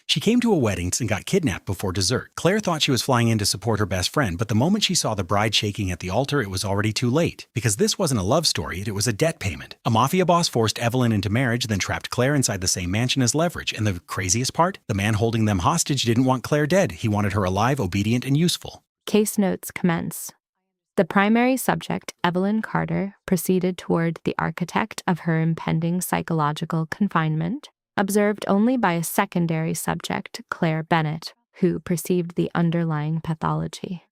She came to a wedding and got kidnapped before dessert. Claire thought she was flying in to support her best friend, but the moment she saw the bride shaking at the altar, it was already too late. Because this wasn't a love story, it was a debt payment. A mafia boss forced Evelyn into marriage, then trapped Claire inside the same mansion as leverage. And the craziest part? The man holding them hostage didn't want Claire dead. He wanted her alive, obedient, and useful. Case notes commence. The primary subject, Evelyn Carter, proceeded toward the architect of her impending psychological confinement, observed only by a secondary subject, Claire Bennett, who perceived the underlying pathology.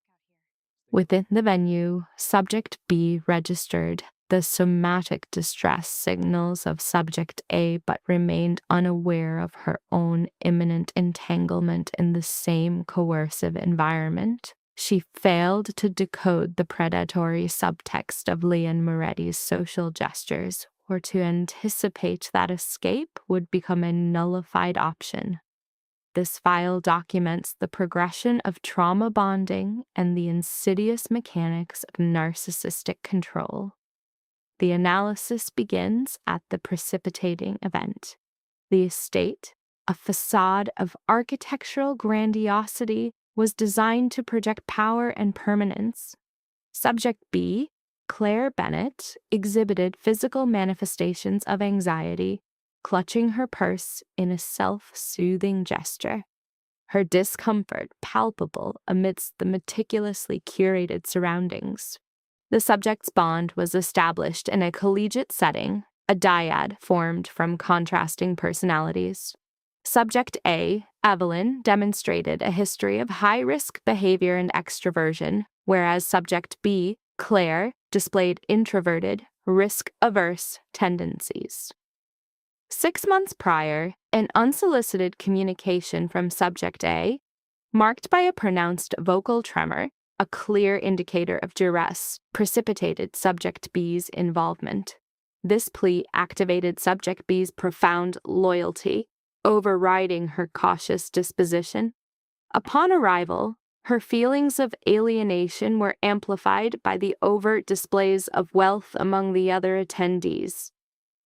Within the venue, subject B registered the somatic distress signals of subject A but remained unaware of her own imminent entanglement in the same coercive environment. She failed to decode the predatory subtext of Leon Moretti's social gestures, or to anticipate that escape would become a nullified option. This file documents the progression of trauma bonding and the insidious mechanics of narcissistic control. The analysis begins at the precipitating event. The estate, a facade of architectural grandiosity, was designed to project power and permanence. Subject B, Claire Bennett, exhibited physical manifestations of anxiety, clutching her purse in a self-soothing gesture. Her discomfort palpable amidst the meticulously curated surroundings. The subject's bond was established in a collegiate setting, a dyad formed from contrasting personalities. Subject A, Evelyn, demonstrated a history of high-risk behavior and extroversion, whereas Subject B, Claire, displayed introverted, risk-averse tendencies. 6 months prior, an unsolicited communication from Subject A, marked by a pronounced vocal tremor, a clear indicator of duress, precipitated Subject B's involvement. This plea activated Subject B's profound loyalty, overriding her cautious disposition. Upon arrival, her feelings of alienation were amplified by the overt displays of wealth among the other attendees.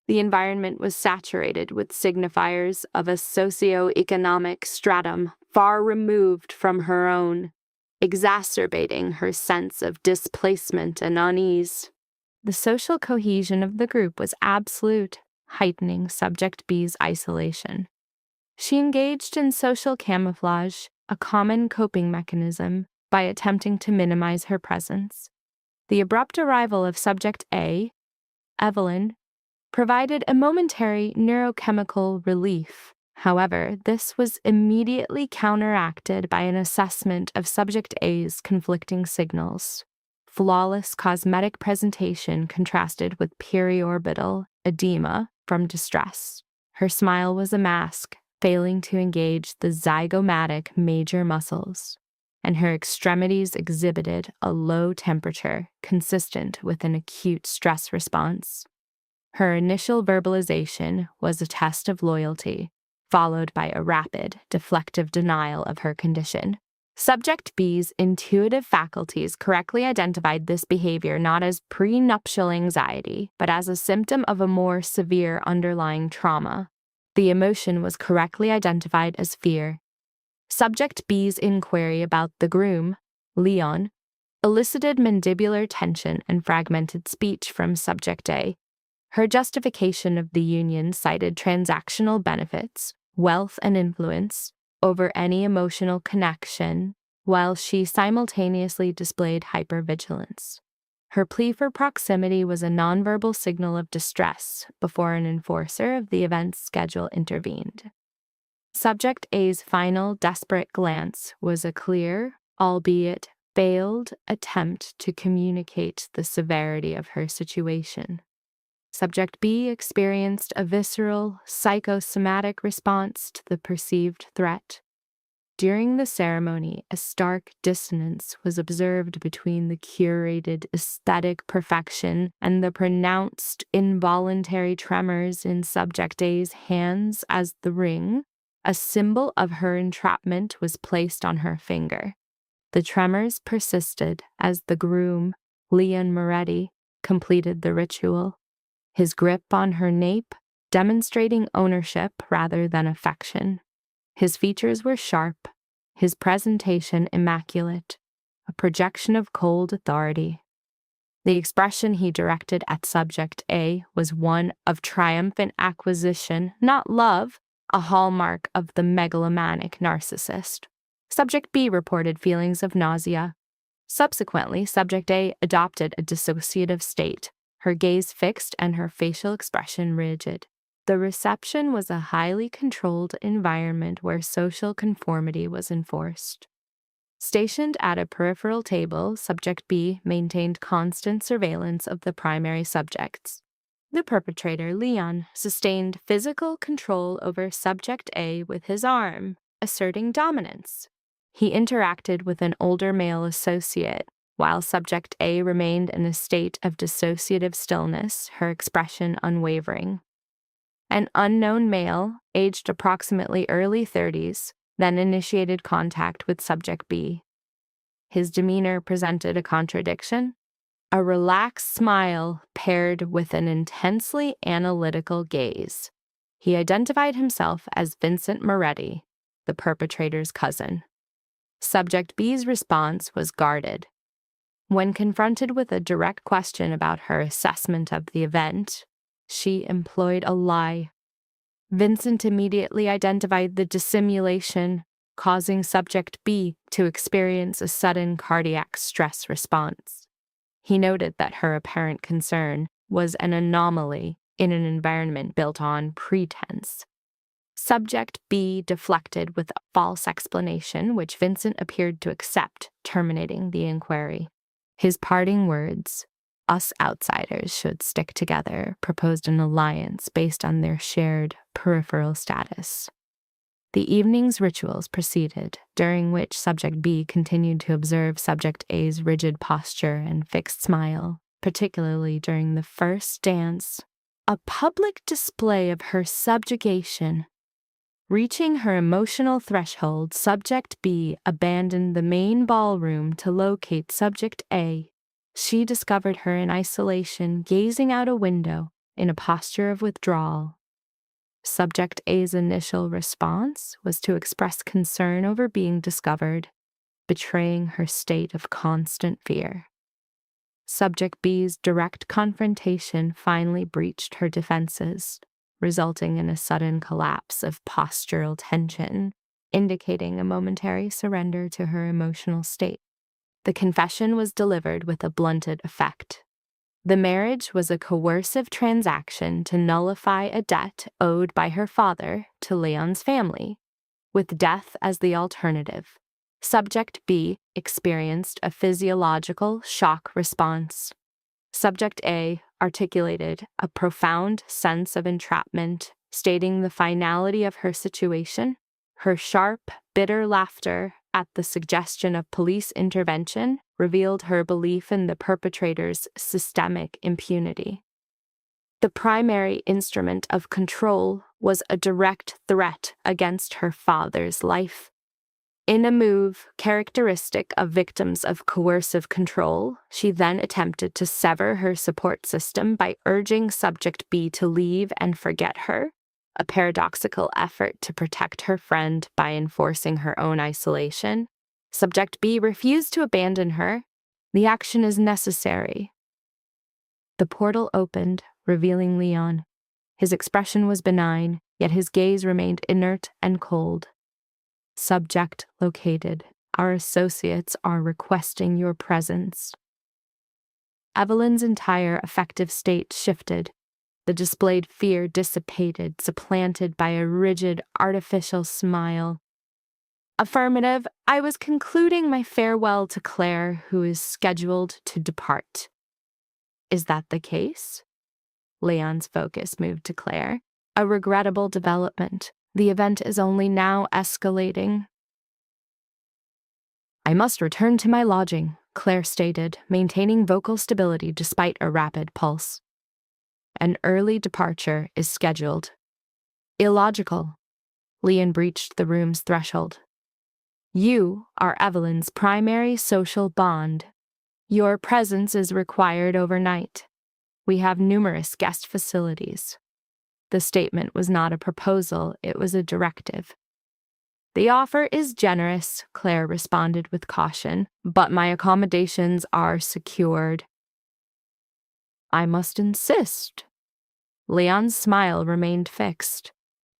The environment was saturated with signifiers of a socio-economic stratum far removed from her own, exacerbating her sense of displacement and unease. The social cohesion of the group was absolute, heightening Subject B's isolation. She engaged in social camouflage, a common coping mechanism, by attempting to minimize her presence. The abrupt arrival of Subject A, Evelyn, provided a momentary neurochemical relief. However, this was immediately counteracted by an assessment of Subject A's conflicting signals. Flawless cosmetic presentation contrasted with periorbital edema from distress. Her smile was a mask, failing to engage the zygomatic major muscles, and her extremities exhibited a low temperature consistent with an acute stress response. Her initial verbalization was a test of loyalty, followed by a rapid, deflective denial of her condition. Subject B's intuitive faculties correctly identified this behavior not as prenuptial anxiety, but as a symptom of a more severe underlying trauma. The emotion was correctly identified as fear. Subject B's inquiry about the groom, Leon, elicited mandibular tension and fragmented speech from Subject A. Her justification of the union cited transactional benefits, wealth and influence, over any emotional connection, while she simultaneously displayed hypervigilance. Her plea for proximity was a nonverbal signal of distress before an enforcer of the event's schedule intervened. Subject A's final desperate glance was a clear, albeit failed, attempt to communicate the severity of her situation. Subject B experienced a visceral, psychosomatic response to the perceived threat. During the ceremony, a stark dissonance was observed between the curated aesthetic perfection and the pronounced involuntary tremors in Subject A's hands as the ring, a symbol of her entrapment, was placed on her finger. The tremors persisted as the groom, Leon Moretti, completed the ritual, his grip on her nape demonstrating ownership rather than affection. His features were sharp, his presentation immaculate, a projection of cold authority. The expression he directed at subject A was one of triumphant acquisition, not love, a hallmark of the megalomaniac narcissist. Subject B reported feelings of nausea. Subsequently, subject A adopted a dissociative state, her gaze fixed and her facial expression rigid. The reception was a highly controlled environment where social conformity was enforced. Stationed at a peripheral table, subject B maintained constant surveillance of the primary subjects. The perpetrator, Leon, sustained physical control over subject A with his arm, asserting dominance. He interacted with an older male associate, while subject A remained in a state of dissociative stillness, her expression unwavering. An unknown male, aged approximately early 30s, then initiated contact with subject B. His demeanor presented a contradiction, a relaxed smile paired with an intensely analytical gaze. He identified himself as Vincent Moretti, the perpetrator's cousin. Subject B's response was guarded. When confronted with a direct question about her assessment of the event, she employed a lie. Vincent immediately identified the dissimulation, causing subject B to experience a sudden cardiac stress response. He noted that her apparent concern was an anomaly in an environment built on pretense. Subject B deflected with a false explanation, which Vincent appeared to accept, terminating the inquiry. His parting words, "Us outsiders should stick together," proposed an alliance based on their shared peripheral status. The evening's rituals proceeded, during which subject B continued to observe subject A's rigid posture and fixed smile, particularly during the first dance, a public display of her subjugation. Reaching her emotional threshold, subject B abandoned the main ballroom to locate subject A. She discovered her in isolation, gazing out a window in a posture of withdrawal. Subject A's initial response was to express concern over being discovered, betraying her state of constant fear. Subject B's direct confrontation finally breached her defenses, resulting in a sudden collapse of postural tension, indicating a momentary surrender to her emotional state. The confession was delivered with a blunted effect. The marriage was a coercive transaction to nullify a debt owed by her father to Leon's family, with death as the alternative. Subject B experienced a physiological shock response. Subject A articulated a profound sense of entrapment, stating the finality of her situation. Her sharp, bitter laughter at the suggestion of police intervention revealed her belief in the perpetrator's systemic impunity. The primary instrument of control was a direct threat against her father's life. In a move characteristic of victims of coercive control, she then attempted to sever her support system by urging subject B to leave and forget her, a paradoxical effort to protect her friend by enforcing her own isolation. Subject B refused to abandon her. The action is necessary. The portal opened, revealing Leon. His expression was benign, yet his gaze remained inert and cold. Subject located. Our associates are requesting your presence. Evelyn's entire affective state shifted. The displayed fear dissipated, supplanted by a rigid, artificial smile. Affirmative. I was concluding my farewell to Claire, who is scheduled to depart. Is that the case? Leon's focus moved to Claire. A regrettable development. The event is only now escalating. I must return to my lodging, Claire stated, maintaining vocal stability despite a rapid pulse. An early departure is scheduled. Illogical. Leon breached the room's threshold. You are Evelyn's primary social bond. Your presence is required overnight. We have numerous guest facilities. The statement was not a proposal, it was a directive. The offer is generous, Claire responded with caution, but my accommodations are secured. I must insist. Leon's smile remained fixed.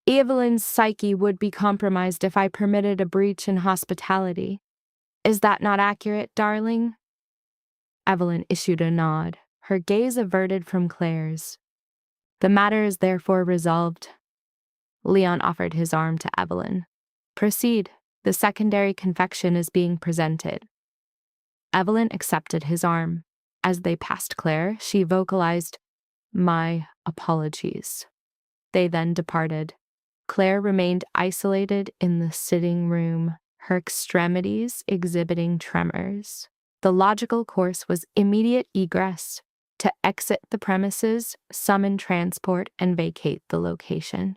Evelyn's psyche would be compromised if I permitted a breach in hospitality. Is that not accurate, darling? Evelyn issued a nod, her gaze averted from Claire's. The matter is therefore resolved. Leon offered his arm to Evelyn. Proceed. The secondary confection is being presented. Evelyn accepted his arm. As they passed Claire, she vocalized, "My apologies." They then departed. Claire remained isolated in the sitting room, her extremities exhibiting tremors. The logical course was immediate egress, to exit the premises, summon transport, and vacate the location.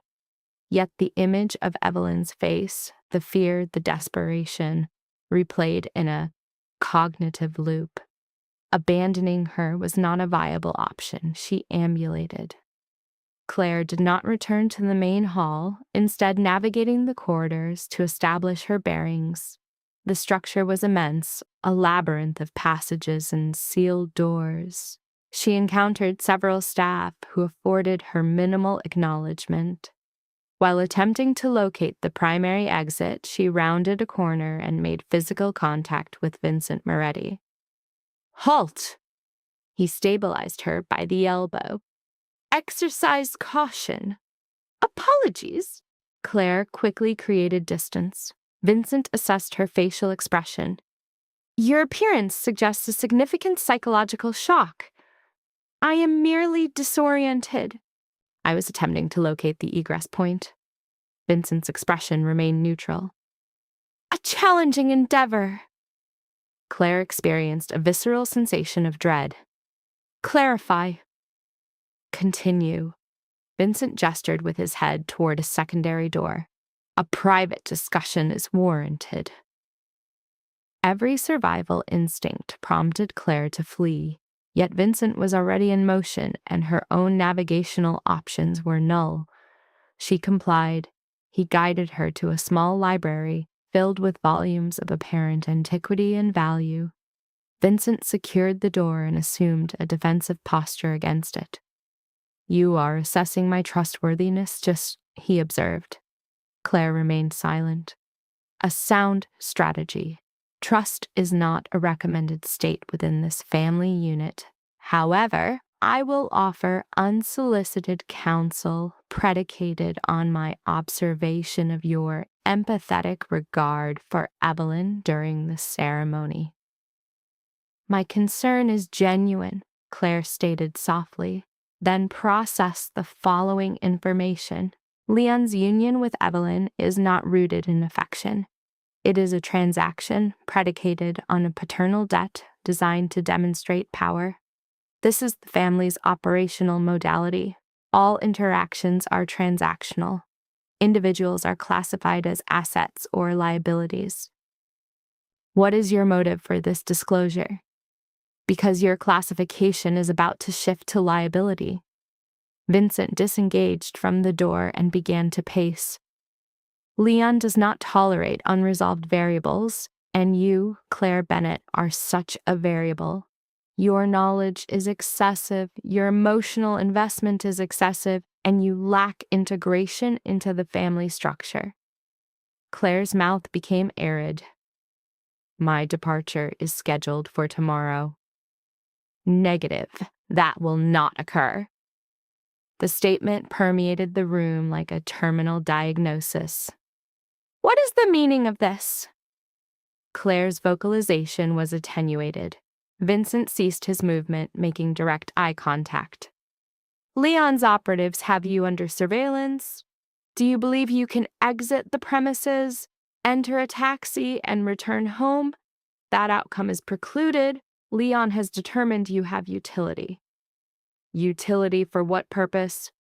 Yet the image of Evelyn's face, the fear, the desperation, replayed in a cognitive loop. Abandoning her was not a viable option. She ambulated. Claire did not return to the main hall, instead navigating the corridors to establish her bearings. The structure was immense, a labyrinth of passages and sealed doors. She encountered several staff who afforded her minimal acknowledgement. While attempting to locate the primary exit, she rounded a corner and made physical contact with Vincent Moretti. "Halt!" He stabilized her by the elbow. "Exercise caution." "Apologies." Claire quickly created distance. Vincent assessed her facial expression. "Your appearance suggests a significant psychological shock. I am merely disoriented." I was attempting to locate the egress point. Vincent's expression remained neutral. "A challenging endeavor." Claire experienced a visceral sensation of dread. "Clarify." "Continue." Vincent gestured with his head toward a secondary door. "A private discussion is warranted." Every survival instinct prompted Claire to flee, yet Vincent was already in motion and her own navigational options were null. She complied. He guided her to a small library filled with volumes of apparent antiquity and value. Vincent secured the door and assumed a defensive posture against it. "You are assessing my trustworthiness, he observed. Claire remained silent. A sound strategy. Trust is not a recommended state within this family unit. However, I will offer unsolicited counsel predicated on my observation of your empathetic regard for Evelyn during the ceremony. My concern is genuine, Claire stated softly, then processed the following information. Leon's union with Evelyn is not rooted in affection. It is a transaction predicated on a paternal debt designed to demonstrate power. This is the family's operational modality. All interactions are transactional. Individuals are classified as assets or liabilities. What is your motive for this disclosure? Because your classification is about to shift to liability. Vincent disengaged from the door and began to pace. Leon does not tolerate unresolved variables, and you, Claire Bennett, are such a variable. Your knowledge is excessive, your emotional investment is excessive, and you lack integration into the family structure. Claire's mouth became arid. My departure is scheduled for tomorrow. Negative. That will not occur. The statement permeated the room like a terminal diagnosis. What is the meaning of this? Claire's vocalization was attenuated. Vincent ceased his movement, making direct eye contact. Leon's operatives have you under surveillance. Do you believe you can exit the premises, enter a taxi, and return home? That outcome is precluded. Leon has determined you have utility. Utility for what purpose?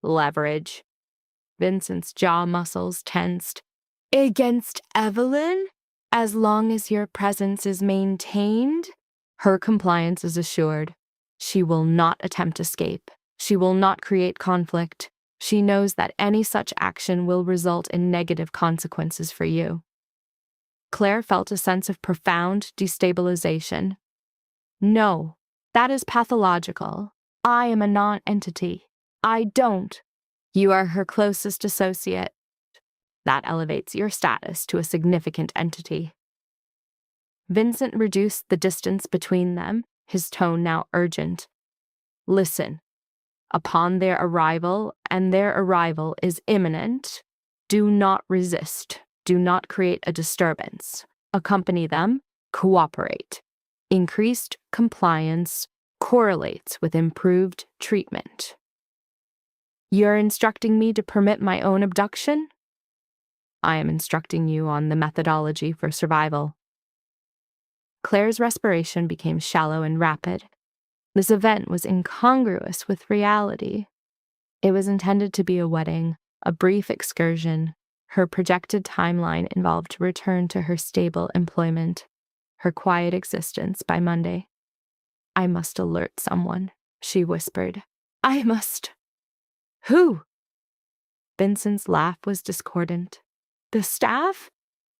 Leverage. Vincent's jaw muscles tensed. Against Evelyn? As long as your presence is maintained? Her compliance is assured. She will not attempt escape. She will not create conflict. She knows that any such action will result in negative consequences for you. Claire felt a sense of profound destabilization. No, that is pathological. I am a non-entity. I don't. You are her closest associate. That elevates your status to a significant entity. Vincent reduced the distance between them, his tone now urgent. Listen, upon their arrival, and their arrival is imminent, do not resist. Do not create a disturbance. Accompany them. Cooperate. Increased compliance correlates with improved treatment. You're instructing me to permit my own abduction? I am instructing you on the methodology for survival. Claire's respiration became shallow and rapid. This event was incongruous with reality. It was intended to be a wedding, a brief excursion. Her projected timeline involved return to her stable employment, her quiet existence by Monday. I must alert someone, she whispered. I must. Who? Vincent's laugh was discordant. The staff?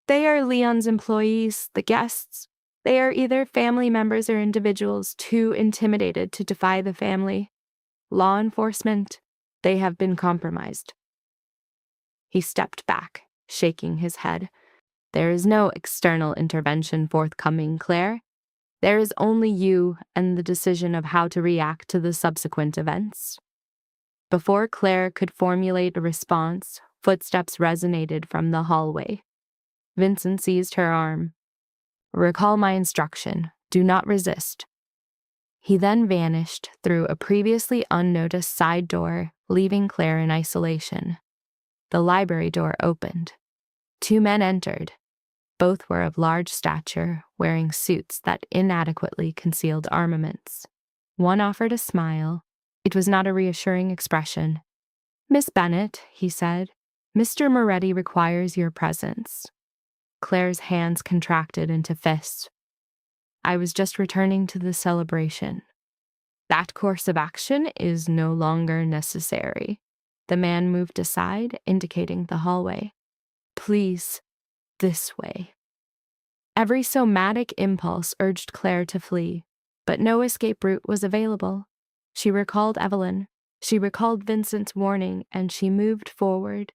They are Leon's employees, the guests. They are either family members or individuals too intimidated to defy the family. Law enforcement, they have been compromised. He stepped back, shaking his head. There is no external intervention forthcoming, Claire. There is only you and the decision of how to react to the subsequent events. Before Claire could formulate a response, footsteps resonated from the hallway. Vincent seized her arm. Recall my instruction. Do not resist. He then vanished through a previously unnoticed side door, leaving Claire in isolation. The library door opened. 2 men entered. Both were of large stature, wearing suits that inadequately concealed armaments. One offered a smile. It was not a reassuring expression. Miss Bennet, he said, Mr. Moretti requires your presence. Claire's hands contracted into fists. I was just returning to the celebration. That course of action is no longer necessary. The man moved aside, indicating the hallway. Please, this way. Every somatic impulse urged Claire to flee, but no escape route was available. She recalled Evelyn. She recalled Vincent's warning, and she moved forward.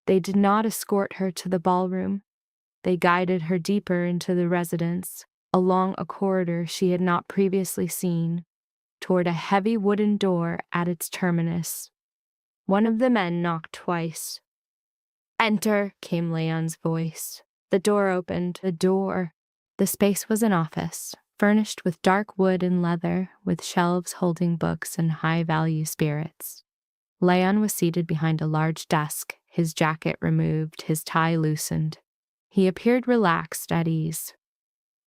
They did not escort her to the ballroom. They guided her deeper into the residence, along a corridor she had not previously seen, toward a heavy wooden door at its terminus. One of the men knocked twice. Enter, came Leon's voice. The door opened. The space was an office, furnished with dark wood and leather, with shelves holding books and high-value spirits. Leon was seated behind a large desk, his jacket removed, his tie loosened. He appeared relaxed, at ease.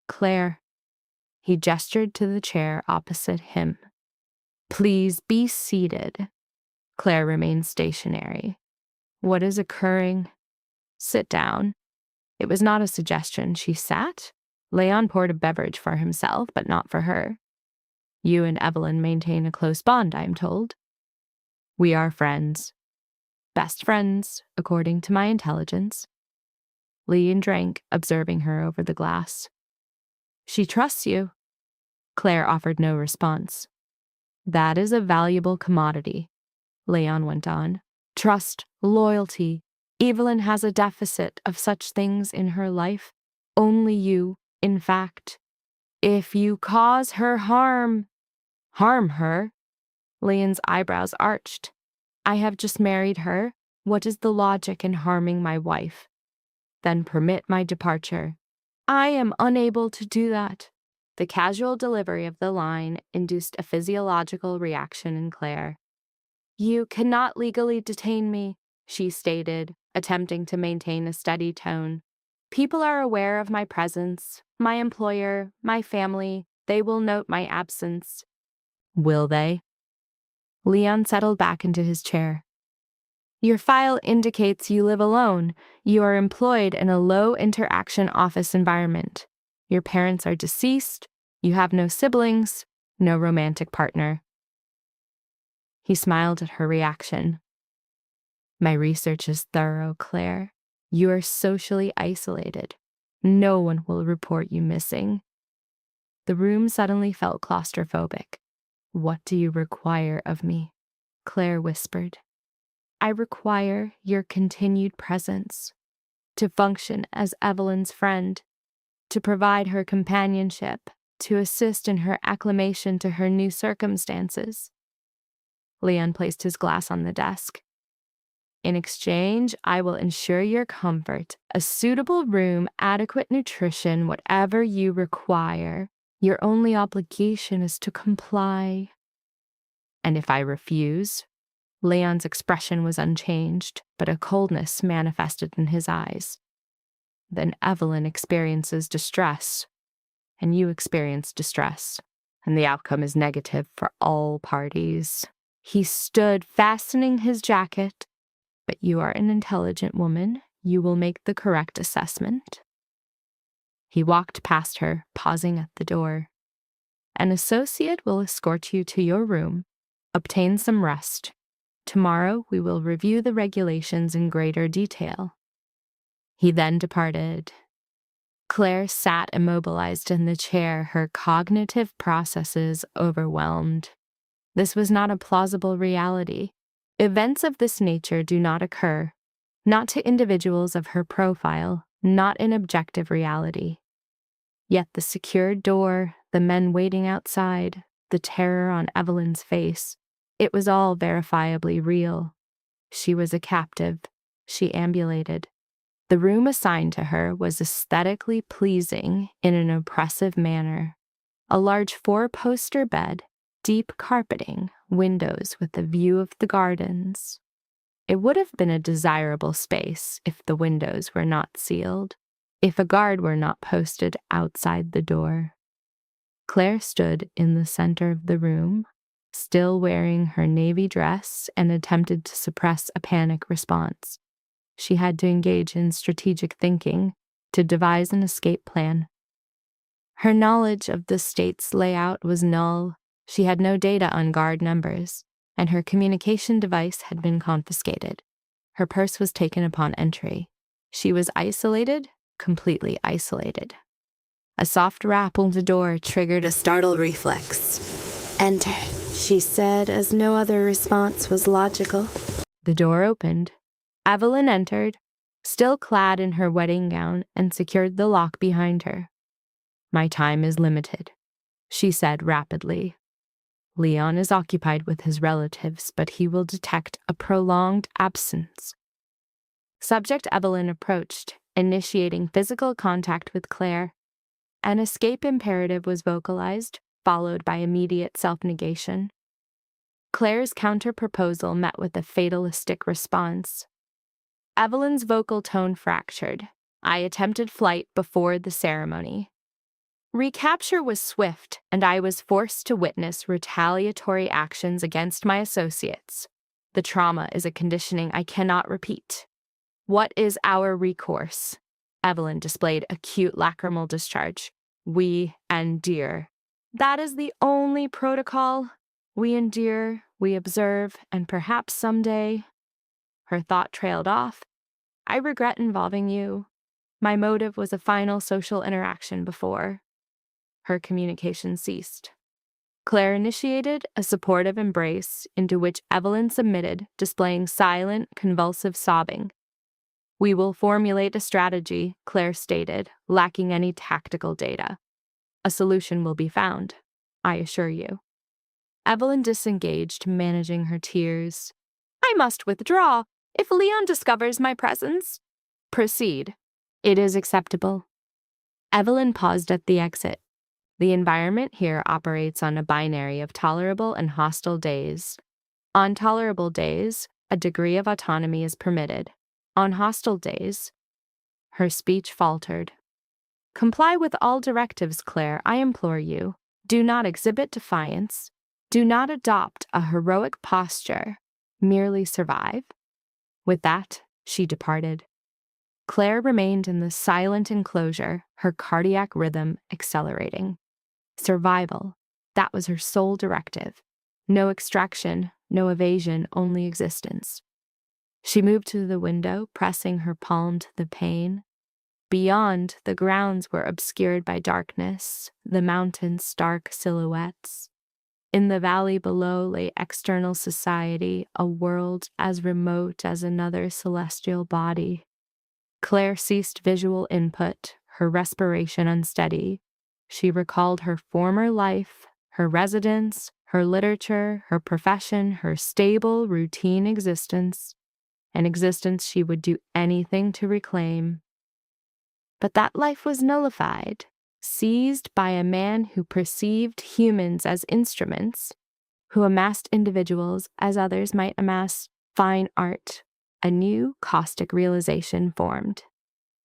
Claire. He gestured to the chair opposite him. Please be seated. Claire remained stationary. What is occurring? Sit down. It was not a suggestion. She sat. Leon poured a beverage for himself, but not for her. You and Evelyn maintain a close bond, I'm told. We are friends. Best friends, according to my intelligence. Leon drank, observing her over the glass. She trusts you. Claire offered no response. That is a valuable commodity, Leon went on. Trust, loyalty. Evelyn has a deficit of such things in her life. Only you, in fact. If you cause her harm her? Leon's eyebrows arched. I have just married her. What is the logic in harming my wife? Then permit my departure. I am unable to do that. The casual delivery of the line induced a physiological reaction in Claire. You cannot legally detain me, she stated, attempting to maintain a steady tone. People are aware of my presence, my employer, my family. They will note my absence. Will they? Leon settled back into his chair. Your file indicates you live alone. You are employed in a low-interaction office environment. Your parents are deceased. You have no siblings, no romantic partner. He smiled at her reaction. My research is thorough, Claire. You are socially isolated. No one will report you missing. The room suddenly felt claustrophobic. What do you require of me? Claire whispered. I require your continued presence, to function as Evelyn's friend, to provide her companionship, to assist in her acclimation to her new circumstances. Leon placed his glass on the desk. In exchange, I will ensure your comfort, a suitable room, adequate nutrition, whatever you require. Your only obligation is to comply. And if I refuse? Leon's expression was unchanged, but a coldness manifested in his eyes. Then Evelyn experiences distress, and you experience distress, and the outcome is negative for all parties. He stood, fastening his jacket. But you are an intelligent woman. You will make the correct assessment. He walked past her, pausing at the door. An associate will escort you to your room. Obtain some rest. Tomorrow we will review the regulations in greater detail. He then departed. Claire sat immobilized in the chair, her cognitive processes overwhelmed. This was not a plausible reality. Events of this nature do not occur, not to individuals of her profile, not in objective reality. Yet the secured door, the men waiting outside, the terror on Evelyn's face, it was all verifiably real. She was a captive. She ambulated. The room assigned to her was aesthetically pleasing in an oppressive manner. A large four-poster bed, deep carpeting, windows with a view of the gardens. It would have been a desirable space if the windows were not sealed, if a guard were not posted outside the door. Claire stood in the center of the room, still wearing her navy dress, and attempted to suppress a panic response. She had to engage in strategic thinking to devise an escape plan. Her knowledge of the state's layout was null. She had no data on guard numbers, and her communication device had been confiscated. Her purse was taken upon entry. She was isolated, completely isolated. A soft rap on the door triggered a startled reflex. Enter, she said, as no other response was logical. The door opened. Evelyn entered, still clad in her wedding gown, and secured the lock behind her. My time is limited, she said rapidly. Leon is occupied with his relatives, but he will detect a prolonged absence. Subject Evelyn approached, initiating physical contact with Claire. An escape imperative was vocalized, followed by immediate self-negation. Claire's counter-proposal met with a fatalistic response. Evelyn's vocal tone fractured. I attempted flight before the ceremony. Recapture was swift, and I was forced to witness retaliatory actions against my associates. The trauma is a conditioning I cannot repeat. What is our recourse? Evelyn displayed acute lacrimal discharge. We endure. That is the only protocol. We endure, we observe, and perhaps someday. Her thought trailed off. I regret involving you. My motive was a final social interaction before. Her communication ceased. Claire initiated a supportive embrace into which Evelyn submitted, displaying silent, convulsive sobbing. We will formulate a strategy, Claire stated, lacking any tactical data. A solution will be found, I assure you. Evelyn disengaged, managing her tears. I must withdraw. If Leon discovers my presence, proceed. It is acceptable. Evelyn paused at the exit. The environment here operates on a binary of tolerable and hostile days. On tolerable days, a degree of autonomy is permitted. On hostile days, her speech faltered. Comply with all directives, Claire, I implore you. Do not exhibit defiance. Do not adopt a heroic posture. Merely survive. With that, she departed. Claire remained in the silent enclosure, her cardiac rhythm accelerating. Survival, that was her sole directive. No extraction, no evasion, only existence. She moved to the window, pressing her palm to the pane. Beyond, the grounds were obscured by darkness, the mountains stark silhouettes. In the valley below lay external society, a world as remote as another celestial body. Claire ceased visual input, her respiration unsteady. She recalled her former life, her residence, her literature, her profession, her stable, routine existence, an existence she would do anything to reclaim. But that life was nullified, seized by a man who perceived humans as instruments, who amassed individuals as others might amass fine art. A new caustic realization formed.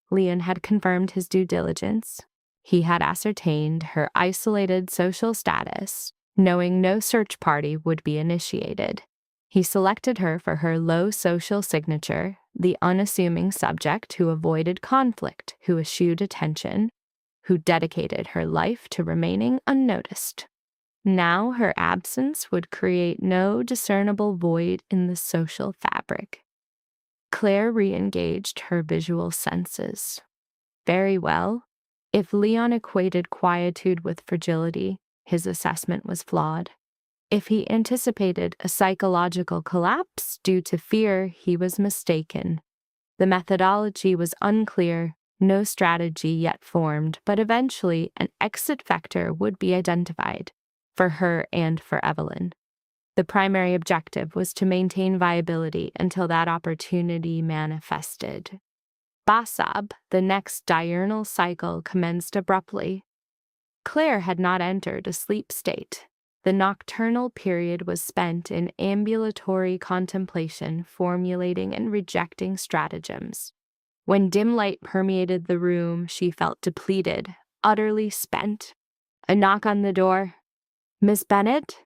Leon had confirmed his due diligence. He had ascertained her isolated social status, knowing no search party would be initiated. He selected her for her low social signature, the unassuming subject who avoided conflict, who eschewed attention, who dedicated her life to remaining unnoticed. Now her absence would create no discernible void in the social fabric. Claire re-engaged her visual senses. Very well. If Leon equated quietude with fragility, his assessment was flawed. If he anticipated a psychological collapse due to fear, he was mistaken. The methodology was unclear, no strategy yet formed, but eventually an exit vector would be identified, for her and for Evelyn. The primary objective was to maintain viability until that opportunity manifested. Basab, the next diurnal cycle, commenced abruptly. Claire had not entered a sleep state. The nocturnal period was spent in ambulatory contemplation, formulating and rejecting stratagems. When dim light permeated the room, she felt depleted, utterly spent. A knock on the door. "Miss Bennet?"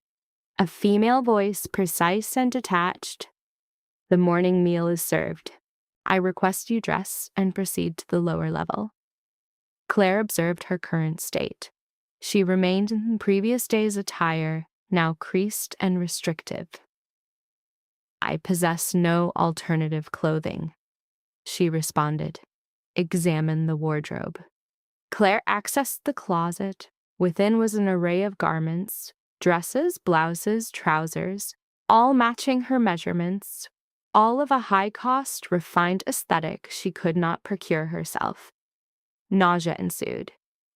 A female voice, precise and detached. "The morning meal is served. I request you dress and proceed to the lower level." Claire observed her current state. She remained in the previous day's attire, now creased and restrictive. "I possess no alternative clothing," she responded. "Examine the wardrobe." Claire accessed the closet. Within was an array of garments, dresses, blouses, trousers, all matching her measurements, all of a high-cost, refined aesthetic she could not procure herself. Nausea ensued.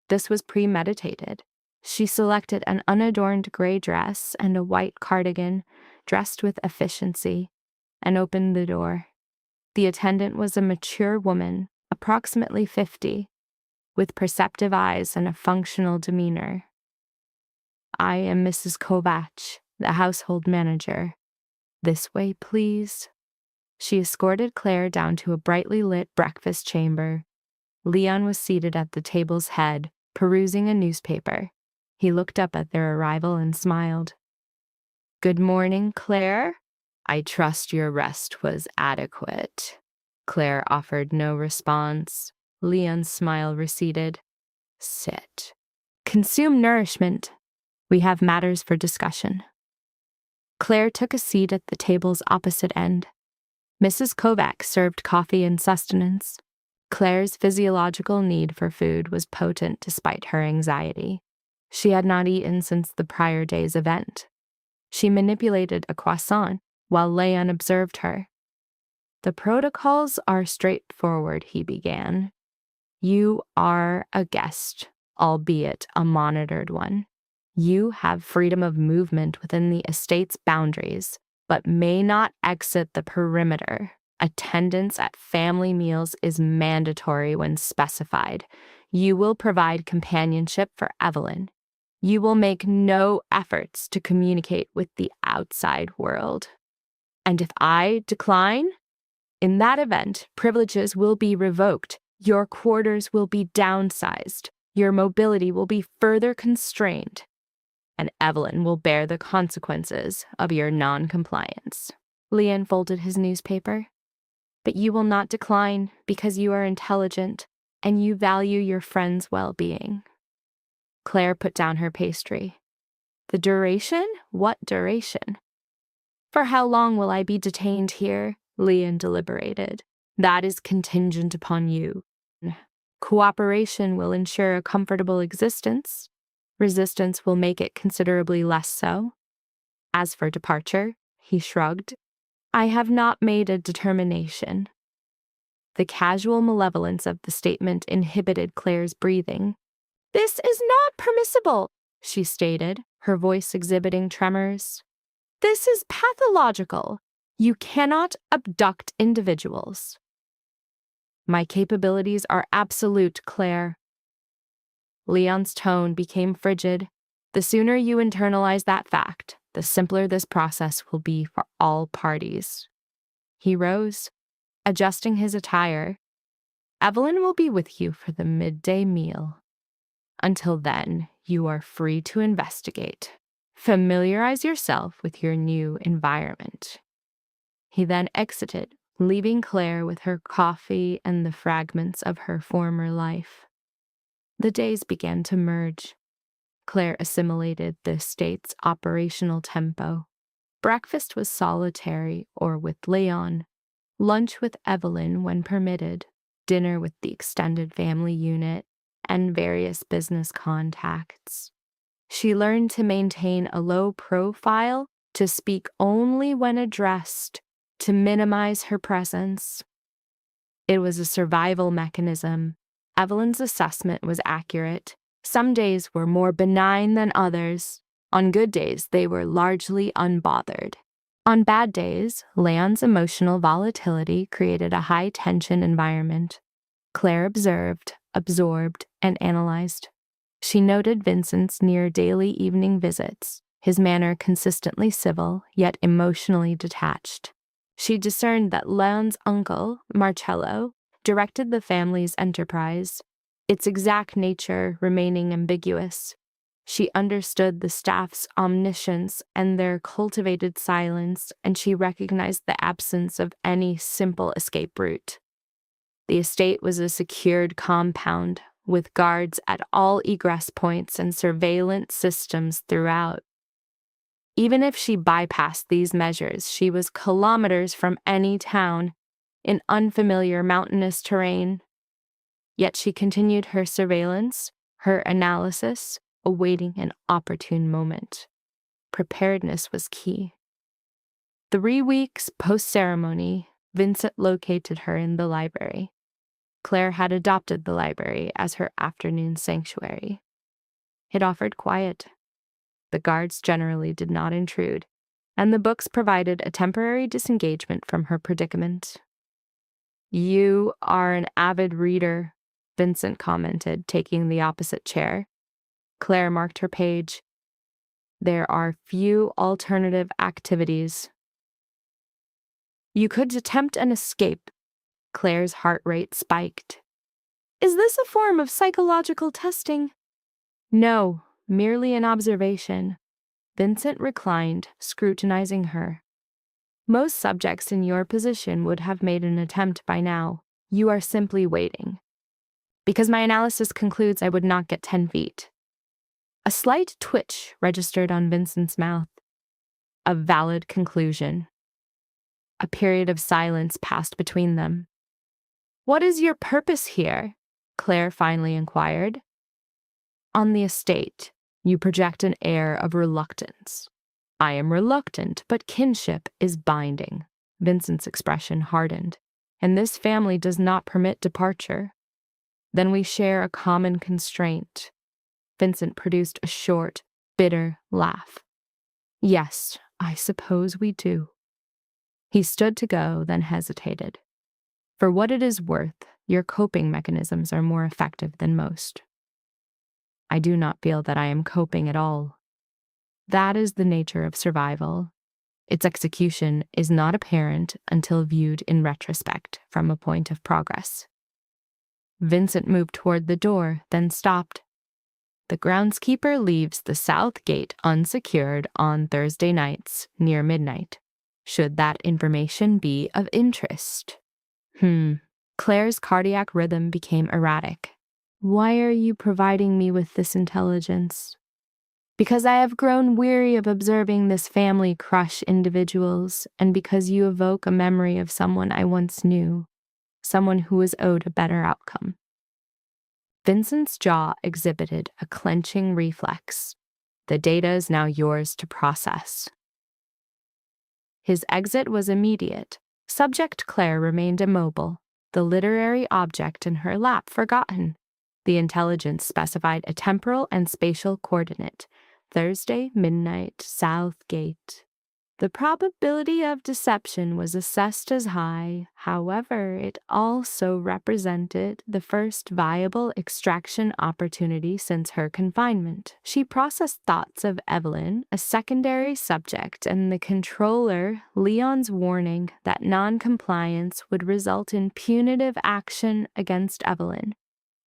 This was premeditated. She selected an unadorned gray dress and a white cardigan, dressed with efficiency, and opened the door. The attendant was a mature woman, approximately 50, with perceptive eyes and a functional demeanor. "I am Mrs. Kovach, the household manager. This way, please." She escorted Claire down to a brightly lit breakfast chamber. Leon was seated at the table's head, perusing a newspaper. He looked up at their arrival and smiled. "Good morning, Claire. I trust your rest was adequate." Claire offered no response. Leon's smile receded. "Sit. Consume nourishment. We have matters for discussion." Claire took a seat at the table's opposite end. Mrs. Kovac served coffee and sustenance. Claire's physiological need for food was potent despite her anxiety. She had not eaten since the prior day's event. She manipulated a croissant while Leon observed her. "The protocols are straightforward," he began. "You are a guest, albeit a monitored one. You have freedom of movement within the estate's boundaries, but may not exit the perimeter. Attendance at family meals is mandatory when specified. You will provide companionship for Evelyn. You will make no efforts to communicate with the outside world. And if I decline, in that event, privileges will be revoked. Your quarters will be downsized. Your mobility will be further constrained. And Evelyn will bear the consequences of your non-compliance." Leon folded his newspaper. "But you will not decline because you are intelligent and you value your friend's well-being." Claire put down her pastry. "The duration? What duration? For how long will I be detained here? Leon deliberated. That is contingent upon you. Cooperation will ensure a comfortable existence. Resistance will make it considerably less so. As for departure, he shrugged. I have not made a determination. The casual malevolence of the statement inhibited Claire's breathing. This is not permissible, she stated, her voice exhibiting tremors. This is pathological. You cannot abduct individuals. My capabilities are absolute, Claire. Leon's tone became frigid. The sooner you internalize that fact, the simpler this process will be for all parties. He rose, adjusting his attire. Evelyn will be with you for the midday meal. Until then, you are free to investigate. Familiarize yourself with your new environment. He then exited, leaving Claire with her coffee and the fragments of her former life. The days began to merge. Claire assimilated the estate's operational tempo. Breakfast was solitary or with Leon, lunch with Evelyn when permitted, dinner with the extended family unit, and various business contacts. She learned to maintain a low profile, to speak only when addressed, to minimize her presence. It was a survival mechanism. Evelyn's assessment was accurate. Some days were more benign than others. On good days, they were largely unbothered. On bad days, Leon's emotional volatility created a high-tension environment. Claire observed, absorbed, and analyzed. She noted Vincent's near-daily evening visits, his manner consistently civil, yet emotionally detached. She discerned that Leon's uncle, Marcello, directed the family's enterprise, its exact nature remaining ambiguous. She understood the staff's omniscience and their cultivated silence, and she recognized the absence of any simple escape route. The estate was a secured compound, with guards at all egress points and surveillance systems throughout. Even if she bypassed these measures, she was kilometers from any town, in unfamiliar mountainous terrain. Yet she continued her surveillance, her analysis, awaiting an opportune moment. Preparedness was key. 3 weeks post-ceremony, Vincent located her in the library. Claire had adopted the library as her afternoon sanctuary. It offered quiet. The guards generally did not intrude, and the books provided a temporary disengagement from her predicament. You are an avid reader, Vincent commented, taking the opposite chair. Claire marked her page. There are few alternative activities. You could attempt an escape. Claire's heart rate spiked. Is this a form of psychological testing? No, merely an observation. Vincent reclined, scrutinizing her. Most subjects in your position would have made an attempt by now. You are simply waiting. Because my analysis concludes I would not get 10 feet. A slight twitch registered on Vincent's mouth. A valid conclusion. A period of silence passed between them. What is your purpose here? Claire finally inquired. On the estate, you project an air of reluctance. I am reluctant, but kinship is binding. Vincent's expression hardened. And this family does not permit departure. Then we share a common constraint. Vincent produced a short, bitter laugh. Yes, I suppose we do. He stood to go, then hesitated. For what it is worth, your coping mechanisms are more effective than most. I do not feel that I am coping at all. That is the nature of survival. Its execution is not apparent until viewed in retrospect from a point of progress. Vincent moved toward the door, then stopped. The groundskeeper leaves the south gate unsecured on Thursday nights near midnight. Should that information be of interest? Claire's cardiac rhythm became erratic. Why are you providing me with this intelligence? Because I have grown weary of observing this family crush individuals, and because you evoke a memory of someone I once knew, someone who was owed a better outcome. Vincent's jaw exhibited a clenching reflex. The data is now yours to process. His exit was immediate. Subject Claire remained immobile, the literary object in her lap forgotten. The intelligence specified a temporal and spatial coordinate: Thursday, midnight, South Gate. The probability of deception was assessed as high. However, it also represented the first viable extraction opportunity since her confinement. She processed thoughts of Evelyn, a secondary subject, and the controller, Leon's warning that noncompliance would result in punitive action against Evelyn.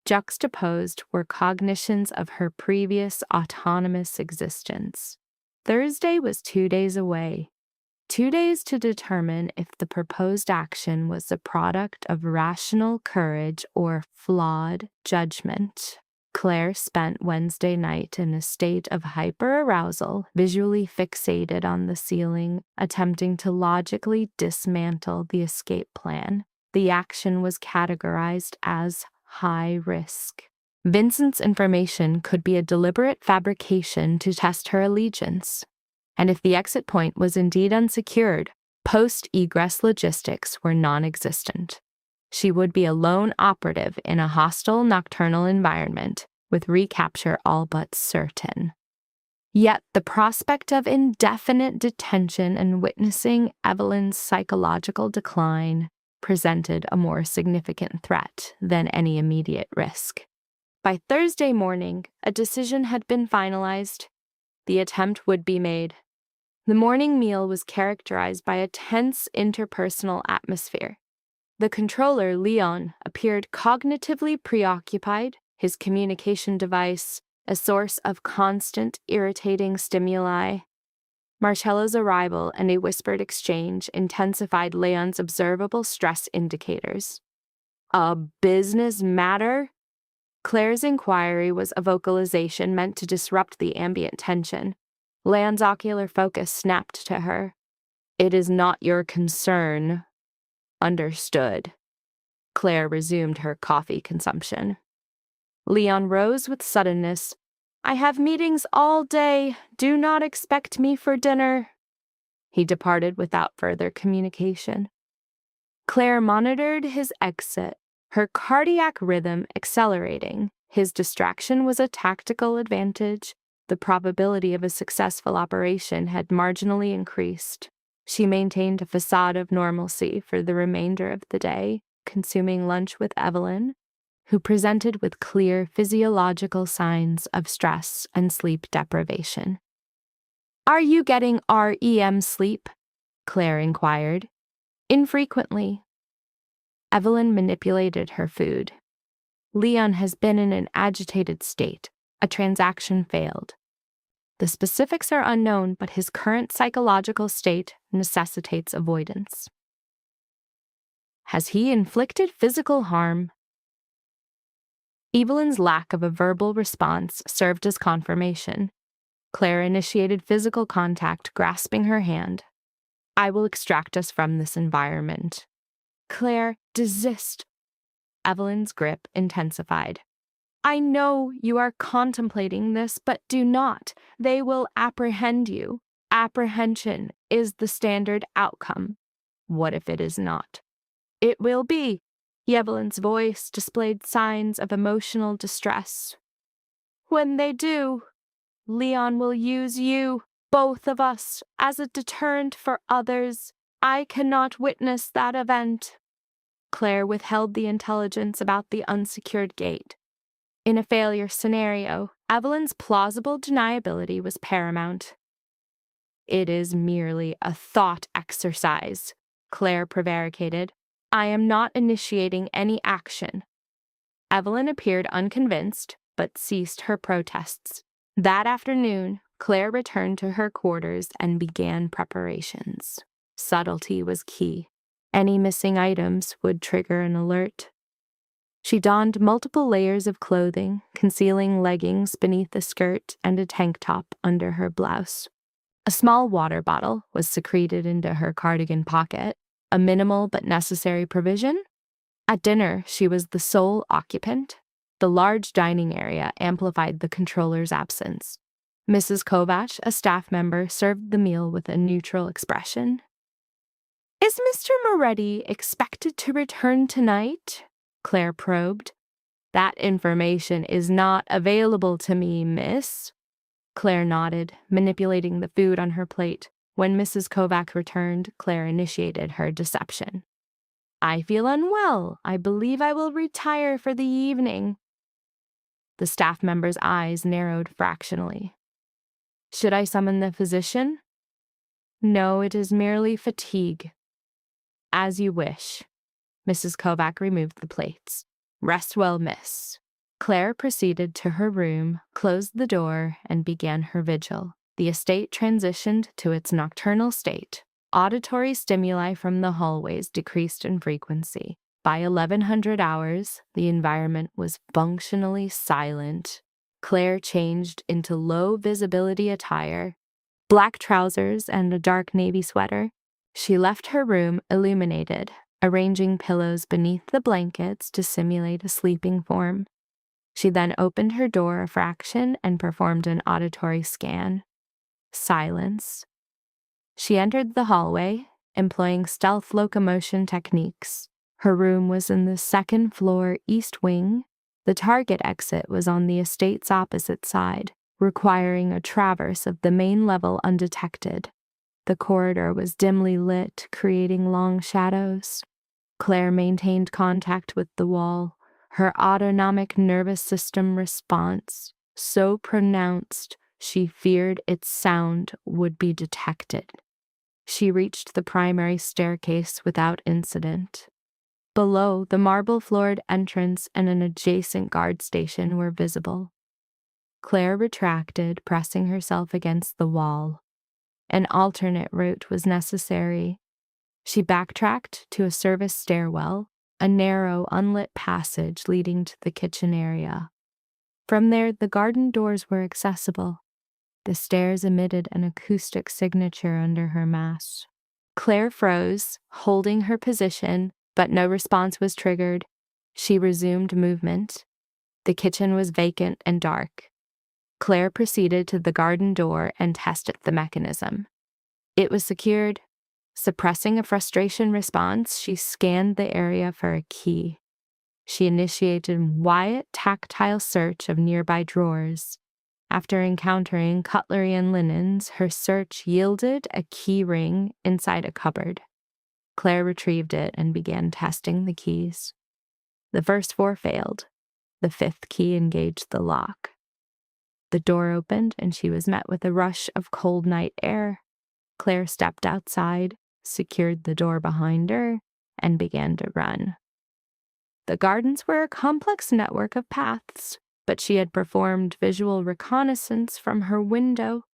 Juxtaposed were cognitions of her previous autonomous existence. Thursday was 2 days away. 2 days to determine if the proposed action was the product of rational courage or flawed judgment. Claire spent Wednesday night in a state of hyperarousal, visually fixated on the ceiling, attempting to logically dismantle the escape plan. The action was categorized as high risk. Vincent's information could be a deliberate fabrication to test her allegiance. And if the exit point was indeed unsecured, post-egress logistics were non-existent. She would be a lone operative in a hostile nocturnal environment, with recapture all but certain. Yet the prospect of indefinite detention and witnessing Evelyn's psychological decline presented a more significant threat than any immediate risk. By Thursday morning, a decision had been finalized. The attempt would be made. The morning meal was characterized by a tense interpersonal atmosphere. The controller, Leon, appeared cognitively preoccupied, his communication device a source of constant, irritating stimuli. Marcello's arrival and a whispered exchange intensified Leon's observable stress indicators. A business matter? Claire's inquiry was a vocalization meant to disrupt the ambient tension. Leon's ocular focus snapped to her. "It is not your concern." "Understood." Claire resumed her coffee consumption. Leon rose with suddenness. "I have meetings all day. Do not expect me for dinner." He departed without further communication. Claire monitored his exit, her cardiac rhythm accelerating. His distraction was a tactical advantage. The probability of a successful operation had marginally increased. She maintained a facade of normalcy for the remainder of the day, consuming lunch with Evelyn, who presented with clear physiological signs of stress and sleep deprivation. "Are you getting REM sleep?" Claire inquired. "Infrequently." Evelyn manipulated her food. "Leon has been in an agitated state. A transaction failed. The specifics are unknown, but his current psychological state necessitates avoidance." "Has he inflicted physical harm?" Evelyn's lack of a verbal response served as confirmation. Claire initiated physical contact, grasping her hand. "I will extract us from this environment." "Claire, desist." Evelyn's grip intensified. "I know you are contemplating this, but do not. They will apprehend you. Apprehension is the standard outcome." "What if it is not?" "It will be." Evelyn's voice displayed signs of emotional distress. "When they do, Leon will use you, both of us, as a deterrent for others. I cannot witness that event." Claire withheld the intelligence about the unsecured gate. In a failure scenario, Evelyn's plausible deniability was paramount. "It is merely a thought exercise," Claire prevaricated. "I am not initiating any action." Evelyn appeared unconvinced, but ceased her protests. That afternoon, Claire returned to her quarters and began preparations. Subtlety was key. Any missing items would trigger an alert. She donned multiple layers of clothing, concealing leggings beneath a skirt and a tank top under her blouse. A small water bottle was secreted into her cardigan pocket, a minimal but necessary provision. At dinner, she was the sole occupant. The large dining area amplified the controller's absence. Mrs. Kovac, a staff member, served the meal with a neutral expression. "Is Mr. Moretti expected to return tonight?" Claire probed. "That information is not available to me, miss." Claire nodded, manipulating the food on her plate. When Mrs. Kovac returned, Claire initiated her deception. "I feel unwell. I believe I will retire for the evening." The staff member's eyes narrowed fractionally. "Should I summon the physician?" "No, it is merely fatigue." "As you wish." Mrs. Kovac removed the plates. "Rest well, miss." Claire proceeded to her room, closed the door, and began her vigil. The estate transitioned to its nocturnal state. Auditory stimuli from the hallways decreased in frequency. By 1100 hours, the environment was functionally silent. Claire changed into low-visibility attire, black trousers and a dark navy sweater. She left her room illuminated, arranging pillows beneath the blankets to simulate a sleeping form. She then opened her door a fraction and performed an auditory scan. Silence. She entered the hallway, employing stealth locomotion techniques. Her room was in the second-floor east wing. The target exit was on the estate's opposite side, requiring a traverse of the main level undetected. The corridor was dimly lit, creating long shadows. Claire maintained contact with the wall, her autonomic nervous system response so pronounced she feared its sound would be detected. She reached the primary staircase without incident. Below, the marble-floored entrance and an adjacent guard station were visible. Claire retracted, pressing herself against the wall. An alternate route was necessary. She backtracked to a service stairwell, a narrow, unlit passage leading to the kitchen area. From there, the garden doors were accessible. The stairs emitted an acoustic signature under her mask. Claire froze, holding her position, but no response was triggered. She resumed movement. The kitchen was vacant and dark. Claire proceeded to the garden door and tested the mechanism. It was secured. Suppressing a frustration response, she scanned the area for a key. She initiated a quiet, tactile search of nearby drawers. After encountering cutlery and linens, her search yielded a key ring inside a cupboard. Claire retrieved it and began testing the keys. The first 4 failed. The 5th key engaged the lock. The door opened and she was met with a rush of cold night air. Claire stepped outside, secured the door behind her, and began to run. The gardens were a complex network of paths, but she had performed visual reconnaissance from her window.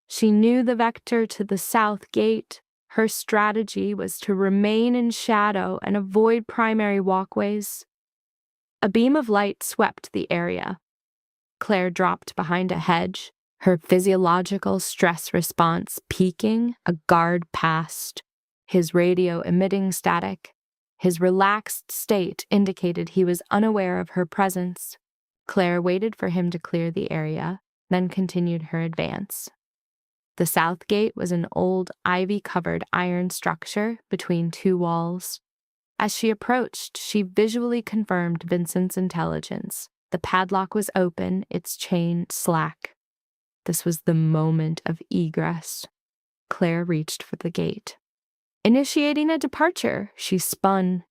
She knew the vector to the south gate. Her strategy was to remain in shadow and avoid primary walkways. A beam of light swept the area. Claire dropped behind a hedge, her physiological stress response peaking. A guard passed, his radio emitting static. His relaxed state indicated he was unaware of her presence. Claire waited for him to clear the area, then continued her advance. The south gate was an old, ivy-covered iron structure between 2 walls. As she approached, she visually confirmed Vincent's intelligence. The padlock was open, its chain slack. This was the moment of egress. Claire reached for the gate. Initiating a departure, she spun.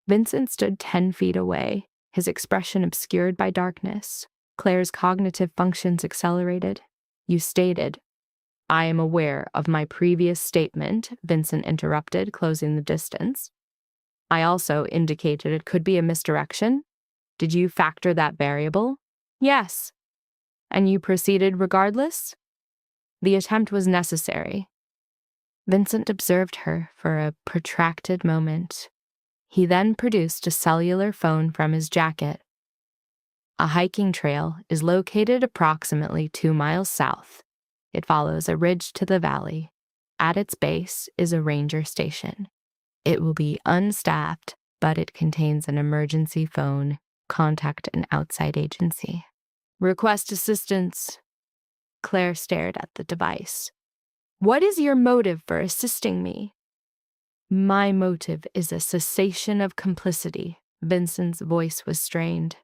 Vincent stood 10 feet away, his expression obscured by darkness. Claire's cognitive functions accelerated. "You stated." "I am aware of my previous statement," Vincent interrupted, closing the distance. "I also indicated it could be a misdirection. Did you factor that variable?" "Yes." "And you proceeded regardless?" "The attempt was necessary." Vincent observed her for a protracted moment. He then produced a cellular phone from his jacket. A hiking trail is located approximately 2 miles south. It follows a ridge to the valley. At its base is a ranger station. It will be unstaffed, but it contains an emergency phone. Contact an outside agency. Request assistance. Claire stared at the device. What is your motive for assisting me? My motive is a cessation of complicity. Vincent's voice was strained.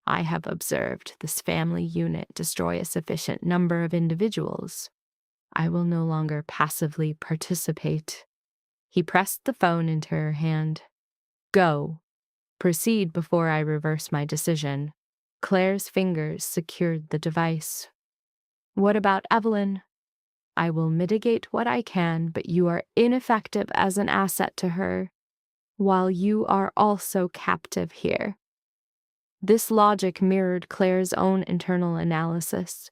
I have observed this family unit destroy a sufficient number of individuals. I will no longer passively participate. He pressed the phone into her hand. Go. Proceed before I reverse my decision. Claire's fingers secured the device. What about Evelyn? I will mitigate what I can, but you are ineffective as an asset to her, while you are also captive here. This logic mirrored Claire's own internal analysis.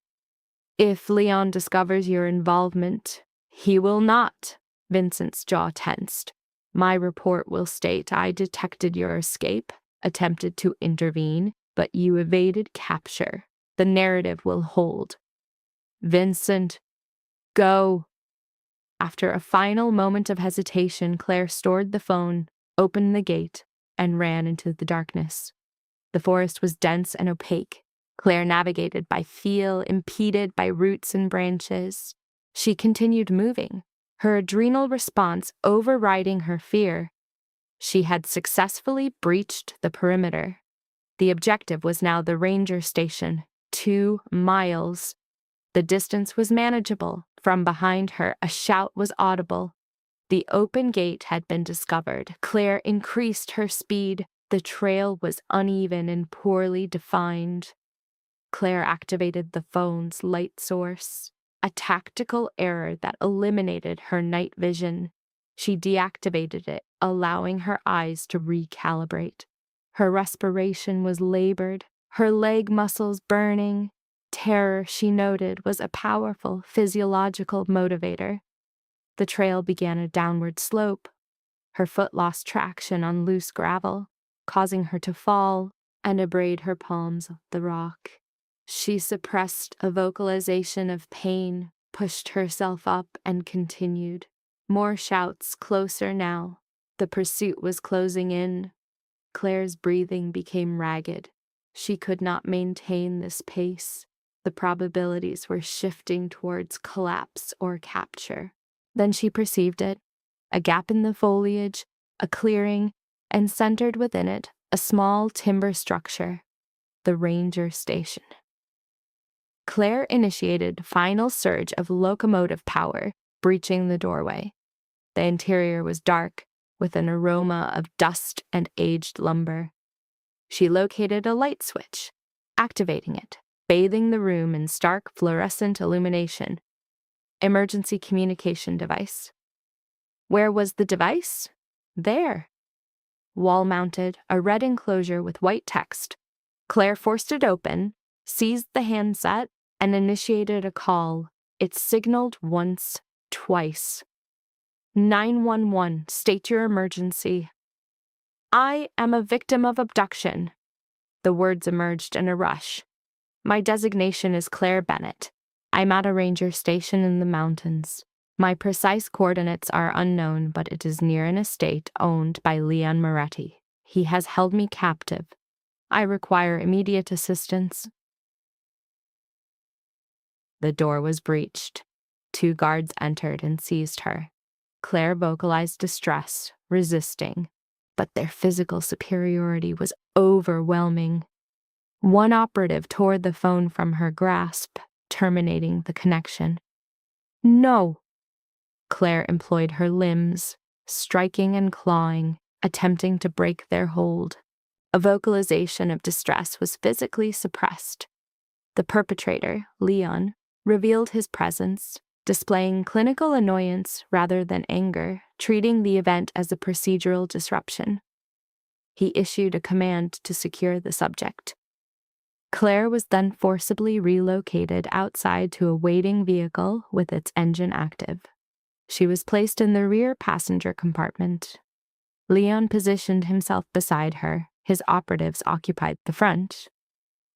If Leon discovers your involvement, he will not. Vincent's jaw tensed. My report will state I detected your escape, attempted to intervene, but you evaded capture. The narrative will hold. Vincent, go. After a final moment of hesitation, Claire stored the phone, opened the gate, and ran into the darkness. The forest was dense and opaque. Claire navigated by feel, impeded by roots and branches. She continued moving, her adrenal response overriding her fear. She had successfully breached the perimeter. The objective was now the ranger station, 2 miles. The distance was manageable. From behind her, a shout was audible. The open gate had been discovered. Claire increased her speed. The trail was uneven and poorly defined. Claire activated the phone's light source, a tactical error that eliminated her night vision. She deactivated it, allowing her eyes to recalibrate. Her respiration was labored, her leg muscles burning. Terror, she noted, was a powerful physiological motivator. The trail began a downward slope. Her foot lost traction on loose gravel, causing her to fall and abrade her palms of the rock. She suppressed a vocalization of pain, pushed herself up, and continued. More shouts, closer now. The pursuit was closing in. Claire's breathing became ragged. She could not maintain this pace. The probabilities were shifting towards collapse or capture. Then she perceived it, a gap in the foliage, a clearing, and centered within it, a small timber structure, the ranger station. Claire initiated final surge of locomotive power, breaching the doorway. The interior was dark, with an aroma of dust and aged lumber. She located a light switch, activating it, bathing the room in stark fluorescent illumination. Emergency communication device. Where was the device? There. Wall-mounted, a red enclosure with white text. Claire forced it open, seized the handset, and initiated a call. It signaled once, twice. 911, state your emergency. I am a victim of abduction. The words emerged in a rush. My designation is Claire Bennett. I'm at a ranger station in the mountains. My precise coordinates are unknown, but it is near an estate owned by Leon Moretti. He has held me captive. I require immediate assistance. The door was breached. 2 guards entered and seized her. Claire vocalized distress, resisting, but their physical superiority was overwhelming. One operative tore the phone from her grasp, terminating the connection. No! Claire employed her limbs, striking and clawing, attempting to break their hold. A vocalization of distress was physically suppressed. The perpetrator, Leon, revealed his presence, displaying clinical annoyance rather than anger, treating the event as a procedural disruption. He issued a command to secure the subject. Claire was then forcibly relocated outside to a waiting vehicle with its engine active. She was placed in the rear passenger compartment. Leon positioned himself beside her. His operatives occupied the front.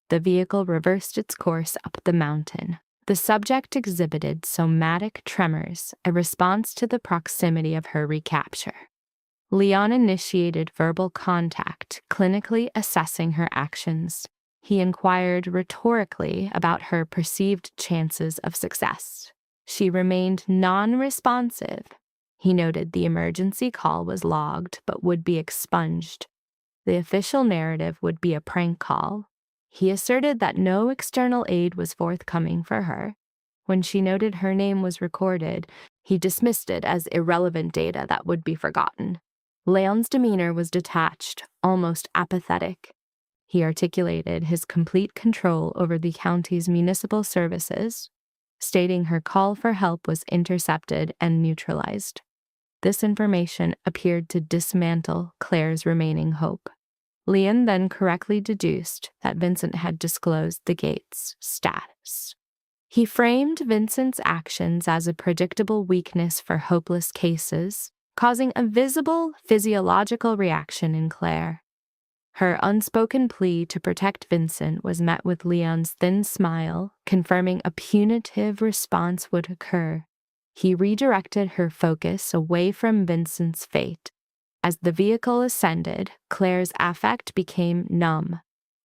The vehicle reversed its course up the mountain. The subject exhibited somatic tremors, a response to the proximity of her recapture. Leon initiated verbal contact, clinically assessing her actions. He inquired rhetorically about her perceived chances of success. She remained non-responsive. He noted the emergency call was logged but would be expunged. The official narrative would be a prank call. He asserted that no external aid was forthcoming for her. When she noted her name was recorded, he dismissed it as irrelevant data that would be forgotten. Leon's demeanor was detached, almost apathetic. He articulated his complete control over the county's municipal services, stating her call for help was intercepted and neutralized. This information appeared to dismantle Claire's remaining hope. Leon then correctly deduced that Vincent had disclosed the gate's status. He framed Vincent's actions as a predictable weakness for hopeless cases, causing a visible physiological reaction in Claire. Her unspoken plea to protect Vincent was met with Leon's thin smile, confirming a punitive response would occur. He redirected her focus away from Vincent's fate. As the vehicle ascended, Claire's affect became numb,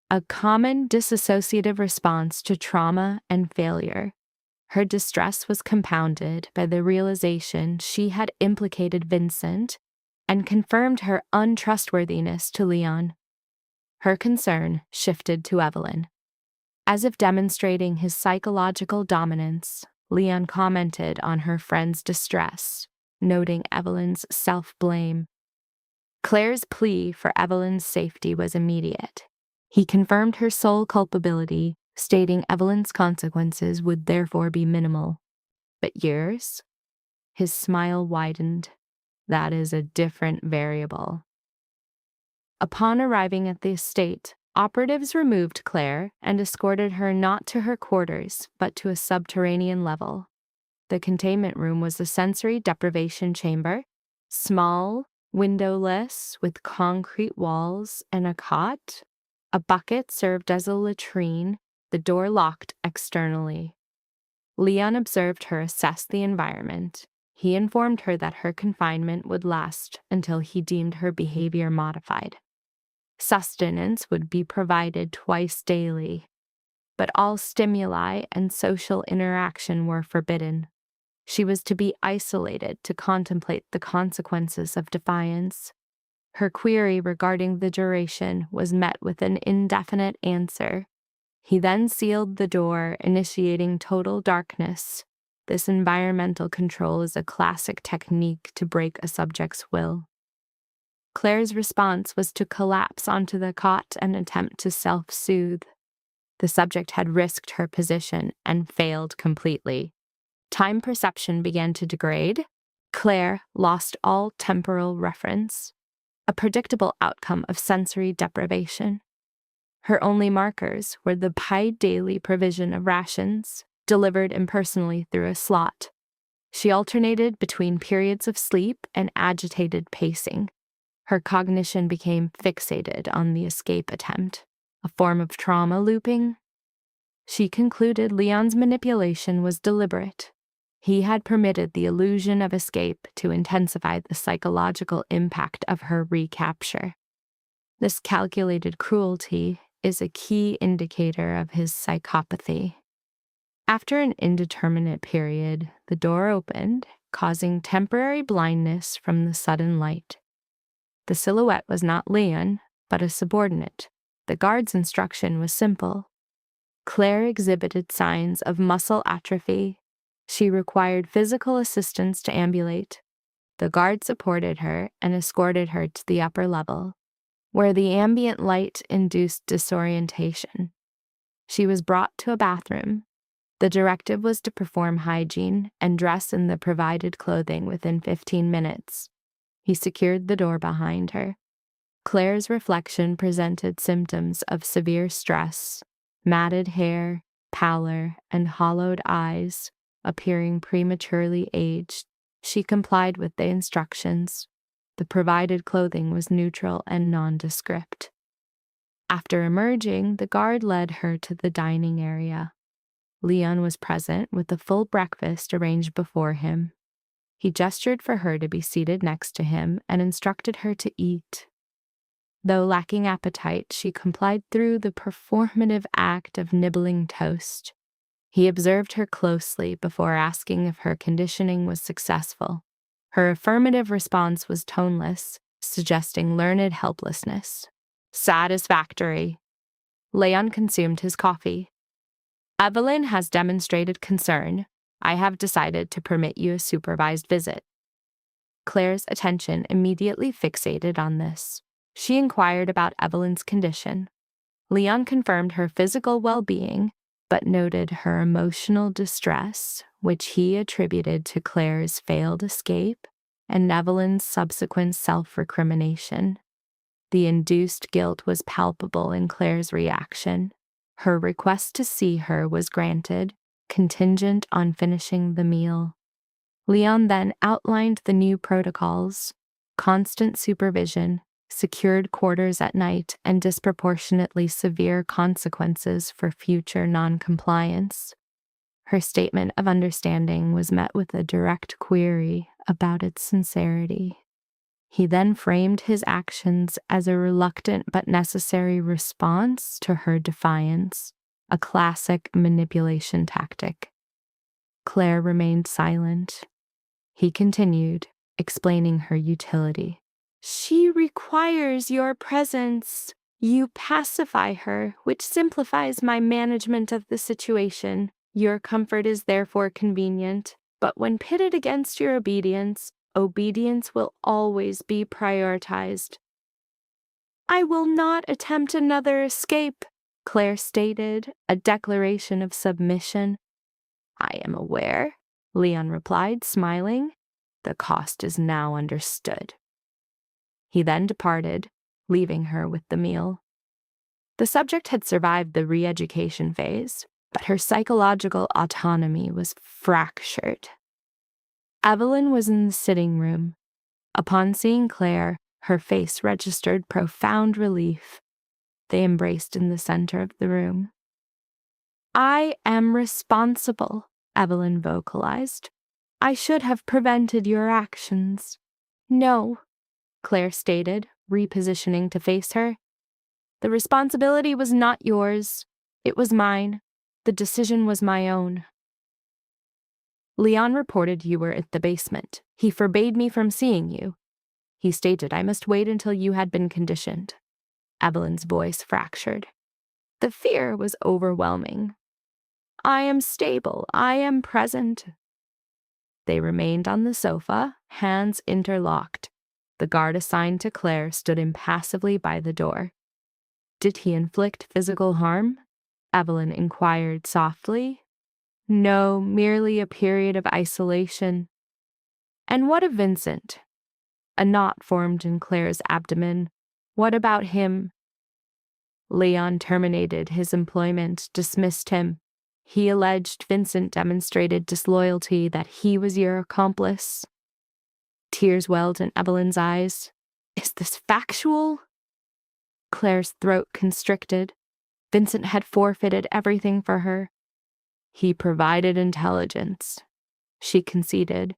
a common dissociative response to trauma and failure. Her distress was compounded by the realization she had implicated Vincent and confirmed her untrustworthiness to Leon. Her concern shifted to Evelyn. As if demonstrating his psychological dominance, Leon commented on her friend's distress, noting Evelyn's self-blame. Claire's plea for Evelyn's safety was immediate. He confirmed her sole culpability, stating Evelyn's consequences would therefore be minimal. But yours? His smile widened. That is a different variable. Upon arriving at the estate, operatives removed Claire and escorted her not to her quarters, but to a subterranean level. The containment room was a sensory deprivation chamber, small, windowless, with concrete walls and a cot. A bucket served as a latrine, the door locked externally. Leon observed her assess the environment. He informed her that her confinement would last until he deemed her behavior modified. Sustenance would be provided twice daily, but all stimuli and social interaction were forbidden. She was to be isolated to contemplate the consequences of defiance. Her query regarding the duration was met with an indefinite answer. He then sealed the door, initiating total darkness. This environmental control is a classic technique to break a subject's will. Claire's response was to collapse onto the cot and attempt to self-soothe. The subject had risked her position and failed completely. Time perception began to degrade. Claire lost all temporal reference, a predictable outcome of sensory deprivation. Her only markers were the daily provision of rations, delivered impersonally through a slot. She alternated between periods of sleep and agitated pacing. Her cognition became fixated on the escape attempt, a form of trauma looping. She concluded Leon's manipulation was deliberate. He had permitted the illusion of escape to intensify the psychological impact of her recapture. This calculated cruelty is a key indicator of his psychopathy. After an indeterminate period, the door opened, causing temporary blindness from the sudden light. The silhouette was not Leon, but a subordinate. The guard's instruction was simple. Claire exhibited signs of muscle atrophy. She required physical assistance to ambulate. The guard supported her and escorted her to the upper level, where the ambient light induced disorientation. She was brought to a bathroom. The directive was to perform hygiene and dress in the provided clothing within 15 minutes. He secured the door behind her. Claire's reflection presented symptoms of severe stress, matted hair, pallor, and hollowed eyes, appearing prematurely aged. She complied with the instructions. The provided clothing was neutral and nondescript. After emerging, the guard led her to the dining area. Leon was present with a full breakfast arranged before him. He gestured for her to be seated next to him and instructed her to eat. Though lacking appetite, she complied through the performative act of nibbling toast. He observed her closely before asking if her conditioning was successful. Her affirmative response was toneless, suggesting learned helplessness. Satisfactory. Leon consumed his coffee. Evelyn has demonstrated concern. I have decided to permit you a supervised visit. Claire's attention immediately fixated on this. She inquired about Evelyn's condition. Leon confirmed her physical well-being, but noted her emotional distress, which he attributed to Claire's failed escape and Evelyn's subsequent self-recrimination. The induced guilt was palpable in Claire's reaction. Her request to see her was granted, contingent on finishing the meal. Leon then outlined the new protocols: constant supervision, secured quarters at night, and disproportionately severe consequences for future noncompliance. Her statement of understanding was met with a direct query about its sincerity. He then framed his actions as a reluctant but necessary response to her defiance, a classic manipulation tactic. Claire remained silent. He continued, explaining her utility. She requires your presence. You pacify her, which simplifies my management of the situation. Your comfort is therefore convenient, but when pitted against your obedience will always be prioritized. I will not attempt another escape, Claire stated, a declaration of submission. I am aware, Leon replied, smiling. The cost is now understood. He then departed, leaving her with the meal. The subject had survived the re-education phase, but her psychological autonomy was fractured. Evelyn was in the sitting room. Upon seeing Claire, her face registered profound relief. They embraced in the center of the room. I am responsible, Evelyn vocalized. I should have prevented your actions. No, Claire stated, repositioning to face her. The responsibility was not yours. It was mine. The decision was my own. Leon reported you were at the basement. He forbade me from seeing you. He stated I must wait until you had been conditioned. Evelyn's voice fractured. The fear was overwhelming. I am stable. I am present. They remained on the sofa, hands interlocked. The guard assigned to Claire stood impassively by the door. Did he inflict physical harm? Evelyn inquired softly. No, merely a period of isolation. And what of Vincent? A knot formed in Claire's abdomen. What about him? Leon terminated his employment, dismissed him. He alleged Vincent demonstrated disloyalty, that he was your accomplice. Tears welled in Evelyn's eyes. Is this factual? Claire's throat constricted. Vincent had forfeited everything for her. He provided intelligence, she conceded,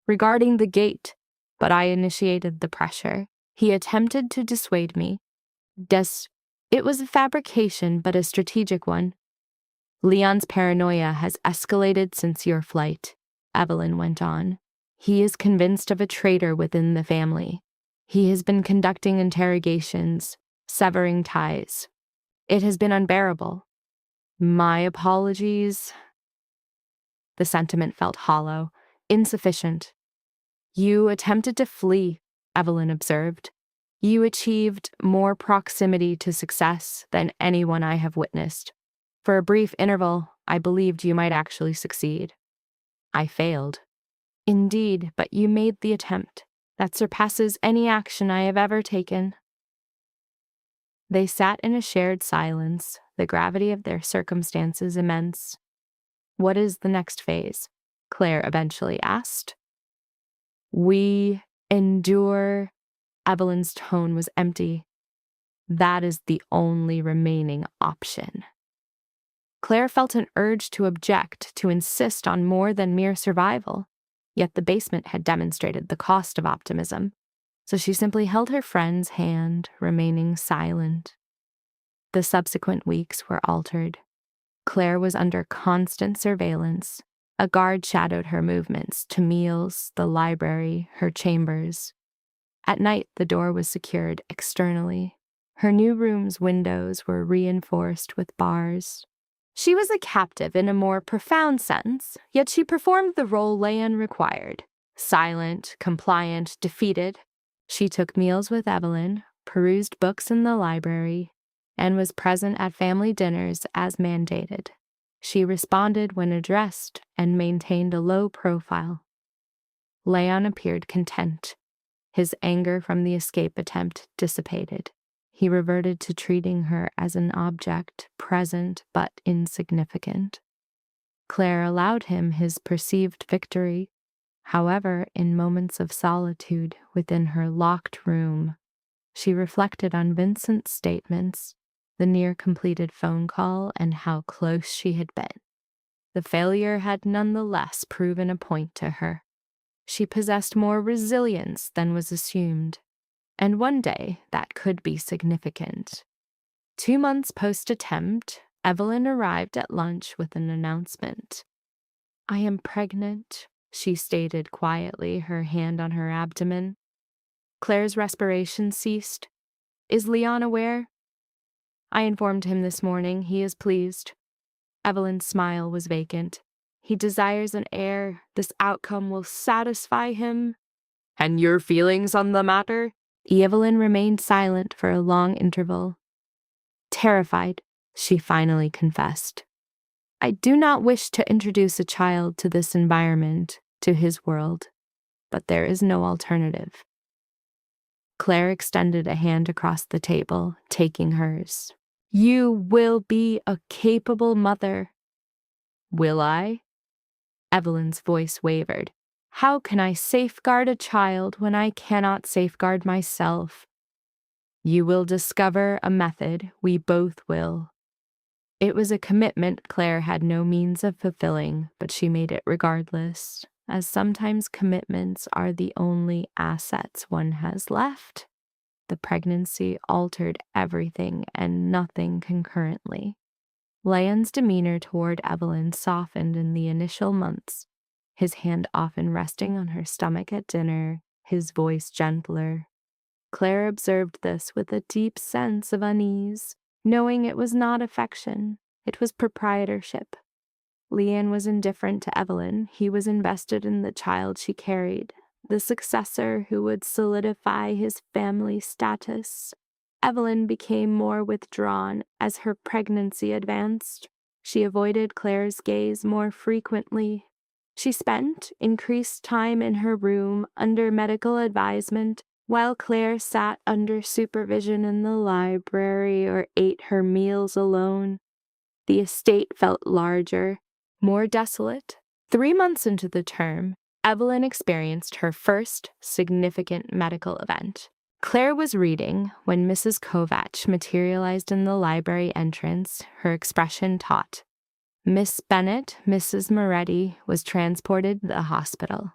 regarding the gate, but I initiated the pressure. He attempted to dissuade me. It was a fabrication, but a strategic one. Leon's paranoia has escalated since your flight, Evelyn went on. He is convinced of a traitor within the family. He has been conducting interrogations, severing ties. It has been unbearable. My apologies. The sentiment felt hollow, insufficient. You attempted to flee, Evelyn observed. You achieved more proximity to success than anyone I have witnessed. For a brief interval, I believed you might actually succeed. I failed. Indeed, but you made the attempt. That surpasses any action I have ever taken. They sat in a shared silence, the gravity of their circumstances immense. What is the next phase? Claire eventually asked. We Endure. Evelyn's tone was empty. That is the only remaining option. Claire felt an urge to object, to insist on more than mere survival. Yet the basement had demonstrated the cost of optimism, so she simply held her friend's hand, remaining silent. The subsequent weeks were altered. Claire was under constant surveillance. A guard shadowed her movements to meals, the library, her chambers. At night, the door was secured externally. Her new room's windows were reinforced with bars. She was a captive in a more profound sense, yet she performed the role Leon required. Silent, compliant, defeated. She took meals with Evelyn, perused books in the library, and was present at family dinners as mandated. She responded when addressed and maintained a low profile. Leon appeared content. His anger from the escape attempt dissipated. He reverted to treating her as an object, present but insignificant. Claire allowed him his perceived victory. However, in moments of solitude within her locked room, she reflected on Vincent's statements, the near-completed phone call, and how close she had been. The failure had nonetheless proven a point to her. She possessed more resilience than was assumed. And one day, that could be significant. 2 months post-attempt, Evelyn arrived at lunch with an announcement. "I am pregnant," she stated quietly, her hand on her abdomen. Claire's respiration ceased. "Is Leon aware?" "I informed him this morning. He is pleased." Evelyn's smile was vacant. "He desires an heir. This outcome will satisfy him." "And your feelings on the matter?" Evelyn remained silent for a long interval. Terrified, she finally confessed. "I do not wish to introduce a child to this environment, to his world, but there is no alternative." Claire extended a hand across the table, taking hers. "You will be a capable mother." "Will I?" Evelyn's voice wavered. "How can I safeguard a child when I cannot safeguard myself?" "You will discover a method. We both will." It was a commitment Claire had no means of fulfilling, but she made it regardless, as sometimes commitments are the only assets one has left. The pregnancy altered everything and nothing concurrently. Leon's demeanor toward Evelyn softened in the initial months, his hand often resting on her stomach at dinner, his voice gentler. Claire observed this with a deep sense of unease, knowing it was not affection, it was proprietorship. Leon was indifferent to Evelyn. He was invested in the child she carried, the successor who would solidify his family status. Evelyn became more withdrawn as her pregnancy advanced. She avoided Claire's gaze more frequently. She spent increased time in her room under medical advisement, while Claire sat under supervision in the library or ate her meals alone. The estate felt larger, more desolate. 3 months into the term, Evelyn experienced her first significant medical event. Claire was reading when Mrs. Kovach materialized in the library entrance, her expression taut. "Miss Bennet, Mrs. Moretti, was transported to the hospital.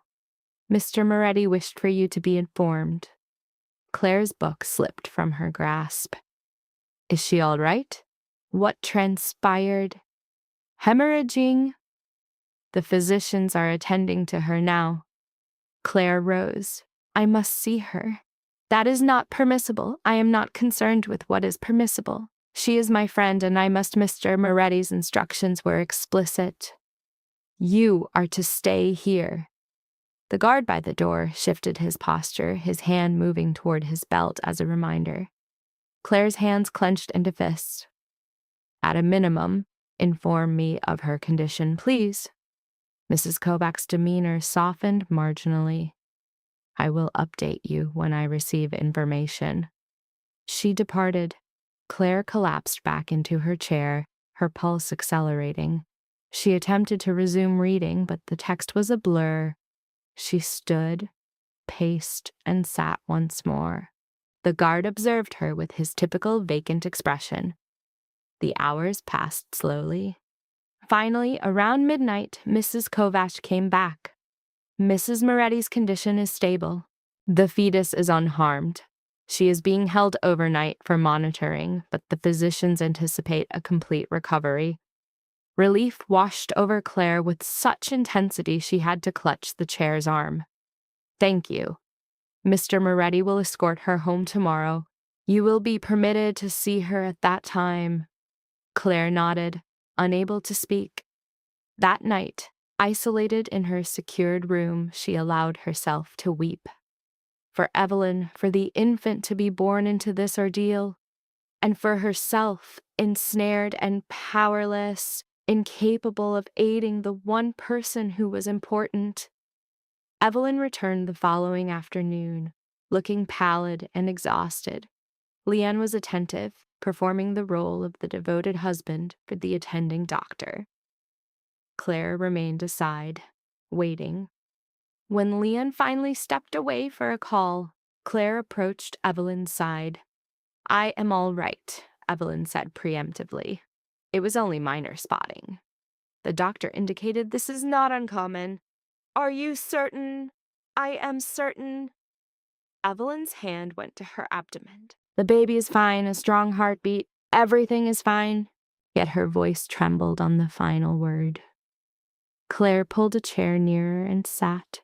Mr. Moretti wished for you to be informed." Claire's book slipped from her grasp. "Is she all right? What transpired?" "Hemorrhaging." "The physicians are attending to her now." Claire rose. "I must see her." "That is not permissible. I am not concerned with what is permissible. She is my friend, and Mr. Moretti's instructions were explicit. You are to stay here." The guard by the door shifted his posture, his hand moving toward his belt as a reminder. Claire's hands clenched into fists. "At a minimum, inform me of her condition, please." Mrs. Kovach's demeanor softened marginally. "I will update you when I receive information." She departed. Claire collapsed back into her chair, her pulse accelerating. She attempted to resume reading, but the text was a blur. She stood, paced, and sat once more. The guard observed her with his typical vacant expression. The hours passed slowly. Finally, around midnight, Mrs. Kovac came back. Mrs. Moretti's condition is stable. The fetus is unharmed. She is being held overnight for monitoring, but the physicians anticipate a complete recovery. Relief washed over Claire with such intensity she had to clutch the chair's arm. "Thank you. Mr. Moretti will escort her home tomorrow. You will be permitted to see her at that time." Claire nodded, unable to speak. That night, isolated in her secured room, she allowed herself to weep. For Evelyn, for the infant to be born into this ordeal, and for herself, ensnared and powerless, incapable of aiding the one person who was important. Evelyn returned the following afternoon, looking pallid and exhausted. Leanne was attentive, performing the role of the devoted husband for the attending doctor. Claire remained aside, waiting. When Leanne finally stepped away for a call, Claire approached Evelyn's side. "I am all right," Evelyn said preemptively. "It was only minor spotting." The doctor indicated this is not uncommon. "Are you certain?" "I am certain." Evelyn's hand went to her abdomen. "The baby is fine, a strong heartbeat. Everything is fine." Yet her voice trembled on the final word. Claire pulled a chair nearer and sat.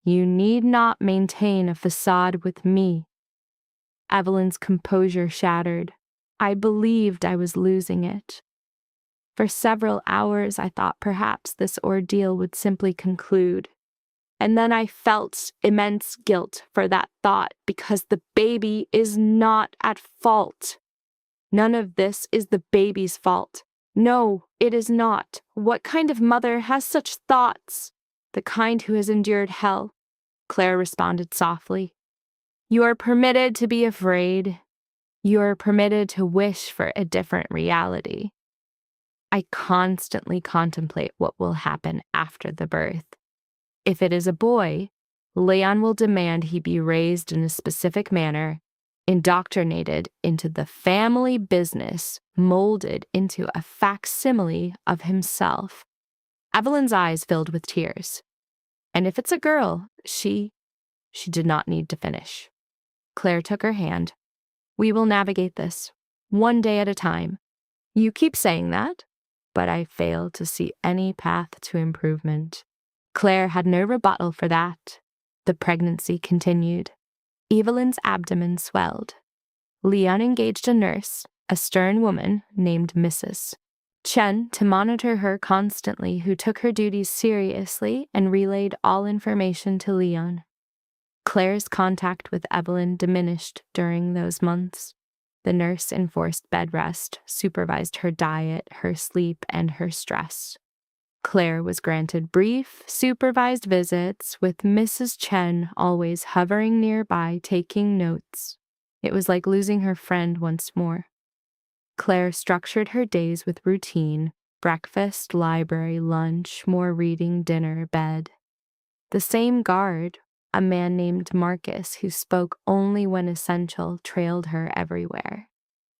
"You need not maintain a facade with me." Evelyn's composure shattered. I believed I was losing it. For several hours, I thought perhaps this ordeal would simply conclude. And then I felt immense guilt for that thought because the baby is not at fault. None of this is the baby's fault. No, it is not. What kind of mother has such thoughts? The kind who has endured hell. Claire responded softly. You are permitted to be afraid. You are permitted to wish for a different reality. I constantly contemplate what will happen after the birth. If it is a boy, Leon will demand he be raised in a specific manner, indoctrinated into the family business, molded into a facsimile of himself. Evelyn's eyes filled with tears. And if it's a girl, she did not need to finish. Claire took her hand. We will navigate this, one day at a time. You keep saying that, but I fail to see any path to improvement. Claire had no rebuttal for that. The pregnancy continued. Evelyn's abdomen swelled. Leon engaged a nurse, a stern woman named Mrs. Chen, to monitor her constantly, who took her duties seriously and relayed all information to Leon. Claire's contact with Evelyn diminished during those months. The nurse enforced bed rest, supervised her diet, her sleep, and her stress. Claire was granted brief, supervised visits, with Mrs. Chen always hovering nearby taking notes. It was like losing her friend once more. Claire structured her days with routine: breakfast, library, lunch, more reading, dinner, bed. The same guard, a man named Marcus who spoke only when essential, trailed her everywhere.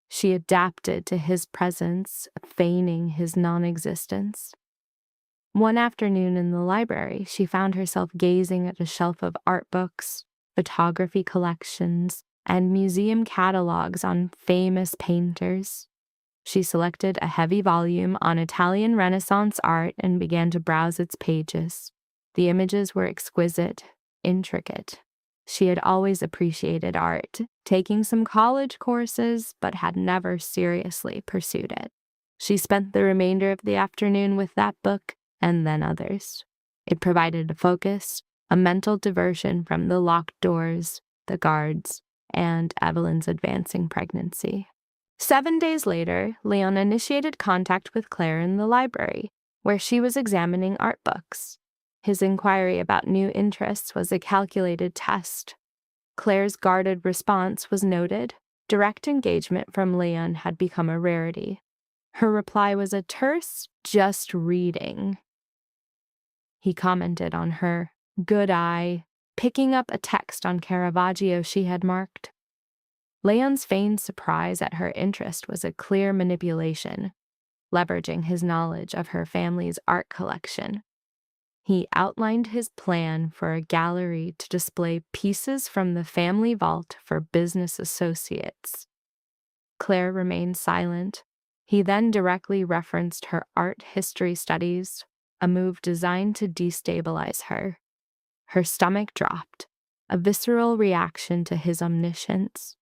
She adapted to his presence, feigning his non-existence. One afternoon in the library, she found herself gazing at a shelf of art books, photography collections, and museum catalogs on famous painters. She selected a heavy volume on Italian Renaissance art and began to browse its pages. The images were exquisite, intricate. She had always appreciated art, taking some college courses, but had never seriously pursued it. She spent the remainder of the afternoon with that book, and then others. It provided a focus, a mental diversion from the locked doors, the guards, and Evelyn's advancing pregnancy. 7 days later, Leon initiated contact with Claire in the library, where she was examining art books. His inquiry about new interests was a calculated test. Claire's guarded response was noted. Direct engagement from Leon had become a rarity. Her reply was a terse, just reading. He commented on her good eye, picking up a text on Caravaggio she had marked. Leon's feigned surprise at her interest was a clear manipulation, leveraging his knowledge of her family's art collection. He outlined his plan for a gallery to display pieces from the family vault for business associates. Claire remained silent. He then directly referenced her art history studies, a move designed to destabilize her. Her stomach dropped, a visceral reaction to his omniscience.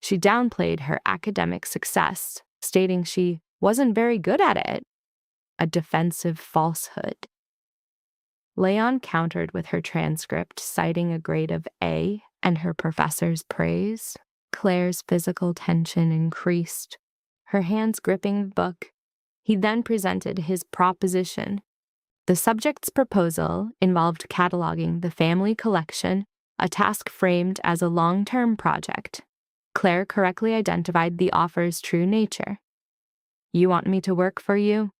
She downplayed her academic success, stating she wasn't very good at it, a defensive falsehood. Leon countered with her transcript, citing a grade of A and her professor's praise. Claire's physical tension increased, her hands gripping the book. He then presented his proposition. The subject's proposal involved cataloging the family collection, a task framed as a long-term project. Claire correctly identified the offer's true nature. "You want me to work for you?"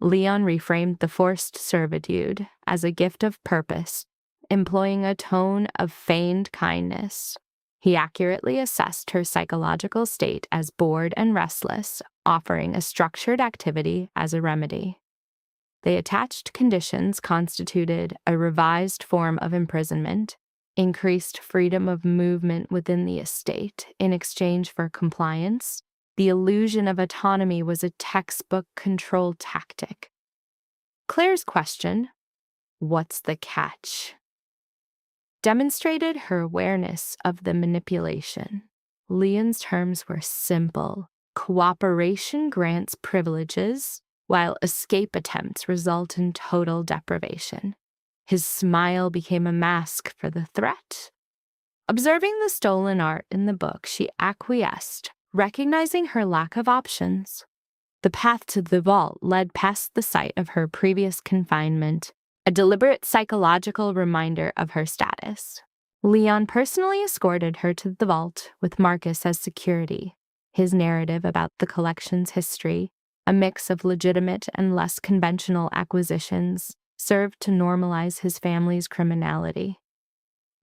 Leon reframed the forced servitude as a gift of purpose, employing a tone of feigned kindness. He accurately assessed her psychological state as bored and restless, offering a structured activity as a remedy. The attached conditions constituted a revised form of imprisonment, increased freedom of movement within the estate in exchange for compliance. The illusion of autonomy was a textbook control tactic. Claire's question, "What's the catch?" demonstrated her awareness of the manipulation. Leon's terms were simple. Cooperation grants privileges, while escape attempts result in total deprivation. His smile became a mask for the threat. Observing the stolen art in the book, she acquiesced, recognizing her lack of options. The path to the vault led past the site of her previous confinement, a deliberate psychological reminder of her status. Leon personally escorted her to the vault with Marcus as security. His narrative about the collection's history, a mix of legitimate and less conventional acquisitions, served to normalize his family's criminality.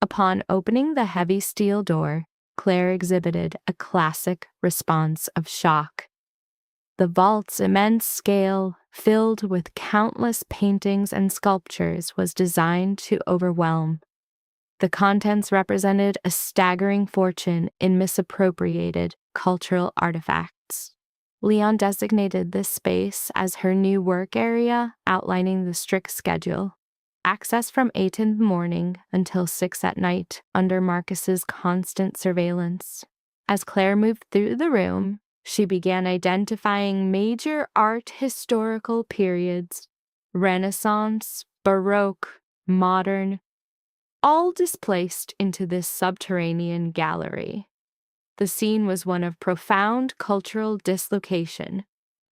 Upon opening the heavy steel door, Claire exhibited a classic response of shock. The vault's immense scale, filled with countless paintings and sculptures, was designed to overwhelm. The contents represented a staggering fortune in misappropriated cultural artifacts. Leon designated this space as her new work area, outlining the strict schedule. Access from 8 in the morning until 6 at night, under Marcus's constant surveillance. As Claire moved through the room, she began identifying major art historical periods: Renaissance, Baroque, Modern, all displaced into this subterranean gallery. The scene was one of profound cultural dislocation.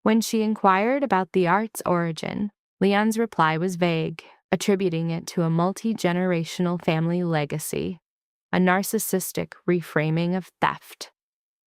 When she inquired about the art's origin, Leon's reply was vague, attributing it to a multi-generational family legacy, a narcissistic reframing of theft.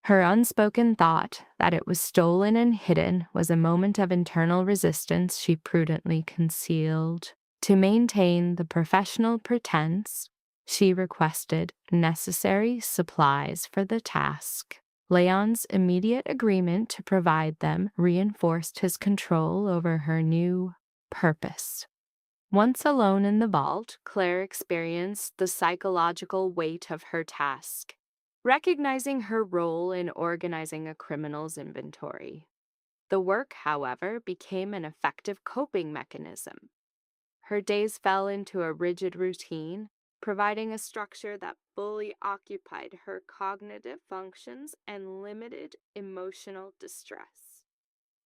Her unspoken thought that it was stolen and hidden was a moment of internal resistance she prudently concealed. To maintain the professional pretense, she requested necessary supplies for the task. Leon's immediate agreement to provide them reinforced his control over her new purpose. Once alone in the vault, Claire experienced the psychological weight of her task, recognizing her role in organizing a criminal's inventory. The work, however, became an effective coping mechanism. Her days fell into a rigid routine, providing a structure that fully occupied her cognitive functions and limited emotional distress.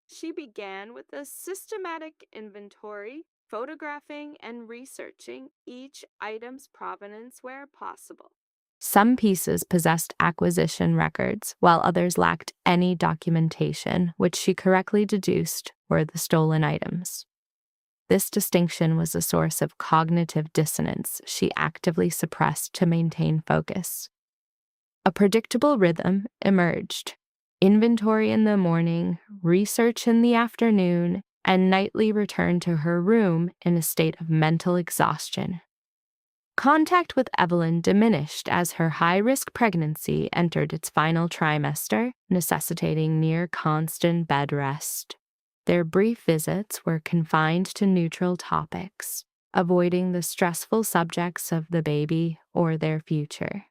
She began with a systematic inventory, photographing and researching each item's provenance where possible. Some pieces possessed acquisition records, while others lacked any documentation, which she correctly deduced were the stolen items. This distinction was a source of cognitive dissonance she actively suppressed to maintain focus. A predictable rhythm emerged: inventory in the morning, research in the afternoon, and nightly return to her room in a state of mental exhaustion. Contact with Evelyn diminished as her high-risk pregnancy entered its final trimester, necessitating near constant bed rest. Their brief visits were confined to neutral topics, avoiding the stressful subjects of the baby or their future.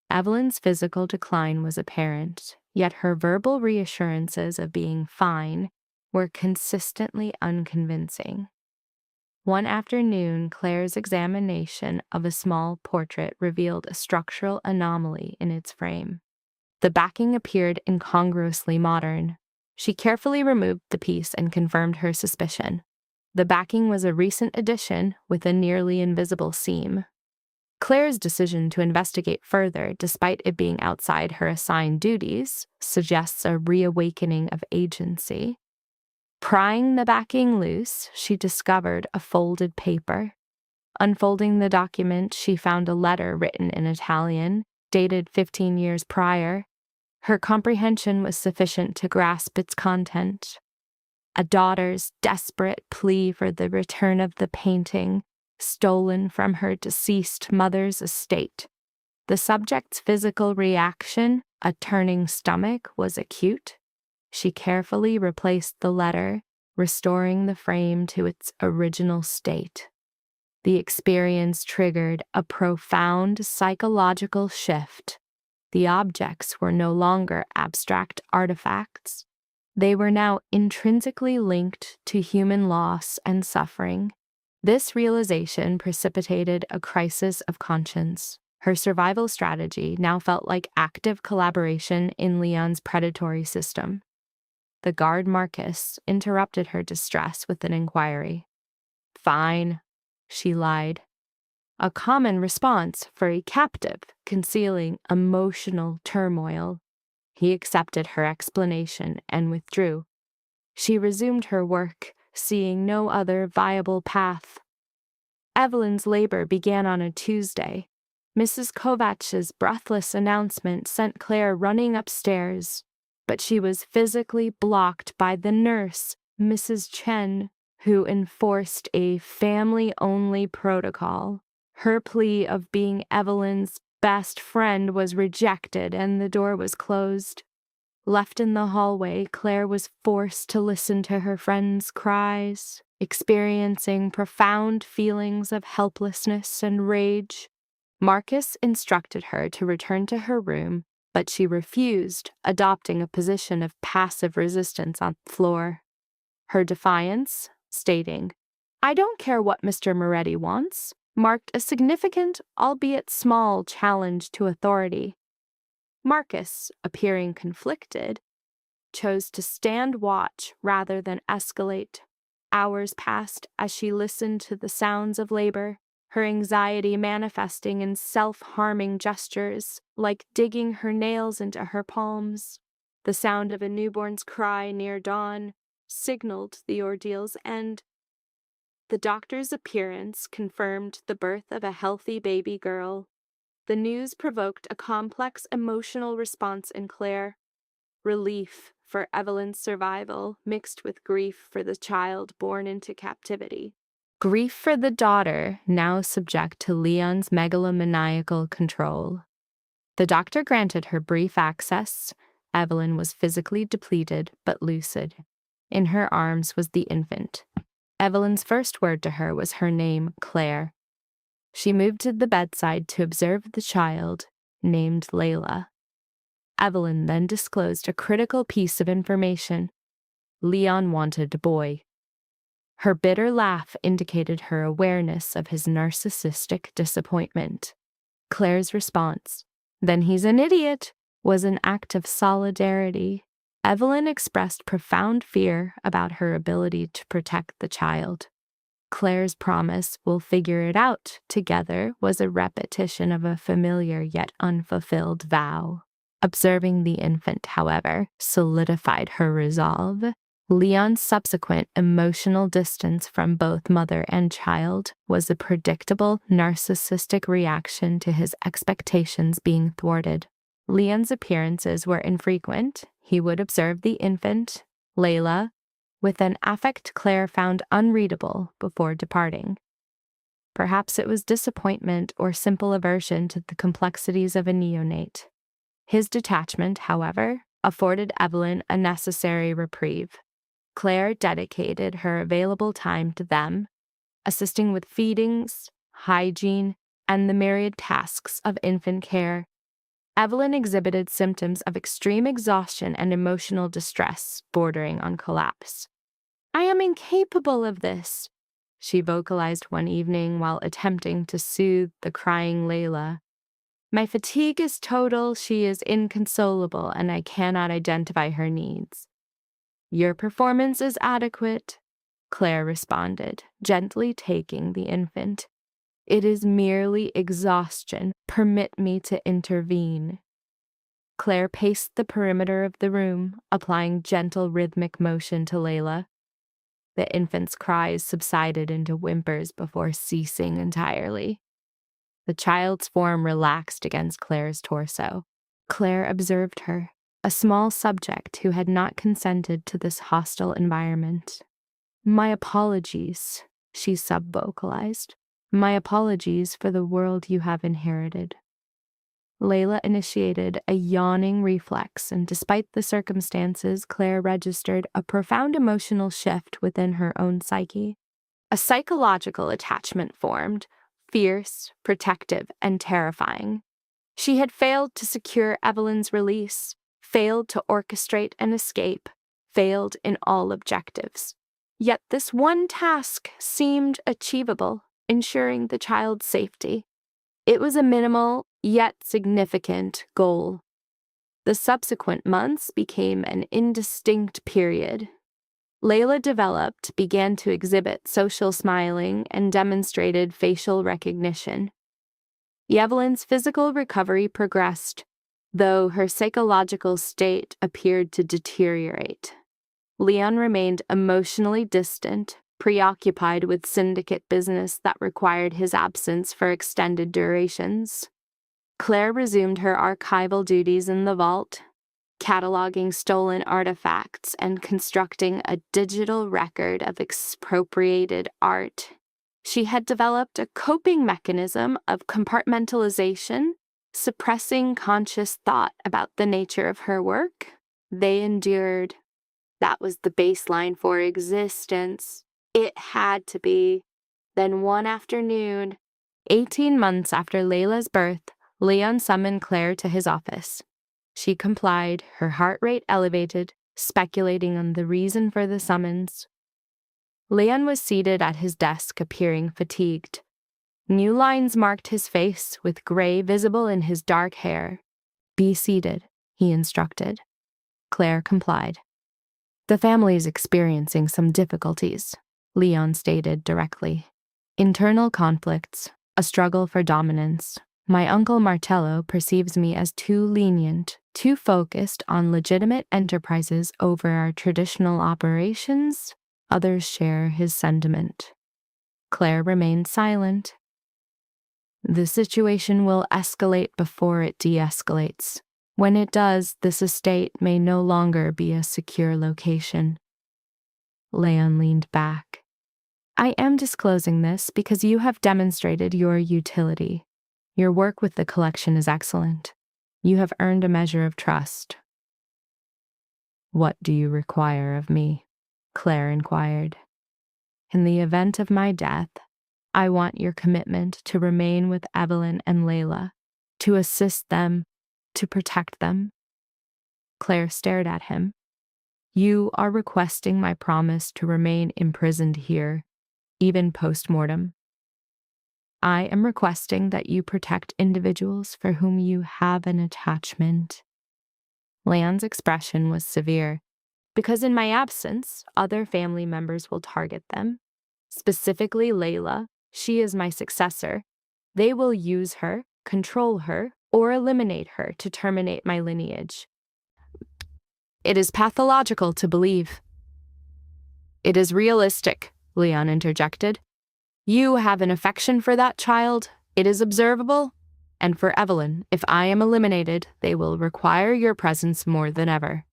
Evelyn's physical decline was apparent, yet her verbal reassurances of being fine were consistently unconvincing. One afternoon, Claire's examination of a small portrait revealed a structural anomaly in its frame. The backing appeared incongruously modern. She carefully removed the piece and confirmed her suspicion. The backing was a recent addition with a nearly invisible seam. Claire's decision to investigate further, despite it being outside her assigned duties, suggests a reawakening of agency. Prying the backing loose, she discovered a folded paper. Unfolding the document, she found a letter written in Italian, dated 15 years prior. Her comprehension was sufficient to grasp its content. A daughter's desperate plea for the return of the painting, stolen from her deceased mother's estate. The subject's physical reaction, a turning stomach, was acute. She carefully replaced the letter, restoring the frame to its original state. The experience triggered a profound psychological shift. The objects were no longer abstract artifacts. They were now intrinsically linked to human loss and suffering. This realization precipitated a crisis of conscience. Her survival strategy now felt like active collaboration in Leon's predatory system. The guard Marcus interrupted her distress with an inquiry. "Fine," she lied. A common response for a captive concealing emotional turmoil. He accepted her explanation and withdrew. She resumed her work, seeing no other viable path. Evelyn's labor began on a Tuesday. Mrs. Kovach's breathless announcement sent Claire running upstairs, but she was physically blocked by the nurse, Mrs. Chen, who enforced a family-only protocol. Her plea of being Evelyn's best friend was rejected and the door was closed. Left in the hallway, Claire was forced to listen to her friend's cries, experiencing profound feelings of helplessness and rage. Marcus instructed her to return to her room, but she refused, adopting a position of passive resistance on the floor. Her defiance, stating, "I don't care what Mr. Moretti wants," marked a significant, albeit small, challenge to authority. Marcus, appearing conflicted, chose to stand watch rather than escalate. Hours passed as she listened to the sounds of labor, her anxiety manifesting in self-harming gestures, like digging her nails into her palms. The sound of a newborn's cry near dawn signaled the ordeal's end. The doctor's appearance confirmed the birth of a healthy baby girl. The news provoked a complex emotional response in Claire. Relief for Evelyn's survival mixed with grief for the child born into captivity. Grief for the daughter, now subject to Leon's megalomaniacal control. The doctor granted her brief access. Evelyn was physically depleted but lucid. In her arms was the infant. Evelyn's first word to her was her name, Claire. She moved to the bedside to observe the child, named Layla. Evelyn then disclosed a critical piece of information. Leon wanted a boy. Her bitter laugh indicated her awareness of his narcissistic disappointment. Claire's response, "Then he's an idiot," was an act of solidarity. Evelyn expressed profound fear about her ability to protect the child. Claire's promise, "We'll figure it out together," was a repetition of a familiar yet unfulfilled vow. Observing the infant, however, solidified her resolve. Leon's subsequent emotional distance from both mother and child was a predictable narcissistic reaction to his expectations being thwarted. Leon's appearances were infrequent. He would observe the infant, Layla, with an affect Claire found unreadable before departing. Perhaps it was disappointment or simple aversion to the complexities of a neonate. His detachment, however, afforded Evelyn a necessary reprieve. Claire dedicated her available time to them, assisting with feedings, hygiene, and the myriad tasks of infant care. Evelyn exhibited symptoms of extreme exhaustion and emotional distress, bordering on collapse. "I am incapable of this," she vocalized one evening while attempting to soothe the crying Layla. "My fatigue is total, she is inconsolable, and I cannot identify her needs." "Your performance is adequate," Claire responded, gently taking the infant. "It is merely exhaustion. Permit me to intervene." Claire paced the perimeter of the room, applying gentle rhythmic motion to Layla. The infant's cries subsided into whimpers before ceasing entirely. The child's form relaxed against Claire's torso. Claire observed her, a small subject who had not consented to this hostile environment. "My apologies," she sub-vocalized. "My apologies for the world you have inherited." Layla initiated a yawning reflex, and despite the circumstances, Claire registered a profound emotional shift within her own psyche. A psychological attachment formed, fierce, protective, and terrifying. She had failed to secure Evelyn's release, failed to orchestrate an escape, failed in all objectives. Yet this one task seemed achievable, ensuring the child's safety. It was a minimal, yet significant, goal. The subsequent months became an indistinct period. Layla developed, began to exhibit social smiling, and demonstrated facial recognition. Evelyn's physical recovery progressed, though her psychological state appeared to deteriorate. Leon remained emotionally distant, preoccupied with syndicate business that required his absence for extended durations. Claire resumed her archival duties in the vault, cataloging stolen artifacts and constructing a digital record of expropriated art. She had developed a coping mechanism of compartmentalization, suppressing conscious thought about the nature of her work. They endured. That was the baseline for existence. It had to be. Then one afternoon, 18 months after Layla's birth, Leon summoned Claire to his office. She complied, her heart rate elevated, speculating on the reason for the summons. Leon was seated at his desk, appearing fatigued. New lines marked his face, with gray visible in his dark hair. "Be seated," he instructed. Claire complied. "The family is experiencing some difficulties," Leon stated directly. "Internal conflicts, a struggle for dominance. My uncle Marcello perceives me as too lenient, too focused on legitimate enterprises over our traditional operations. Others share his sentiment." Claire remained silent. "The situation will escalate before it de-escalates. When it does, this estate may no longer be a secure location." Leon leaned back. "I am disclosing this because you have demonstrated your utility. Your work with the collection is excellent. You have earned a measure of trust." "What do you require of me?" Claire inquired. "In the event of my death, I want your commitment to remain with Evelyn and Layla, to assist them, to protect them." Claire stared at him. "You are requesting my promise to remain imprisoned here, even post-mortem." "I am requesting that you protect individuals for whom you have an attachment." Leon's expression was severe. "Because in my absence, other family members will target them. Specifically Layla. She is my successor. They will use her, control her, or eliminate her to terminate my lineage." "It is pathological to believe." "It is realistic," Leon interjected. "You have an affection for that child. It is observable. And for Evelyn, if I am eliminated, they will require your presence more than ever."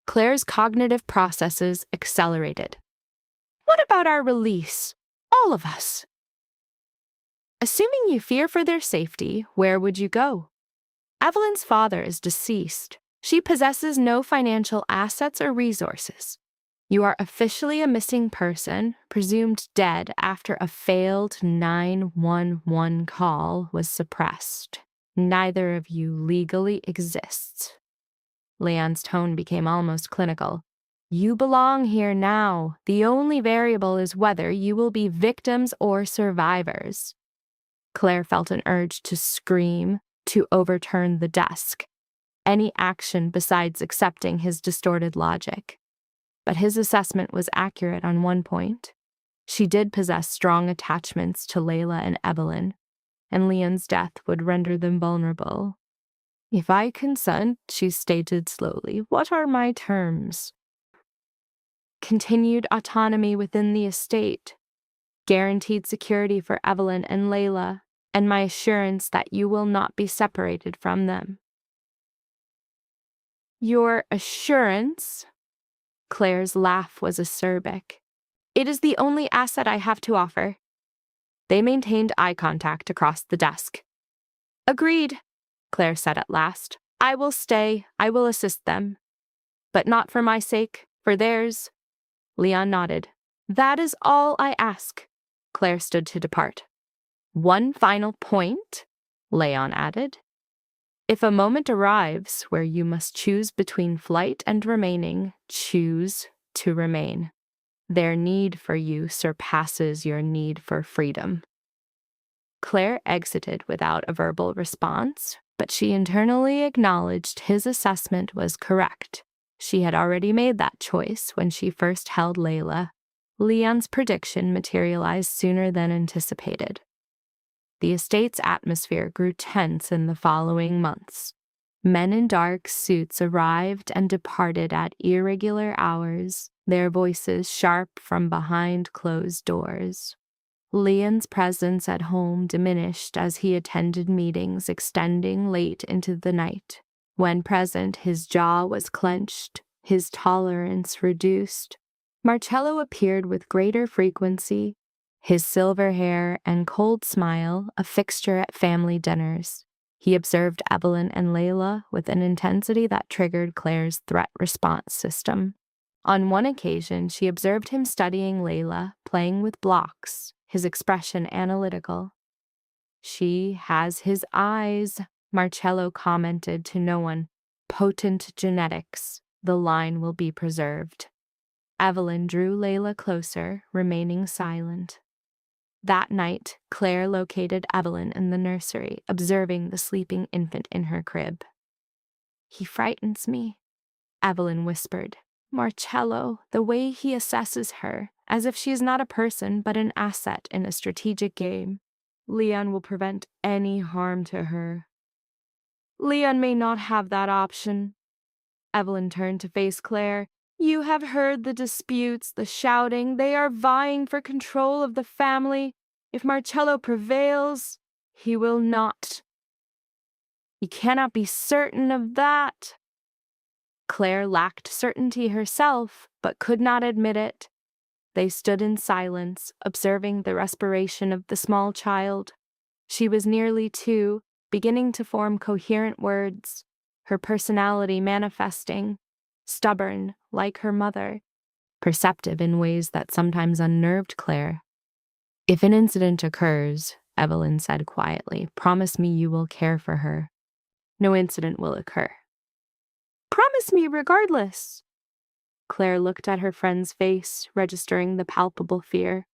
Claire's cognitive processes accelerated. "What about our release? All of us? Assuming you fear for their safety, where would you go? Evelyn's father is deceased. She possesses no financial assets or resources. You are officially a missing person, presumed dead after a failed 911 call was suppressed. Neither of you legally exists. Leon's tone became almost clinical. You belong here now. The only variable is whether you will be victims or survivors. Claire felt an urge to scream, to overturn the desk. Any action besides accepting his distorted logic. But his assessment was accurate on one point. She did possess strong attachments to Layla and Evelyn, and Leon's death would render them vulnerable. If I consent, she stated slowly, what are my terms? Continued autonomy within the estate, guaranteed security for Evelyn and Layla, and my assurance that you will not be separated from them. Your assurance? Claire's laugh was acerbic. It is the only asset I have to offer. They maintained eye contact across the desk. Agreed, Claire said at last. I will stay. I will assist them. But not for my sake, for theirs. Leon nodded. That is all I ask. Claire stood to depart. One final point, Leon added. If a moment arrives where you must choose between flight and remaining, choose to remain. Their need for you surpasses your need for freedom. Claire exited without a verbal response, but she internally acknowledged his assessment was correct. She had already made that choice when she first held Layla. Leon's prediction materialized sooner than anticipated. The estate's atmosphere grew tense in the following months. Men in dark suits arrived and departed at irregular hours, their voices sharp from behind closed doors. Leon's presence at home diminished as he attended meetings extending late into the night. When present, his jaw was clenched, his tolerance reduced. Marcello appeared with greater frequency, his silver hair and cold smile a fixture at family dinners. He observed Evelyn and Layla with an intensity that triggered Claire's threat response system. On one occasion, she observed him studying Layla, playing with blocks, his expression analytical. She has his eyes, Marcello commented to no one. Potent genetics. The line will be preserved. Evelyn drew Layla closer, remaining silent. That night, Claire located Evelyn in the nursery, observing the sleeping infant in her crib. He frightens me, Evelyn whispered. Marcello, the way he assesses her, as if she is not a person but an asset in a strategic game. Leon will prevent any harm to her. Leon may not have that option. Evelyn turned to face Claire. You have heard the disputes, the shouting. They are vying for control of the family. If Marcello prevails, he will not. You cannot be certain of that. Claire lacked certainty herself, but could not admit it. They stood in silence, observing the respiration of the small child. She was nearly 2, beginning to form coherent words, her personality manifesting, stubborn, like her mother, perceptive in ways that sometimes unnerved Claire. If an incident occurs, Evelyn said quietly, promise me you will care for her. No incident will occur. Promise me regardless. Claire looked at her friend's face, registering the palpable fear.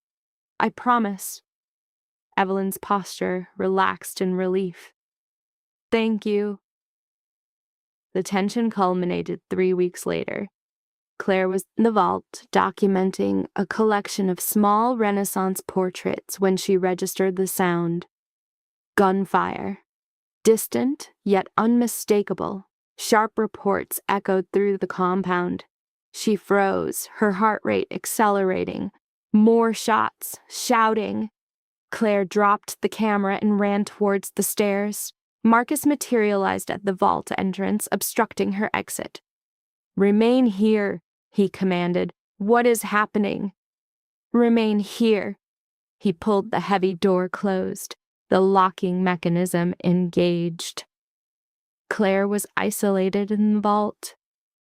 I promise. Evelyn's posture relaxed in relief. Thank you. The tension culminated 3 weeks later. Claire was in the vault, documenting a collection of small Renaissance portraits when she registered the sound. Gunfire. Distant, yet unmistakable. Sharp reports echoed through the compound. She froze, her heart rate accelerating. More shots, shouting. Claire dropped the camera and ran towards the stairs. Marcus materialized at the vault entrance, obstructing her exit. Remain here, he commanded. What is happening? Remain here. He pulled the heavy door closed. The locking mechanism engaged. Claire was isolated in the vault.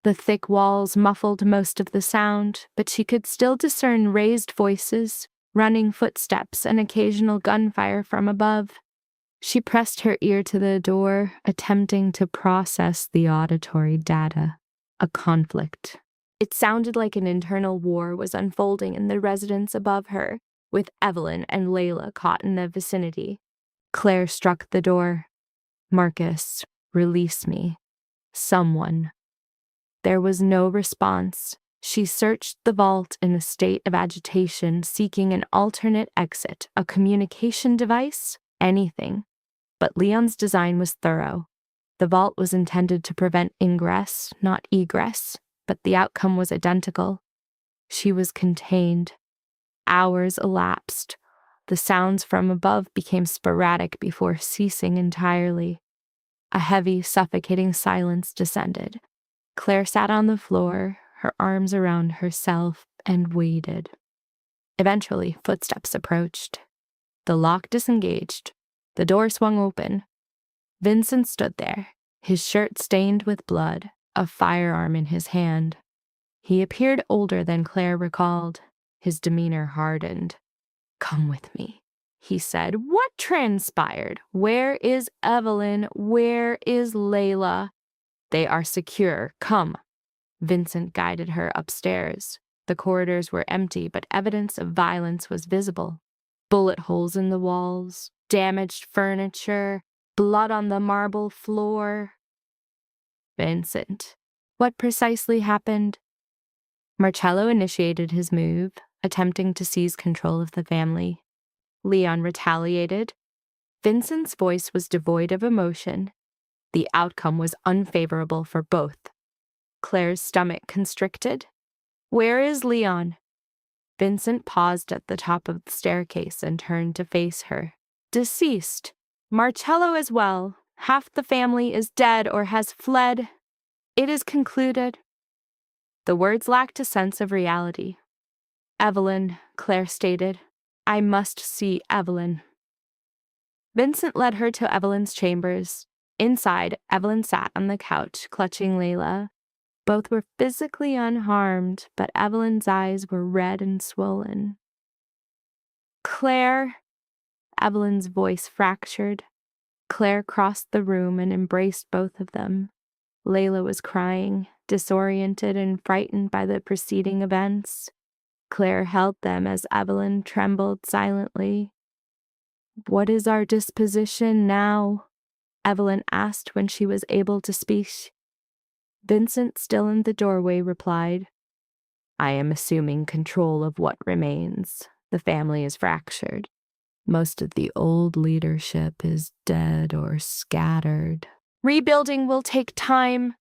The thick walls muffled most of the sound, but she could still discern raised voices, running footsteps, and occasional gunfire from above. She pressed her ear to the door, attempting to process the auditory data. A conflict. It sounded like an internal war was unfolding in the residence above her, with Evelyn and Layla caught in the vicinity. Claire struck the door. "Marcus, release me. Someone." There was no response. She searched the vault in a state of agitation, seeking an alternate exit, a communication device, anything. But Leon's design was thorough. The vault was intended to prevent ingress, not egress, but the outcome was identical. She was contained. Hours elapsed. The sounds from above became sporadic before ceasing entirely. A heavy, suffocating silence descended. Claire sat on the floor, her arms around herself, and waited. Eventually, footsteps approached. The lock disengaged. The door swung open. Vincent stood there, his shirt stained with blood, a firearm in his hand. He appeared older than Claire recalled. His demeanor hardened. "Come with me," he said. "What transpired? Where is Evelyn? Where is Layla?" "They are secure. Come." Vincent guided her upstairs. The corridors were empty, but evidence of violence was visible. Bullet holes in the walls, damaged furniture, blood on the marble floor. "Vincent, what precisely happened?" Marcello initiated his move, attempting to seize control of the family. Leon retaliated. Vincent's voice was devoid of emotion. The outcome was unfavorable for both. Claire's stomach constricted. "Where is Leon?" Vincent paused at the top of the staircase and turned to face her. "Deceased. Marcello as well. Half the family is dead or has fled. It is concluded." The words lacked a sense of reality. "Evelyn," Claire stated. "I must see Evelyn." Vincent led her to Evelyn's chambers. Inside, Evelyn sat on the couch, clutching Layla. Both were physically unharmed, but Evelyn's eyes were red and swollen. "Claire," Evelyn's voice fractured. Claire crossed the room and embraced both of them. Layla was crying, disoriented and frightened by the preceding events. Claire held them as Evelyn trembled silently. "What is our disposition now?" Evelyn asked when she was able to speak. Vincent, still in the doorway, replied, "I am assuming control of what remains. The family is fractured. Most of the old leadership is dead or scattered. Rebuilding will take time."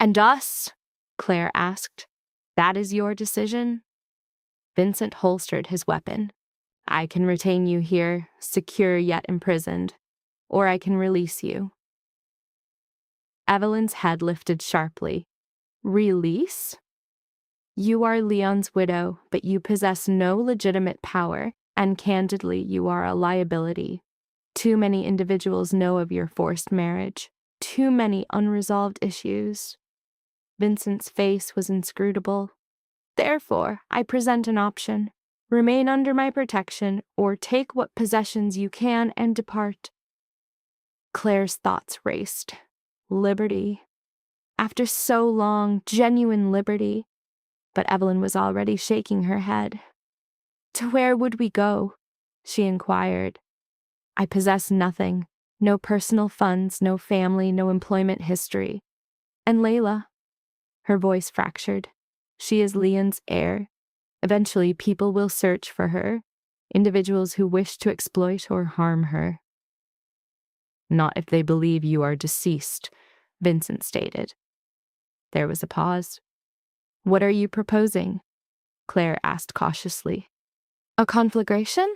"And us?" Claire asked. "That is your decision?" Vincent holstered his weapon. "I can retain you here, secure yet imprisoned, or I can release you." Evelyn's head lifted sharply. "Release?" "You are Leon's widow, but you possess no legitimate power, and candidly, you are a liability. Too many individuals know of your forced marriage. Too many unresolved issues." Vincent's face was inscrutable. "Therefore, I present an option. Remain under my protection, or take what possessions you can and depart." Claire's thoughts raced. Liberty. After so long, genuine liberty. But Evelyn was already shaking her head. "To where would we go?" she inquired. "I possess nothing. No personal funds, no family, no employment history. And Layla?" Her voice fractured. "She is Leon's heir. Eventually, people will search for her, individuals who wish to exploit or harm her." "Not if they believe you are deceased," Vincent stated. There was a pause. "What are you proposing?" Claire asked cautiously. "A conflagration?"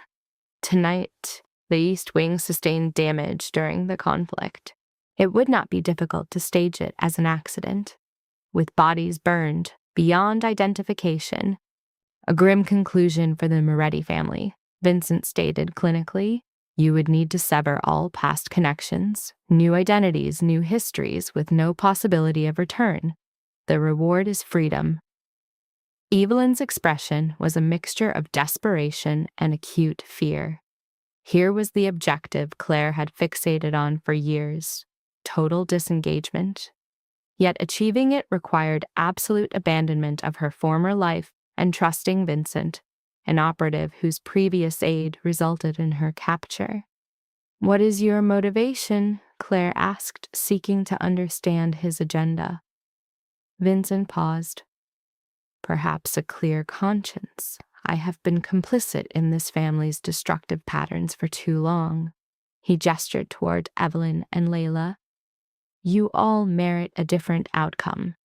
"Tonight, the East Wing sustained damage during the conflict. It would not be difficult to stage it as an accident, with bodies burned beyond identification. A grim conclusion for the Moretti family," Vincent stated clinically. You would need to sever all past connections, new identities, new histories, with no possibility of return. The reward is freedom. Evelyn's expression was a mixture of desperation and acute fear. Here was the objective Claire had fixated on for years: total disengagement. Yet achieving it required absolute abandonment of her former life and trusting Vincent, an operative whose previous aid resulted in her capture. "What is your motivation?" Claire asked, seeking to understand his agenda. Vincent paused. "Perhaps a clear conscience. I have been complicit in this family's destructive patterns for too long." He gestured toward Evelyn and Layla. "You all merit a different outcome."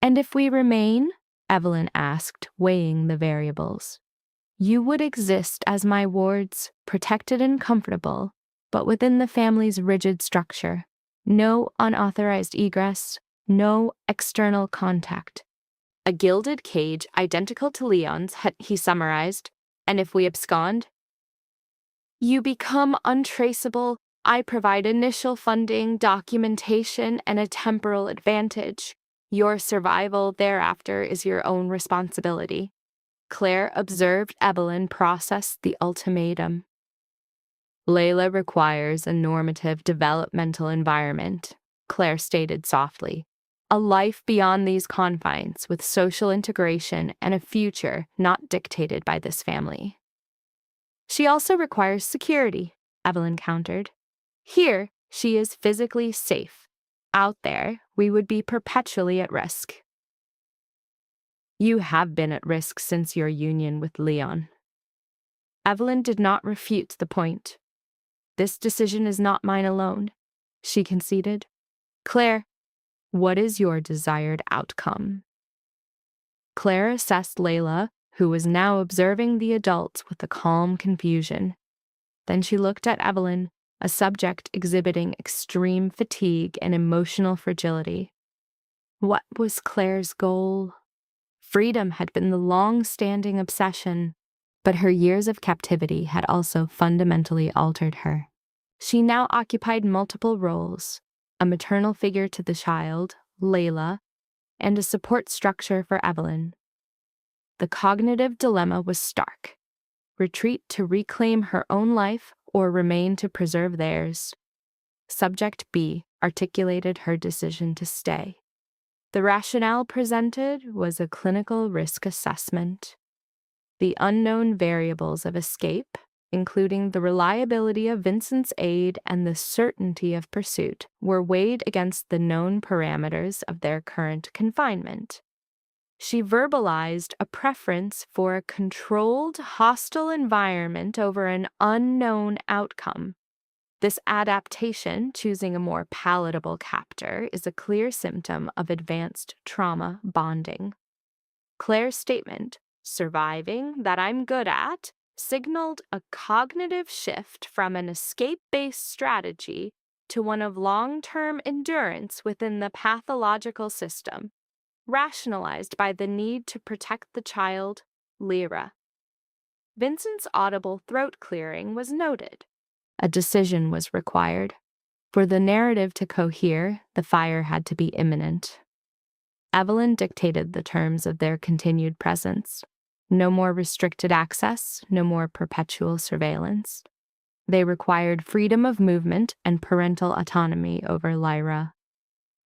"And if we remain?" Evelyn asked, weighing the variables. "You would exist as my wards, protected and comfortable, but within the family's rigid structure. No unauthorized egress, no external contact. A gilded cage identical to Leon's," he summarized. "And if we abscond?" "You become untraceable. I provide initial funding, documentation, and a temporal advantage. Your survival thereafter is your own responsibility." Claire observed Evelyn process the ultimatum. "Layla requires a normative developmental environment," Claire stated softly. "A life beyond these confines, with social integration and a future not dictated by this family." "She also requires security," Evelyn countered. "Here, she is physically safe. Out there, we would be perpetually at risk." "You have been at risk since your union with Leon." Evelyn did not refute the point. "This decision is not mine alone," she conceded. "Claire, what is your desired outcome?" Claire assessed Layla, who was now observing the adults with a calm confusion. Then she looked at Evelyn, a subject exhibiting extreme fatigue and emotional fragility. What was Claire's goal? Freedom had been the long-standing obsession, but her years of captivity had also fundamentally altered her. She now occupied multiple roles: a maternal figure to the child, Layla, and a support structure for Evelyn. The cognitive dilemma was stark: retreat to reclaim her own life or remain to preserve theirs. Subject B articulated her decision to stay. The rationale presented was a clinical risk assessment. The unknown variables of escape, including the reliability of Vincent's aid and the certainty of pursuit, were weighed against the known parameters of their current confinement. She verbalized a preference for a controlled, hostile environment over an unknown outcome. This adaptation, choosing a more palatable captor, is a clear symptom of advanced trauma bonding. Claire's statement, "surviving that I'm good at," signaled a cognitive shift from an escape-based strategy to one of long-term endurance within the pathological system, rationalized by the need to protect the child, Lyra. Vincent's audible throat clearing was noted. A decision was required. For the narrative to cohere, the fire had to be imminent. Evelyn dictated the terms of their continued presence. No more restricted access, no more perpetual surveillance. They required freedom of movement and parental autonomy over Lyra.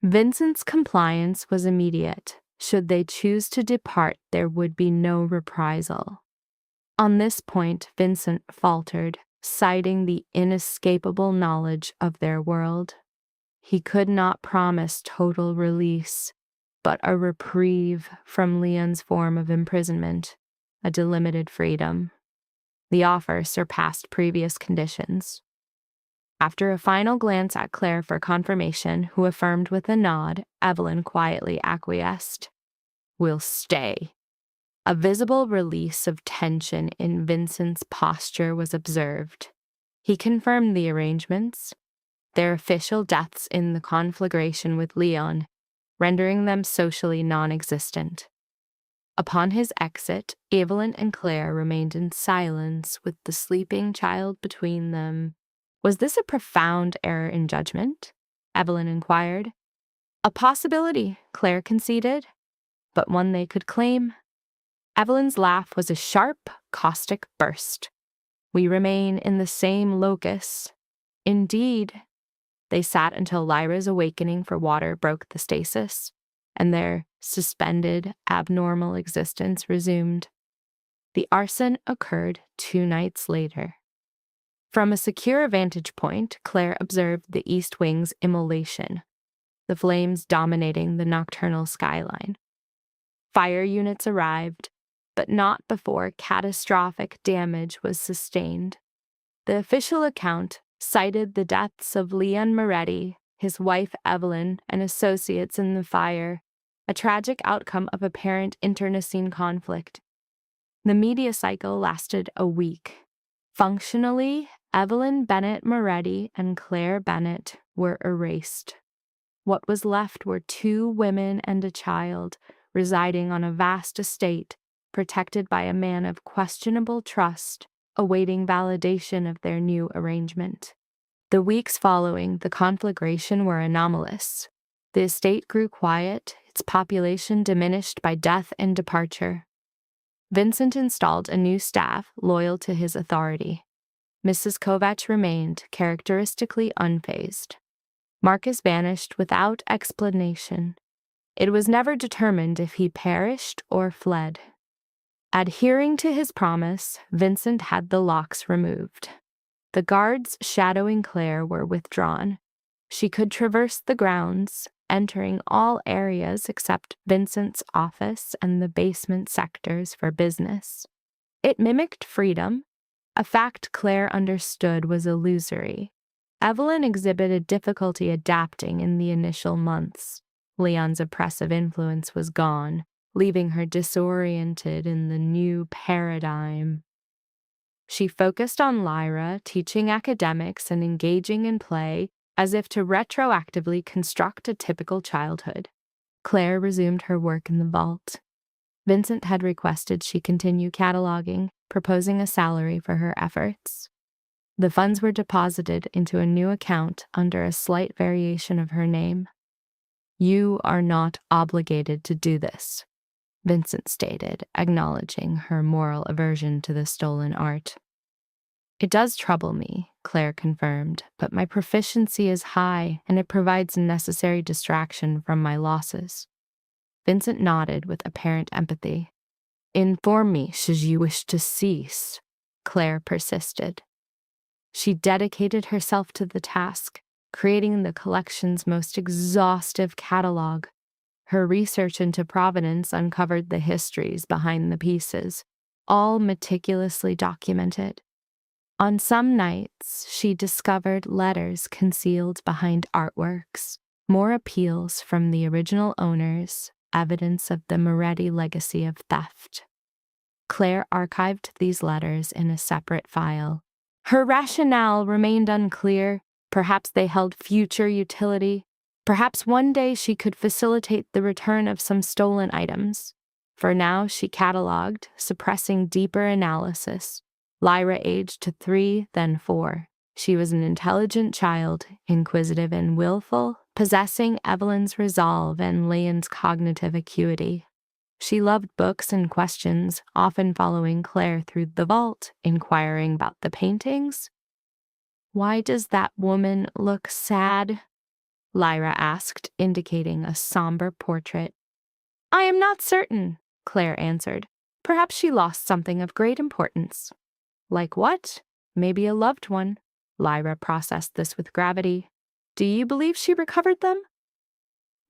Vincent's compliance was immediate. Should they choose to depart, there would be no reprisal. On this point, Vincent faltered, citing the inescapable knowledge of their world. He could not promise total release, but a reprieve from Leon's form of imprisonment, a delimited freedom. The offer surpassed previous conditions. After a final glance at Claire for confirmation, who affirmed with a nod, Evelyn quietly acquiesced. "We'll stay." A visible release of tension in Vincent's posture was observed. He confirmed the arrangements, their official deaths in the conflagration with Leon, rendering them socially non-existent. Upon his exit, Evelyn and Claire remained in silence with the sleeping child between them. Was this a profound error in judgment? Evelyn inquired. A possibility, Claire conceded, but one they could claim. Evelyn's laugh was a sharp, caustic burst. We remain in the same locus. Indeed. They sat until Lyra's awakening for water broke the stasis, and their suspended, abnormal existence resumed. The arson occurred 2 nights later. From a secure vantage point, Claire observed the East Wing's immolation, the flames dominating the nocturnal skyline. Fire units arrived, but not before catastrophic damage was sustained. The official account cited the deaths of Leon Moretti, his wife Evelyn, and associates in the fire, a tragic outcome of apparent internecine conflict. The media cycle lasted a week. Functionally, Evelyn Bennett Moretti and Claire Bennett were erased. What was left were 2 women and a child, residing on a vast estate, protected by a man of questionable trust, awaiting validation of their new arrangement. The weeks following the conflagration were anomalous. The estate grew quiet, its population diminished by death and departure. Vincent installed a new staff loyal to his authority. Mrs. Kovach remained characteristically unfazed. Marcus vanished without explanation. It was never determined if he perished or fled. Adhering to his promise, Vincent had the locks removed. The guards shadowing Claire were withdrawn. She could traverse the grounds, entering all areas except Vincent's office and the basement sectors for business. It mimicked freedom, a fact Claire understood was illusory. Evelyn exhibited difficulty adapting in the initial months. Leon's oppressive influence was gone, leaving her disoriented in the new paradigm. She focused on Lyra, teaching academics and engaging in play, as if to retroactively construct a typical childhood. Claire resumed her work in the vault. Vincent had requested she continue cataloging, proposing a salary for her efforts. The funds were deposited into a new account under a slight variation of her name. "You are not obligated to do this," Vincent stated, acknowledging her moral aversion to the stolen art. "It does trouble me," Claire confirmed, "but my proficiency is high, and it provides necessary distraction from my losses." Vincent nodded with apparent empathy. "Inform me should you wish to cease," Claire persisted. She dedicated herself to the task, creating the collection's most exhaustive catalog. Her research into provenance uncovered the histories behind the pieces, all meticulously documented. On some nights, she discovered letters concealed behind artworks, more appeals from the original owners, evidence of the Moretti legacy of theft. Claire archived these letters in a separate file. Her rationale remained unclear. Perhaps they held future utility. Perhaps one day she could facilitate the return of some stolen items. For now, she cataloged, suppressing deeper analysis. Lyra aged to 3, then 4. She was an intelligent child, inquisitive and willful, possessing Evelyn's resolve and Leon's cognitive acuity. She loved books and questions, often following Claire through the vault, inquiring about the paintings. "Why does that woman look sad?" Lyra asked, indicating a somber portrait. "I am not certain," Claire answered. "Perhaps she lost something of great importance." "Like what?" "Maybe a loved one." Lyra processed this with gravity. "Do you believe she recovered them?"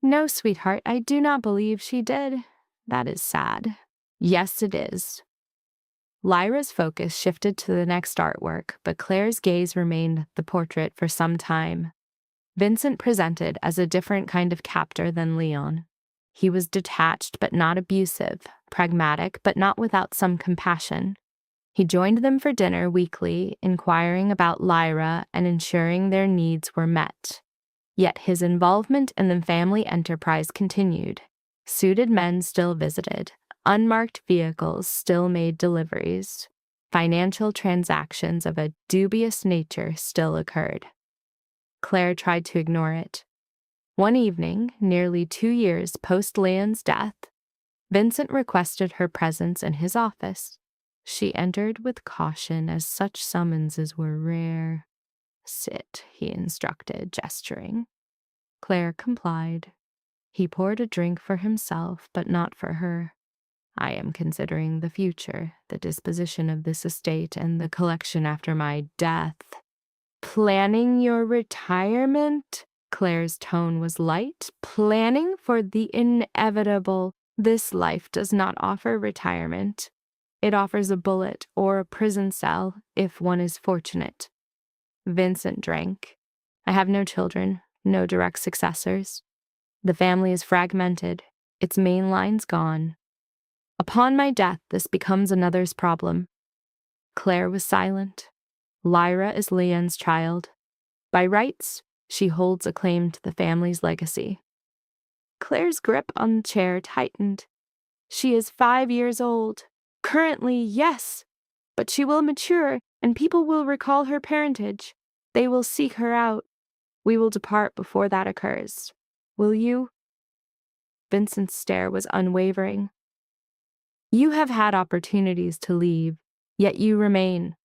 "No, sweetheart, I do not believe she did. That is sad." "Yes, it is." Lyra's focus shifted to the next artwork, but Claire's gaze remained the portrait for some time. Vincent presented as a different kind of captor than Leon. He was detached but not abusive, pragmatic but not without some compassion. He joined them for dinner weekly, inquiring about Lyra and ensuring their needs were met. Yet his involvement in the family enterprise continued. Suited men still visited, Unmarked vehicles still made deliveries. Financial transactions of a dubious nature still occurred. Claire tried to ignore it. One evening, nearly 2 years post Leon's death, Vincent requested her presence in his office. She entered with caution, as such summonses were rare. "Sit," he instructed, gesturing. Claire complied. He poured a drink for himself, but not for her. "I am considering the future, the disposition of this estate, and the collection after my death." "Planning your retirement?" Claire's tone was light. "Planning for the inevitable. This life does not offer retirement. It offers a bullet or a prison cell, if one is fortunate." Vincent drank. "I have no children, no direct successors. The family is fragmented, its main line's gone. Upon my death, this becomes another's problem." Claire was silent. "Lyra is Leon's child. By rights, she holds a claim to the family's legacy." Claire's grip on the chair tightened. "She is 5 years old. Currently, yes, but she will mature, and people will recall her parentage. They will seek her out. We will depart before that occurs. Will you?" Vincent's stare was unwavering. "You have had opportunities to leave, yet you remain.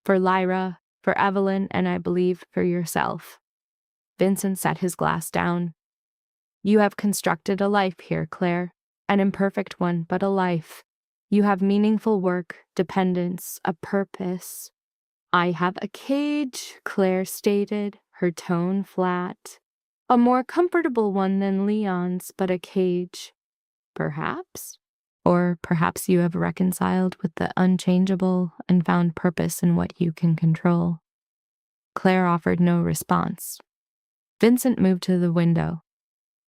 For Lyra, for Evelyn, and I believe for yourself." Vincent set his glass down. "You have constructed a life here, Claire. An imperfect one, but a life. You have meaningful work, dependence, a purpose." "I have a cage," Claire stated, her tone flat. "A more comfortable one than Leon's, but a cage. Perhaps? Or perhaps you have reconciled with the unchangeable and found purpose in what you can control." Claire offered no response. Vincent moved to the window.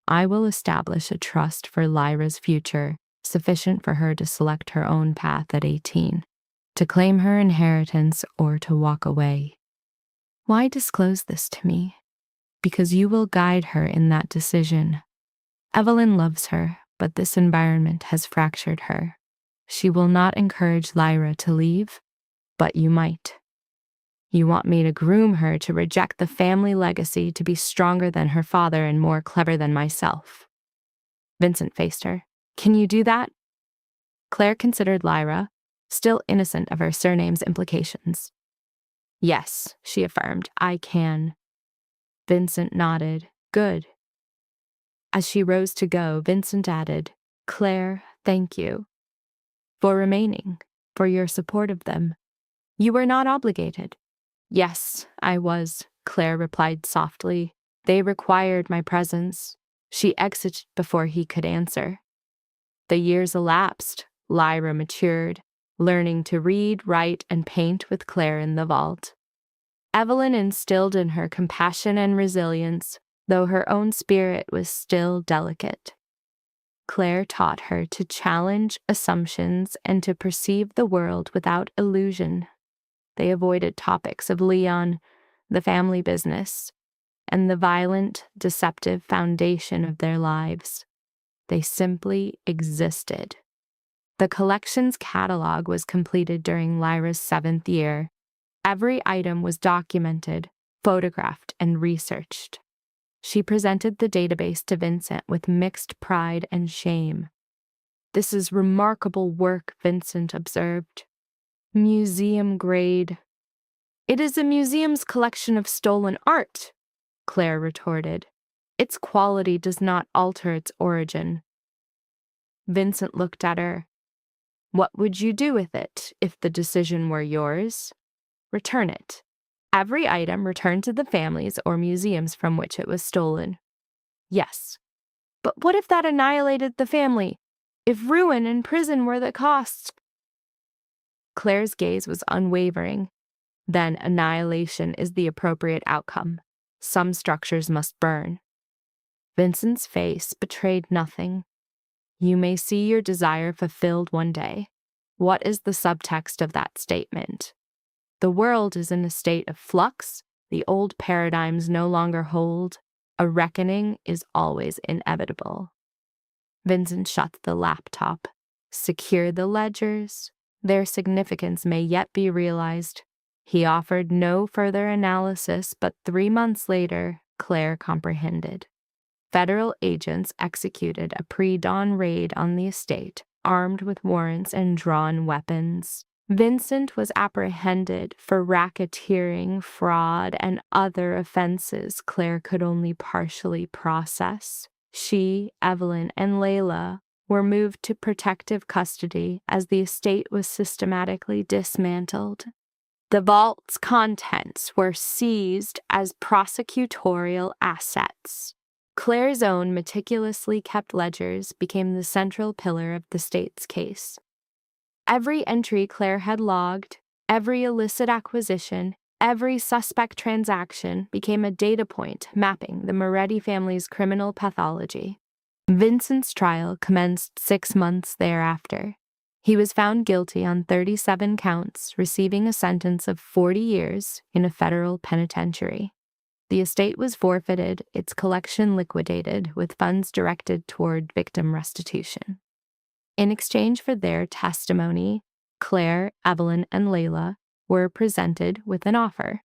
"I will establish a trust for Lyra's future, sufficient for her to select her own path at 18, to claim her inheritance or to walk away." "Why disclose this to me?" "Because you will guide her in that decision. Evelyn loves her, but this environment has fractured her. She will not encourage Lyra to leave, but you might. You want me to groom her to reject the family legacy, to be stronger than her father and more clever than myself." Vincent faced her. "Can you do that?" Claire considered Lyra, still innocent of her surname's implications. "Yes," she affirmed, "I can." Vincent nodded. "Good." As she rose to go, Vincent added, "Claire, thank you for remaining, for your support of them. You were not obligated." "Yes, I was," Claire replied softly. "They required my presence." She exited before he could answer. The years elapsed. Lyra matured, learning to read, write, and paint with Claire in the vault. Evelyn instilled in her compassion and resilience, though her own spirit was still delicate. Claire taught her to challenge assumptions and to perceive the world without illusion. They avoided topics of Leon, the family business, and the violent, deceptive foundation of their lives. They simply existed. The collection's catalog was completed during Lyra's 7th year. Every item was documented, photographed, and researched. She presented the database to Vincent with mixed pride and shame. "This is remarkable work," Vincent observed. "Museum grade." "It is a museum's collection of stolen art," Claire retorted. "Its quality does not alter its origin." Vincent looked at her. "What would you do with it if the decision were yours?" "Return it. Every item returned to the families or museums from which it was stolen." "Yes. But what if that annihilated the family? If ruin and prison were the costs?" Claire's gaze was unwavering. "Then annihilation is the appropriate outcome. Some structures must burn." Vincent's face betrayed nothing. "You may see your desire fulfilled one day. What is the subtext of that statement? The world is in a state of flux. The old paradigms no longer hold. A reckoning is always inevitable." Vincent shut the laptop. Secure the ledgers. Their significance may yet be realized. He offered no further analysis, but 3 months later, Claire comprehended. Federal agents executed a pre-dawn raid on the estate, armed with warrants and drawn weapons. Vincent was apprehended for racketeering, fraud, and other offenses Claire could only partially process. She, Evelyn, and Layla were moved to protective custody as the estate was systematically dismantled. The vault's contents were seized as prosecutorial assets. Claire's own meticulously kept ledgers became the central pillar of the state's case. Every entry Claire had logged, every illicit acquisition, every suspect transaction became a data point mapping the Moretti family's criminal pathology. Vincent's trial commenced 6 months thereafter. He was found guilty on 37 counts, receiving a sentence of 40 years in a federal penitentiary. The estate was forfeited, its collection liquidated, with funds directed toward victim restitution. In exchange for their testimony, Claire, Evelyn, and Layla were presented with an offer: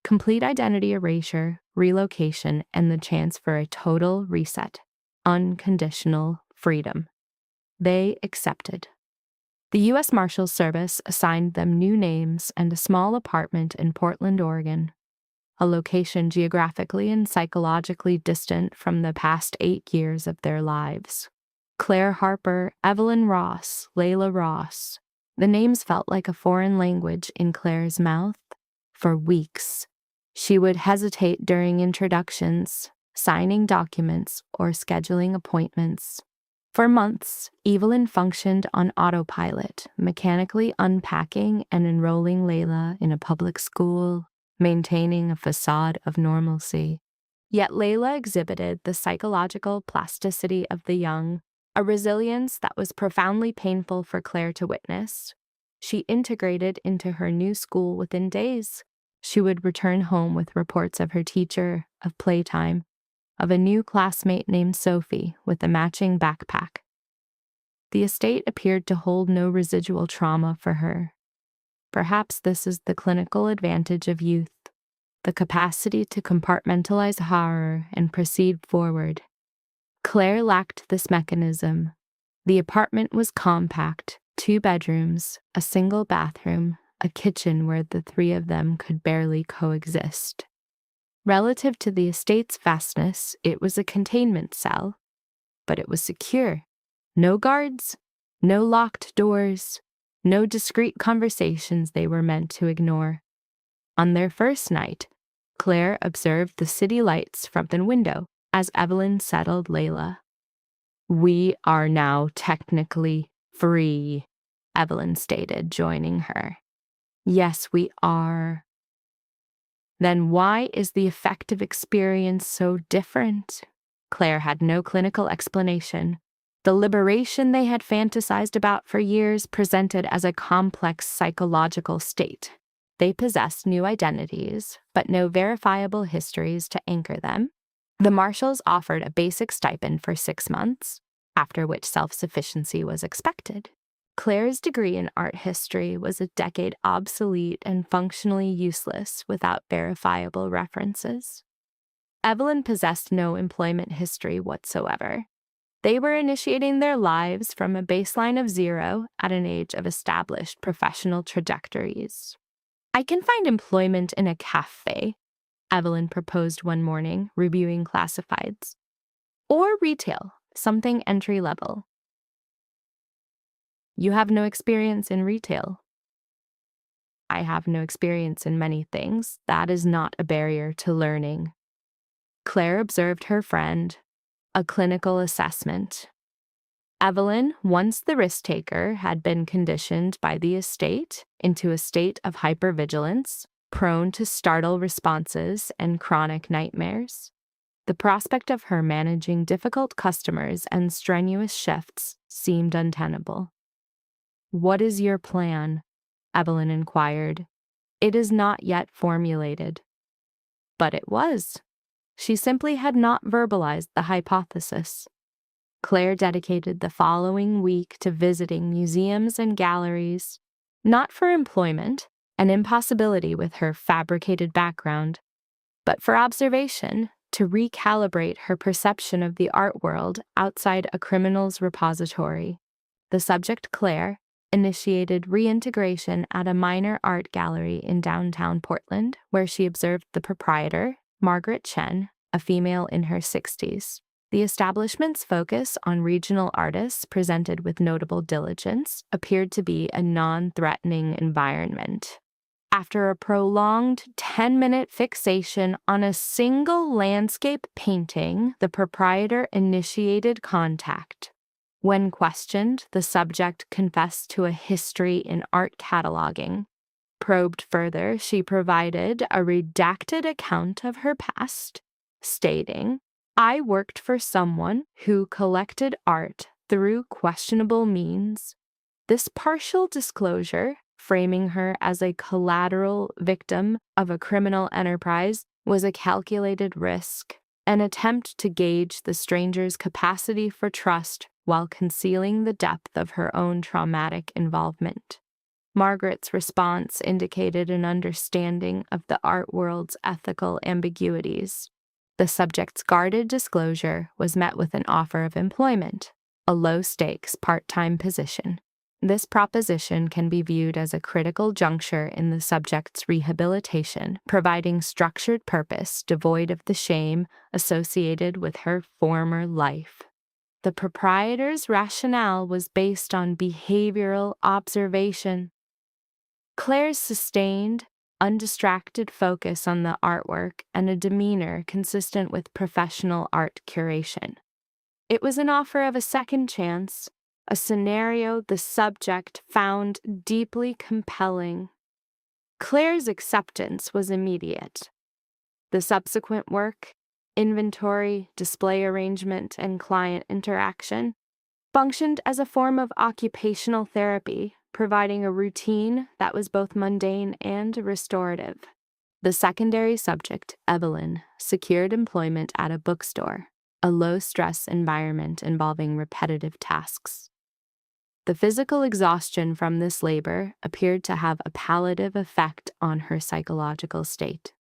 complete identity erasure, relocation, and the chance for a total reset, unconditional freedom. They accepted. The U.S. Marshals Service assigned them new names and a small apartment in Portland, Oregon, a location geographically and psychologically distant from the past 8 years of their lives. Claire Harper, Evelyn Ross, Layla Ross. The names felt like a foreign language in Claire's mouth. For weeks, she would hesitate during introductions, signing documents, or scheduling appointments. For months, Evelyn functioned on autopilot, mechanically unpacking and enrolling Layla in a public school, maintaining a facade of normalcy. Yet Layla exhibited the psychological plasticity of the young, a resilience that was profoundly painful for Claire to witness. She integrated into her new school within days. She would return home with reports of her teacher, of playtime, of a new classmate named Sophie with a matching backpack. The estate appeared to hold no residual trauma for her. Perhaps this is the clinical advantage of youth, the capacity to compartmentalize horror and proceed forward. Claire lacked this mechanism. The apartment was compact, 2 bedrooms, a single bathroom, a kitchen where the 3 of them could barely coexist. Relative to the estate's vastness, it was a containment cell, but it was secure. No guards, no locked doors, no discreet conversations they were meant to ignore. On their first night, Claire observed the city lights from the window as Evelyn settled Layla. "We are now technically free," Evelyn stated, joining her. "Yes, we are." Then why is the effective experience so different? Claire had no clinical explanation. The liberation they had fantasized about for years presented as a complex psychological state. They possessed new identities, but no verifiable histories to anchor them. The Marshals offered a basic stipend for 6 months, after which self-sufficiency was expected. Claire's degree in art history was a decade obsolete and functionally useless without verifiable references. Evelyn possessed no employment history whatsoever. They were initiating their lives from a baseline of 0 at an age of established professional trajectories. "I can find employment in a cafe," Evelyn proposed one morning, reviewing classifieds. "Or retail, something entry-level." "You have no experience in retail." "I have no experience in many things. That is not a barrier to learning." Claire observed her friend. A clinical assessment. Evelyn, once the risk-taker, had been conditioned by the estate into a state of hypervigilance, prone to startle responses and chronic nightmares. The prospect of her managing difficult customers and strenuous shifts seemed untenable. "What is your plan?" Evelyn inquired. "It is not yet formulated." But it was. She simply had not verbalized the hypothesis. Claire dedicated the following week to visiting museums and galleries, not for employment, an impossibility with her fabricated background, but for observation, to recalibrate her perception of the art world outside a criminal's repository. The subject, Claire, initiated reintegration at a minor art gallery in downtown Portland, where she observed the proprietor, Margaret Chen, a female in her 60s. The establishment's focus on regional artists presented with notable diligence appeared to be a non-threatening environment. After a prolonged 10-minute fixation on a single landscape painting, the proprietor initiated contact. When questioned, the subject confessed to a history in art cataloging. Probed further, she provided a redacted account of her past, stating, "I worked for someone who collected art through questionable means." This partial disclosure, framing her as a collateral victim of a criminal enterprise, was a calculated risk, an attempt to gauge the stranger's capacity for trust while concealing the depth of her own traumatic involvement. Margaret's response indicated an understanding of the art world's ethical ambiguities. The subject's guarded disclosure was met with an offer of employment, a low-stakes part-time position. This proposition can be viewed as a critical juncture in the subject's rehabilitation, providing structured purpose devoid of the shame associated with her former life. The proprietor's rationale was based on behavioral observation. Claire's sustained, undistracted focus on the artwork and a demeanor consistent with professional art curation. It was an offer of a second chance, a scenario the subject found deeply compelling. Claire's acceptance was immediate. The subsequent work, inventory, display arrangement, and client interaction, functioned as a form of occupational therapy, providing a routine that was both mundane and restorative. The secondary subject, Evelyn, secured employment at a bookstore, a low-stress environment involving repetitive tasks. The physical exhaustion from this labor appeared to have a palliative effect on her psychological state.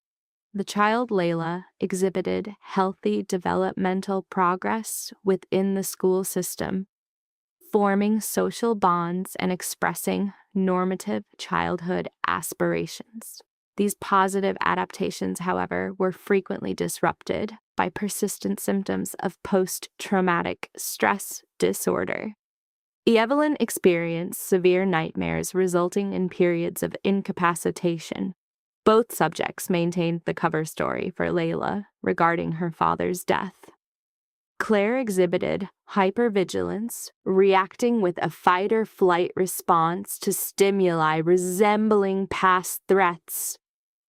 The child Layla exhibited healthy developmental progress within the school system, forming social bonds and expressing normative childhood aspirations. These positive adaptations, however, were frequently disrupted by persistent symptoms of post-traumatic stress disorder. Evelyn experienced severe nightmares resulting in periods of incapacitation. Both subjects maintained the cover story for Layla regarding her father's death. Claire exhibited hypervigilance, reacting with a fight-or-flight response to stimuli resembling past threats.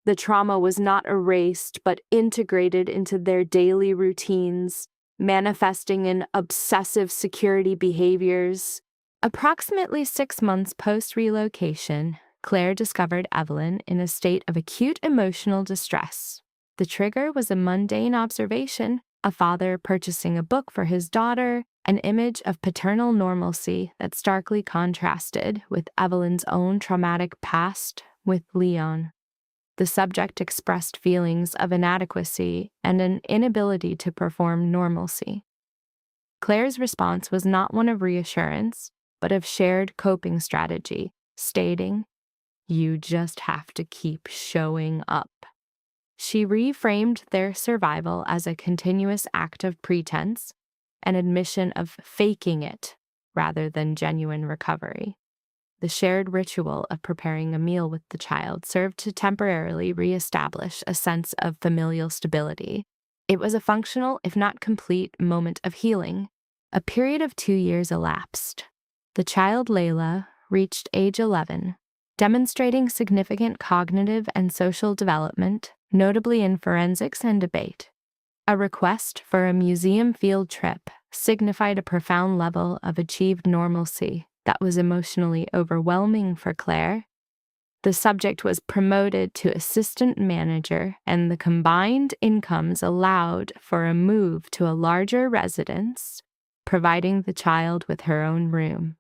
The trauma was not erased but integrated into their daily routines, manifesting in obsessive security behaviors. Approximately 6 months post-relocation, Claire discovered Evelyn in a state of acute emotional distress. The trigger was a mundane observation, a father purchasing a book for his daughter, an image of paternal normalcy that starkly contrasted with Evelyn's own traumatic past with Leon. The subject expressed feelings of inadequacy and an inability to perform normalcy. Claire's response was not one of reassurance, but of shared coping strategy, stating, "You just have to keep showing up." She reframed their survival as a continuous act of pretense, an admission of faking it rather than genuine recovery. The shared ritual of preparing a meal with the child served to temporarily reestablish a sense of familial stability. It was a functional, if not complete, moment of healing. A period of 2 years elapsed. The child Layla reached age 11, demonstrating significant cognitive and social development, notably in forensics and debate. A request for a museum field trip signified a profound level of achieved normalcy that was emotionally overwhelming for Claire. The subject was promoted to assistant manager, and the combined incomes allowed for a move to a larger residence, providing the child with her own room.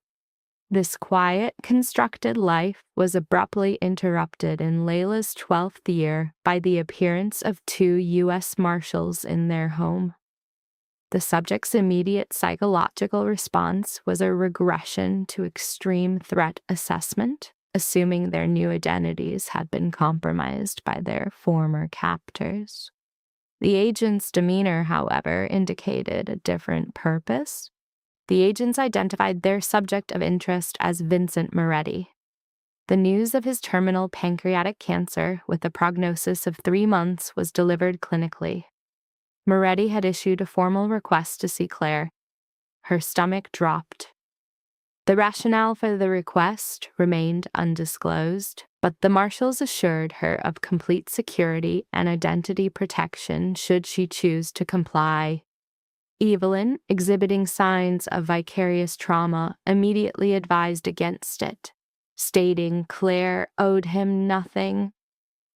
This quiet, constructed life was abruptly interrupted in Layla's 12th year by the appearance of 2 U.S. Marshals in their home. The subject's immediate psychological response was a regression to extreme threat assessment, assuming their new identities had been compromised by their former captors. The agent's demeanor, however, indicated a different purpose. The agents identified their subject of interest as Vincent Moretti. The news of his terminal pancreatic cancer with a prognosis of 3 months was delivered clinically. Moretti had issued a formal request to see Claire. Her stomach dropped. The rationale for the request remained undisclosed, but the marshals assured her of complete security and identity protection should she choose to comply. Evelyn, exhibiting signs of vicarious trauma, immediately advised against it, stating Claire owed him nothing.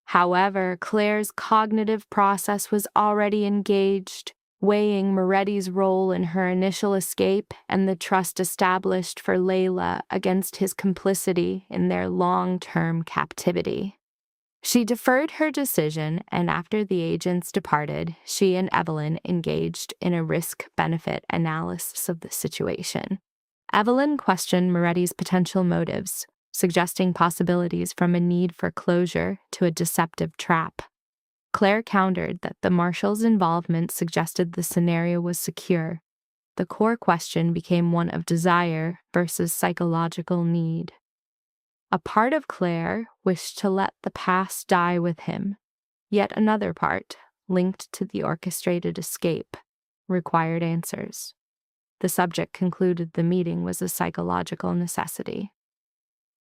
However, Claire's cognitive process was already engaged, weighing Moretti's role in her initial escape and the trust established for Layla against his complicity in their long-term captivity. She deferred her decision, and after the agents departed, she and Evelyn engaged in a risk-benefit analysis of the situation. Evelyn questioned Moretti's potential motives, suggesting possibilities from a need for closure to a deceptive trap. Claire countered that the marshal's involvement suggested the scenario was secure. The core question became one of desire versus psychological need. A part of Claire wished to let the past die with him, yet another part, linked to the orchestrated escape, required answers. The subject concluded the meeting was a psychological necessity.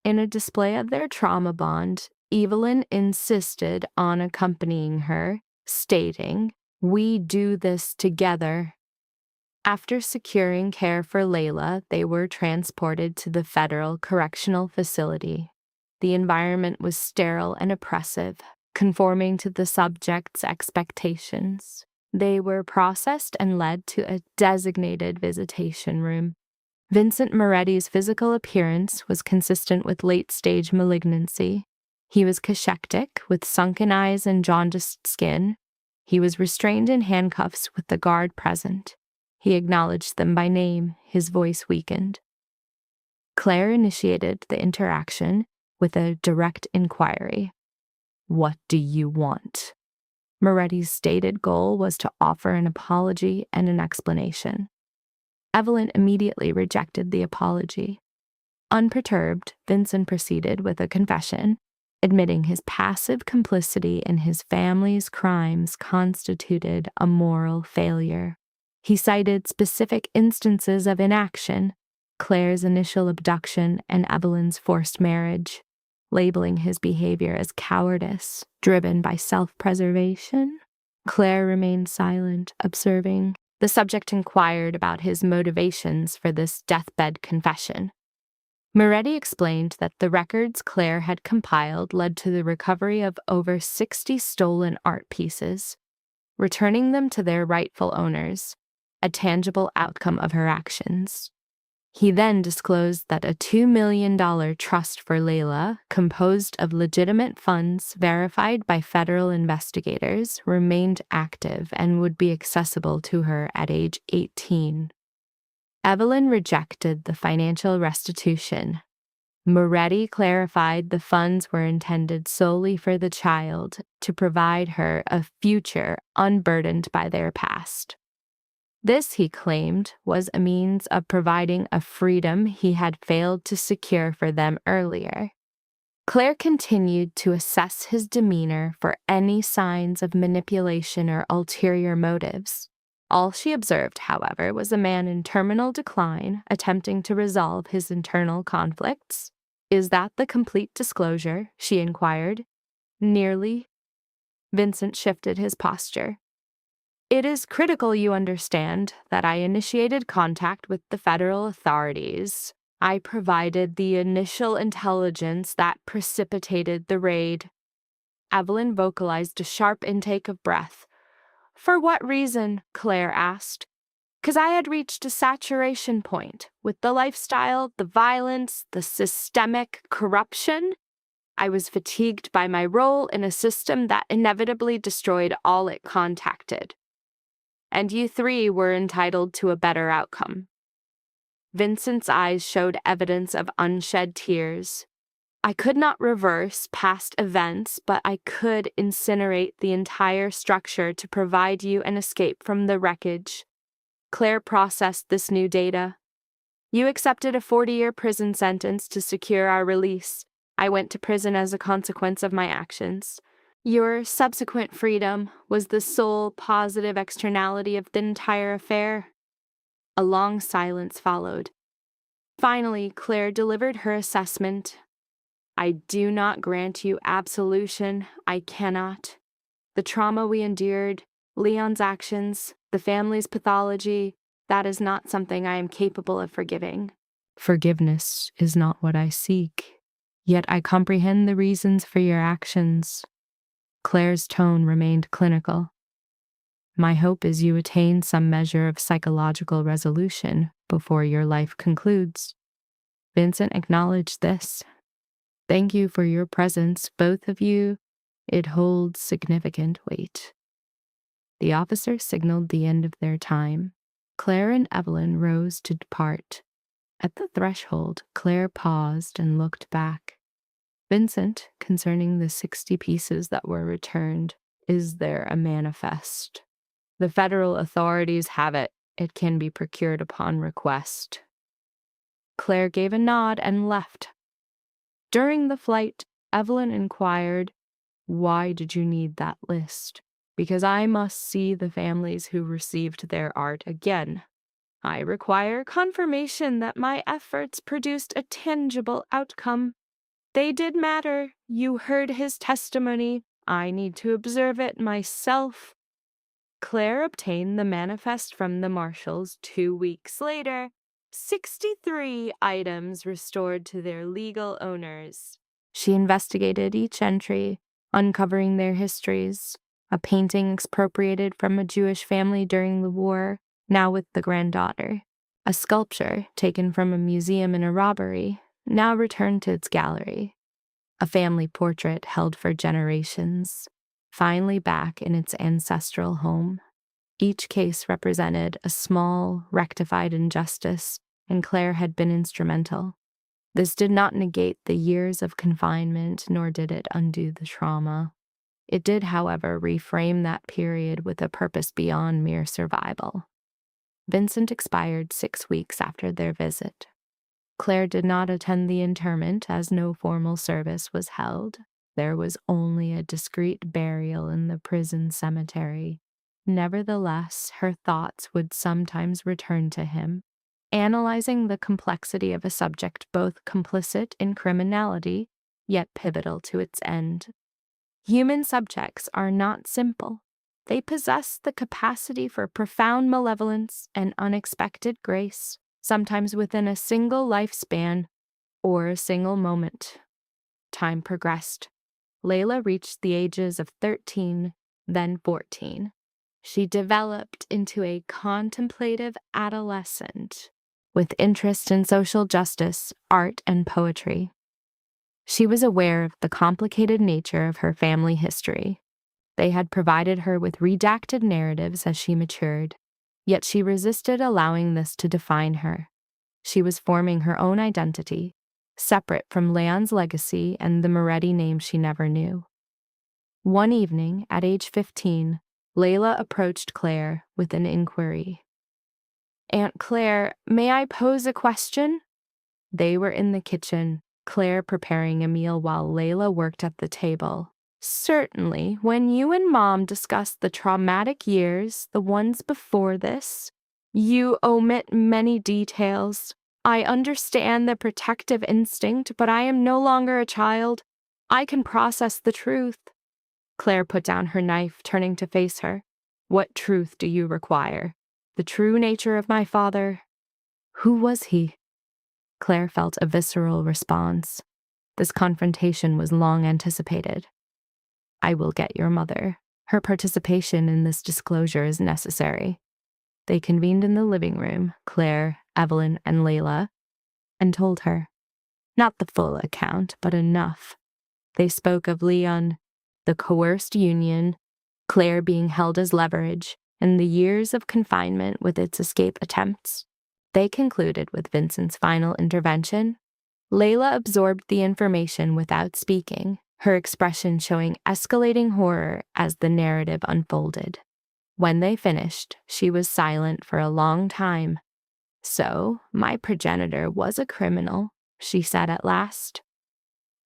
In a display of their trauma bond, Evelyn insisted on accompanying her, stating, "We do this together." After securing care for Layla, they were transported to the Federal Correctional Facility. The environment was sterile and oppressive, conforming to the subject's expectations. They were processed and led to a designated visitation room. Vincent Moretti's physical appearance was consistent with late-stage malignancy. He was cachectic, with sunken eyes and jaundiced skin. He was restrained in handcuffs with the guard present. He acknowledged them by name, his voice weakened. Claire initiated the interaction with a direct inquiry. "What do you want?" Moretti's stated goal was to offer an apology and an explanation. Evelyn immediately rejected the apology. Unperturbed, Vincent proceeded with a confession, admitting his passive complicity in his family's crimes constituted a moral failure. He cited specific instances of inaction, Claire's initial abduction and Evelyn's forced marriage, labeling his behavior as cowardice, driven by self-preservation. Claire remained silent, observing. The subject inquired about his motivations for this deathbed confession. Moretti explained that the records Claire had compiled led to the recovery of over 60 stolen art pieces, returning them to their rightful owners, a tangible outcome of her actions. He then disclosed that a $2 million trust for Layla, composed of legitimate funds verified by federal investigators, remained active and would be accessible to her at age 18. Evelyn rejected the financial restitution. Moretti clarified the funds were intended solely for the child, to provide her a future unburdened by their past. This, he claimed, was a means of providing a freedom he had failed to secure for them earlier. Claire continued to assess his demeanor for any signs of manipulation or ulterior motives. All she observed, however, was a man in terminal decline attempting to resolve his internal conflicts. "Is that the complete disclosure?" she inquired. "Nearly." Vincent shifted his posture. "It is critical you understand that I initiated contact with the federal authorities. I provided the initial intelligence that precipitated the raid." Evelyn vocalized a sharp intake of breath. "For what reason?" Claire asked. Because I had reached a saturation point with the lifestyle, the violence, the systemic corruption. I was fatigued by my role in a system that inevitably destroyed all it contacted. And you three were entitled to a better outcome. Vincent's eyes showed evidence of unshed tears. I could not reverse past events, but I could incinerate the entire structure to provide you an escape from the wreckage. Claire processed this new data. You accepted a 40-year prison sentence to secure our release. I went to prison as a consequence of my actions. Your subsequent freedom was the sole positive externality of the entire affair. A long silence followed. Finally, Claire delivered her assessment. I do not grant you absolution. I cannot. The trauma we endured, Leon's actions, the family's pathology, that is not something I am capable of forgiving. Forgiveness is not what I seek, yet I comprehend the reasons for your actions. Claire's tone remained clinical. My hope is you attain some measure of psychological resolution before your life concludes. Vincent acknowledged this. Thank you for your presence, both of you. It holds significant weight. The officer signaled the end of their time. Claire and Evelyn rose to depart. At the threshold, Claire paused and looked back. Vincent, concerning the 60 pieces that were returned, is there a manifest? The federal authorities have it. It can be procured upon request. Claire gave a nod and left. During the flight, Evelyn inquired, "Why did you need that list?" "Because I must see the families who received their art again. I require confirmation that my efforts produced a tangible outcome. They did matter. You heard his testimony. I need to observe it myself." Claire obtained the manifest from the marshals 2 weeks later. 63 items restored to their legal owners. She investigated each entry, uncovering their histories. A painting expropriated from a Jewish family during the war, now with the granddaughter. A sculpture taken from a museum in a robbery, now returned to its gallery. A family portrait held for generations, finally back in its ancestral home. Each case represented a small, rectified injustice, and Claire had been instrumental. This did not negate the years of confinement, nor did it undo the trauma. It did, however, reframe that period with a purpose beyond mere survival. Vincent expired 6 weeks after their visit. Claire did not attend the interment, as no formal service was held. There was only a discreet burial in the prison cemetery. Nevertheless, her thoughts would sometimes return to him, analyzing the complexity of a subject both complicit in criminality, yet pivotal to its end. Human subjects are not simple. They possess the capacity for profound malevolence and unexpected grace, sometimes within a single lifespan or a single moment. Time progressed. Layla reached the ages of 13, then 14. She developed into a contemplative adolescent with interest in social justice, art, and poetry. She was aware of the complicated nature of her family history. They had provided her with redacted narratives as she matured, yet she resisted allowing this to define her. She was forming her own identity, separate from Leon's legacy and the Moretti name she never knew. One evening, at age 15, Layla approached Claire with an inquiry. "Aunt Claire, may I pose a question?" They were in the kitchen, Claire preparing a meal while Layla worked at the table. "Certainly, when you and Mom discuss the traumatic years, the ones before this, you omit many details. I understand the protective instinct, but I am no longer a child. I can process the truth." Claire put down her knife, turning to face her. "What truth do you require? The true nature of my father?" "Who was he?" Claire felt a visceral response. This confrontation was long anticipated. "I will get your mother. Her participation in this disclosure is necessary." They convened in the living room, Claire, Evelyn, and Layla, and told her. Not the full account, but enough. They spoke of Leon, the coerced union, Claire being held as leverage, and the years of confinement with its escape attempts. They concluded with Vincent's final intervention. Layla absorbed the information without speaking, her expression showing escalating horror as the narrative unfolded. When they finished, she was silent for a long time. So, my progenitor was a criminal, she said at last.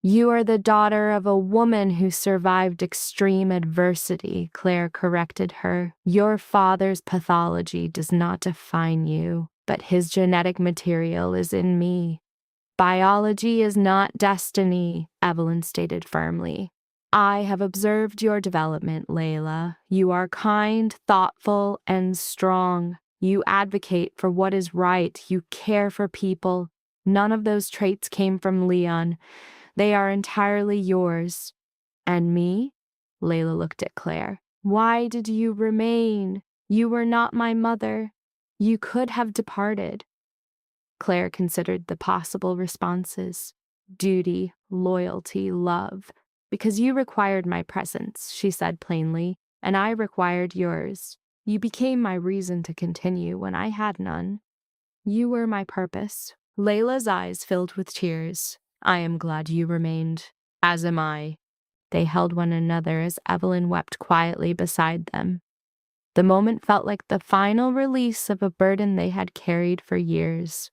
You are the daughter of a woman who survived extreme adversity, Claire corrected her. Your father's pathology does not define you, but his genetic material is in me. Biology is not destiny, Evelyn stated firmly. I have observed your development, Layla. You are kind, thoughtful, and strong. You advocate for what is right. You care for people. None of those traits came from Leon. They are entirely yours. And me? Layla looked at Claire. Why did you remain? You were not my mother. You could have departed. Claire considered the possible responses. Duty, loyalty, love. Because you required my presence, she said plainly, and I required yours. You became my reason to continue when I had none. You were my purpose. Layla's eyes filled with tears. I am glad you remained. As am I. They held one another as Evelyn wept quietly beside them. The moment felt like the final release of a burden they had carried for years.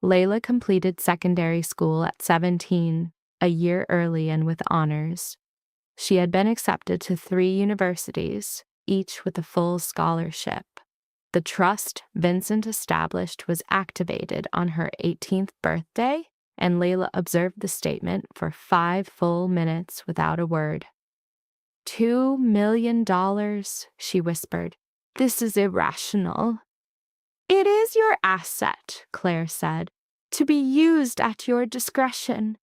Layla completed secondary school at 17, a year early and with honors. She had been accepted to 3 universities, each with a full scholarship. The trust Vincent established was activated on her 18th birthday, and Layla observed the statement for 5 full minutes without a word. $2 million, she whispered. This is irrational. It is your asset, Claire said, to be used at your discretion.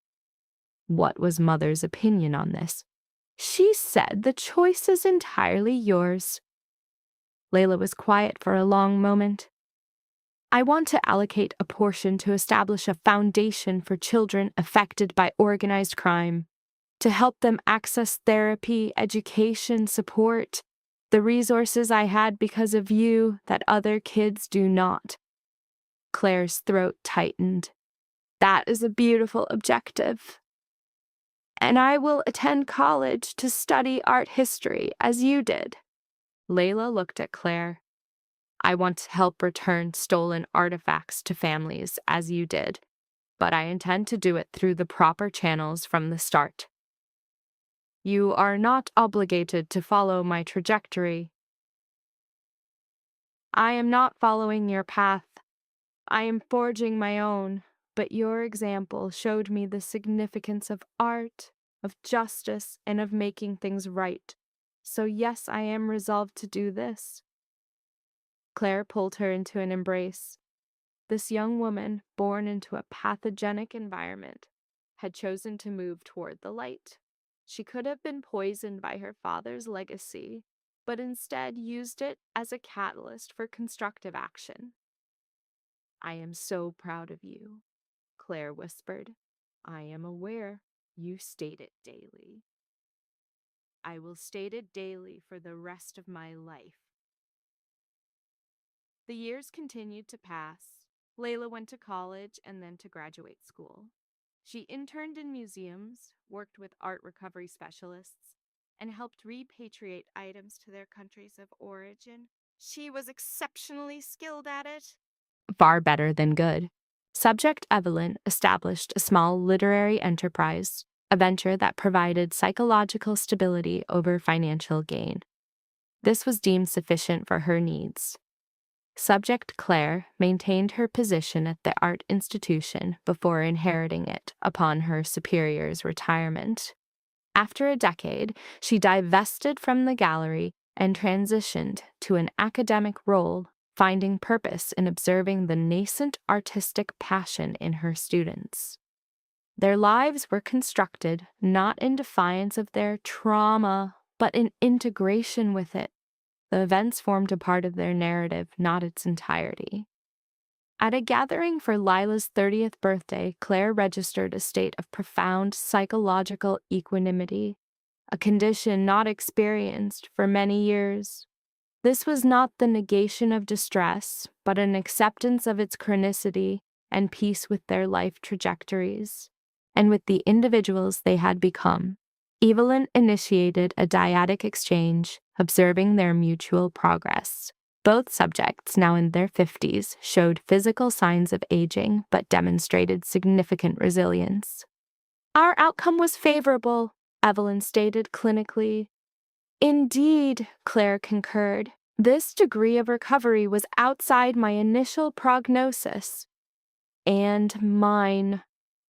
What was Mother's opinion on this? She said the choice is entirely yours. Layla was quiet for a long moment. I want to allocate a portion to establish a foundation for children affected by organized crime, to help them access therapy, education, support, the resources I had because of you that other kids do not. Claire's throat tightened. That is a beautiful objective. And I will attend college to study art history as you did. Layla looked at Claire. I want to help return stolen artifacts to families as you did, but I intend to do it through the proper channels from the start. You are not obligated to follow my trajectory. I am not following your path. I am forging my own, but your example showed me the significance of art, of justice, and of making things right. So yes, I am resolved to do this. Claire pulled her into an embrace. This young woman, born into a pathogenic environment, had chosen to move toward the light. She could have been poisoned by her father's legacy, but instead used it as a catalyst for constructive action. I am so proud of you, Claire whispered. I am aware you state it daily. I will state it daily for the rest of my life. The years continued to pass. Layla went to college and then to graduate school. She interned in museums, worked with art recovery specialists, and helped repatriate items to their countries of origin. She was exceptionally skilled at it. Far better than good. Subject Evelyn established a small literary enterprise, a venture that provided psychological stability over financial gain. This was deemed sufficient for her needs. Subject Claire maintained her position at the art institution before inheriting it upon her superior's retirement. After a decade, she divested from the gallery and transitioned to an academic role, finding purpose in observing the nascent artistic passion in her students. Their lives were constructed not in defiance of their trauma, but in integration with it. The events formed a part of their narrative, not its entirety. At a gathering for Lila's 30th birthday, Claire registered a state of profound psychological equanimity, a condition not experienced for many years. This was not the negation of distress, but an acceptance of its chronicity and peace with their life trajectories, and with the individuals they had become. Evelyn initiated a dyadic exchange, observing their mutual progress. Both subjects, now in their 50s, showed physical signs of aging but demonstrated significant resilience. "Our outcome was favorable," Evelyn stated clinically. "Indeed," Claire concurred. "This degree of recovery was outside my initial prognosis." "And mine."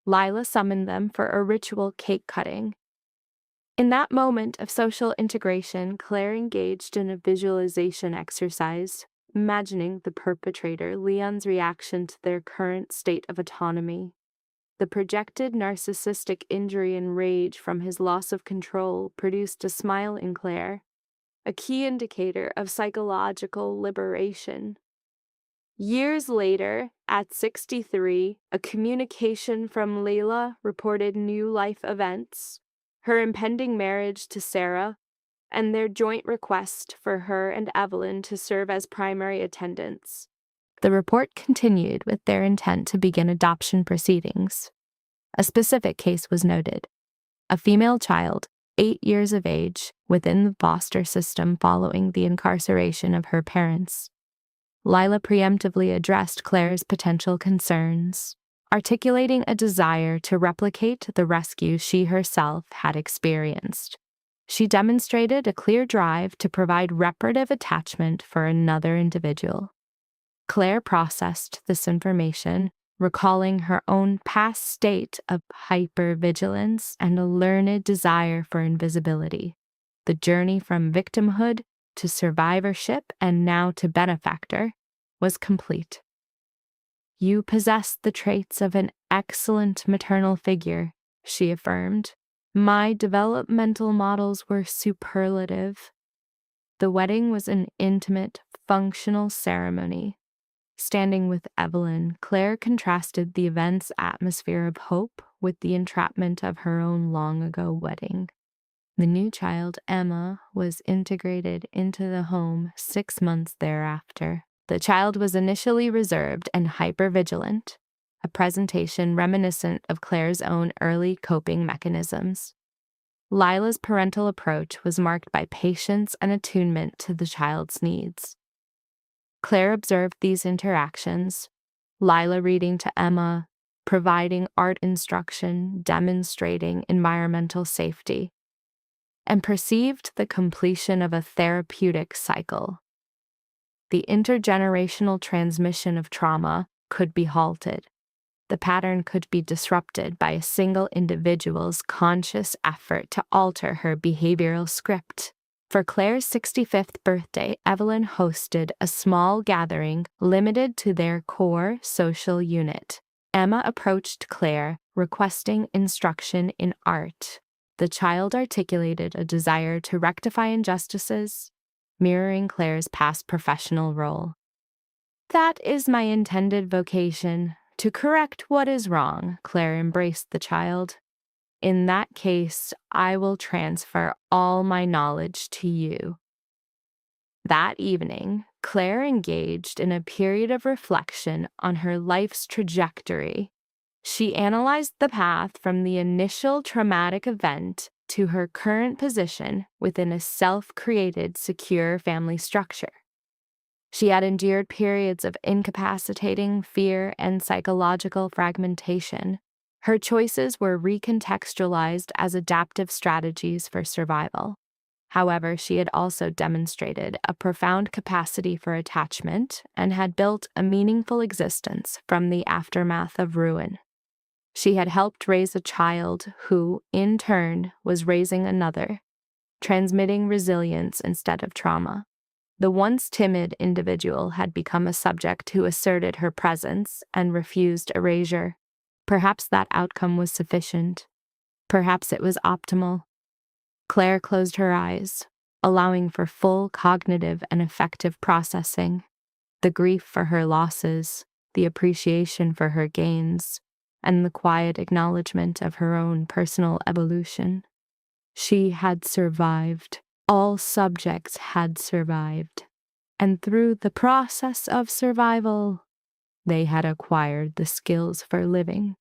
Lila summoned them for a ritual cake cutting. In that moment of social integration, Claire engaged in a visualization exercise, imagining the perpetrator, Leon's reaction to their current state of autonomy. The projected narcissistic injury and rage from his loss of control produced a smile in Claire, a key indicator of psychological liberation. Years later, at 63, a communication from Layla reported new life events, her impending marriage to Sarah, and their joint request for her and Evelyn to serve as primary attendants. The report continued with their intent to begin adoption proceedings. A specific case was noted: a female child, 8 years of age, within the foster system following the incarceration of her parents. Lila preemptively addressed Claire's potential concerns, articulating a desire to replicate the rescue she herself had experienced. She demonstrated a clear drive to provide reparative attachment for another individual. Claire processed this information, recalling her own past state of hypervigilance and a learned desire for invisibility. The journey from victimhood to survivorship and now to benefactor was complete. "You possess the traits of an excellent maternal figure," she affirmed. "My developmental models were superlative." The wedding was an intimate, functional ceremony. Standing with Evelyn, Claire contrasted the event's atmosphere of hope with the entrapment of her own long-ago wedding. The new child, Emma, was integrated into the home 6 months thereafter. The child was initially reserved and hypervigilant, a presentation reminiscent of Claire's own early coping mechanisms. Lila's parental approach was marked by patience and attunement to the child's needs. Claire observed these interactions, Lila reading to Emma, providing art instruction, demonstrating environmental safety, and perceived the completion of a therapeutic cycle. The intergenerational transmission of trauma could be halted. The pattern could be disrupted by a single individual's conscious effort to alter her behavioral script. For Claire's 65th birthday, Evelyn hosted a small gathering limited to their core social unit. Emma approached Claire, requesting instruction in art. The child articulated a desire to rectify injustices, mirroring Claire's past professional role. "That is my intended vocation, to correct what is wrong," Claire embraced the child. "In that case, I will transfer all my knowledge to you." That evening, Claire engaged in a period of reflection on her life's trajectory. She analyzed the path from the initial traumatic event to her current position within a self-created, secure family structure. She had endured periods of incapacitating fear and psychological fragmentation. Her choices were recontextualized as adaptive strategies for survival. However, she had also demonstrated a profound capacity for attachment and had built a meaningful existence from the aftermath of ruin. She had helped raise a child who, in turn, was raising another, transmitting resilience instead of trauma. The once timid individual had become a subject who asserted her presence and refused erasure. Perhaps that outcome was sufficient. Perhaps it was optimal. Claire closed her eyes, allowing for full cognitive and affective processing, the grief for her losses, the appreciation for her gains, and the quiet acknowledgement of her own personal evolution. She had survived. All subjects had survived. And through the process of survival, they had acquired the skills for living.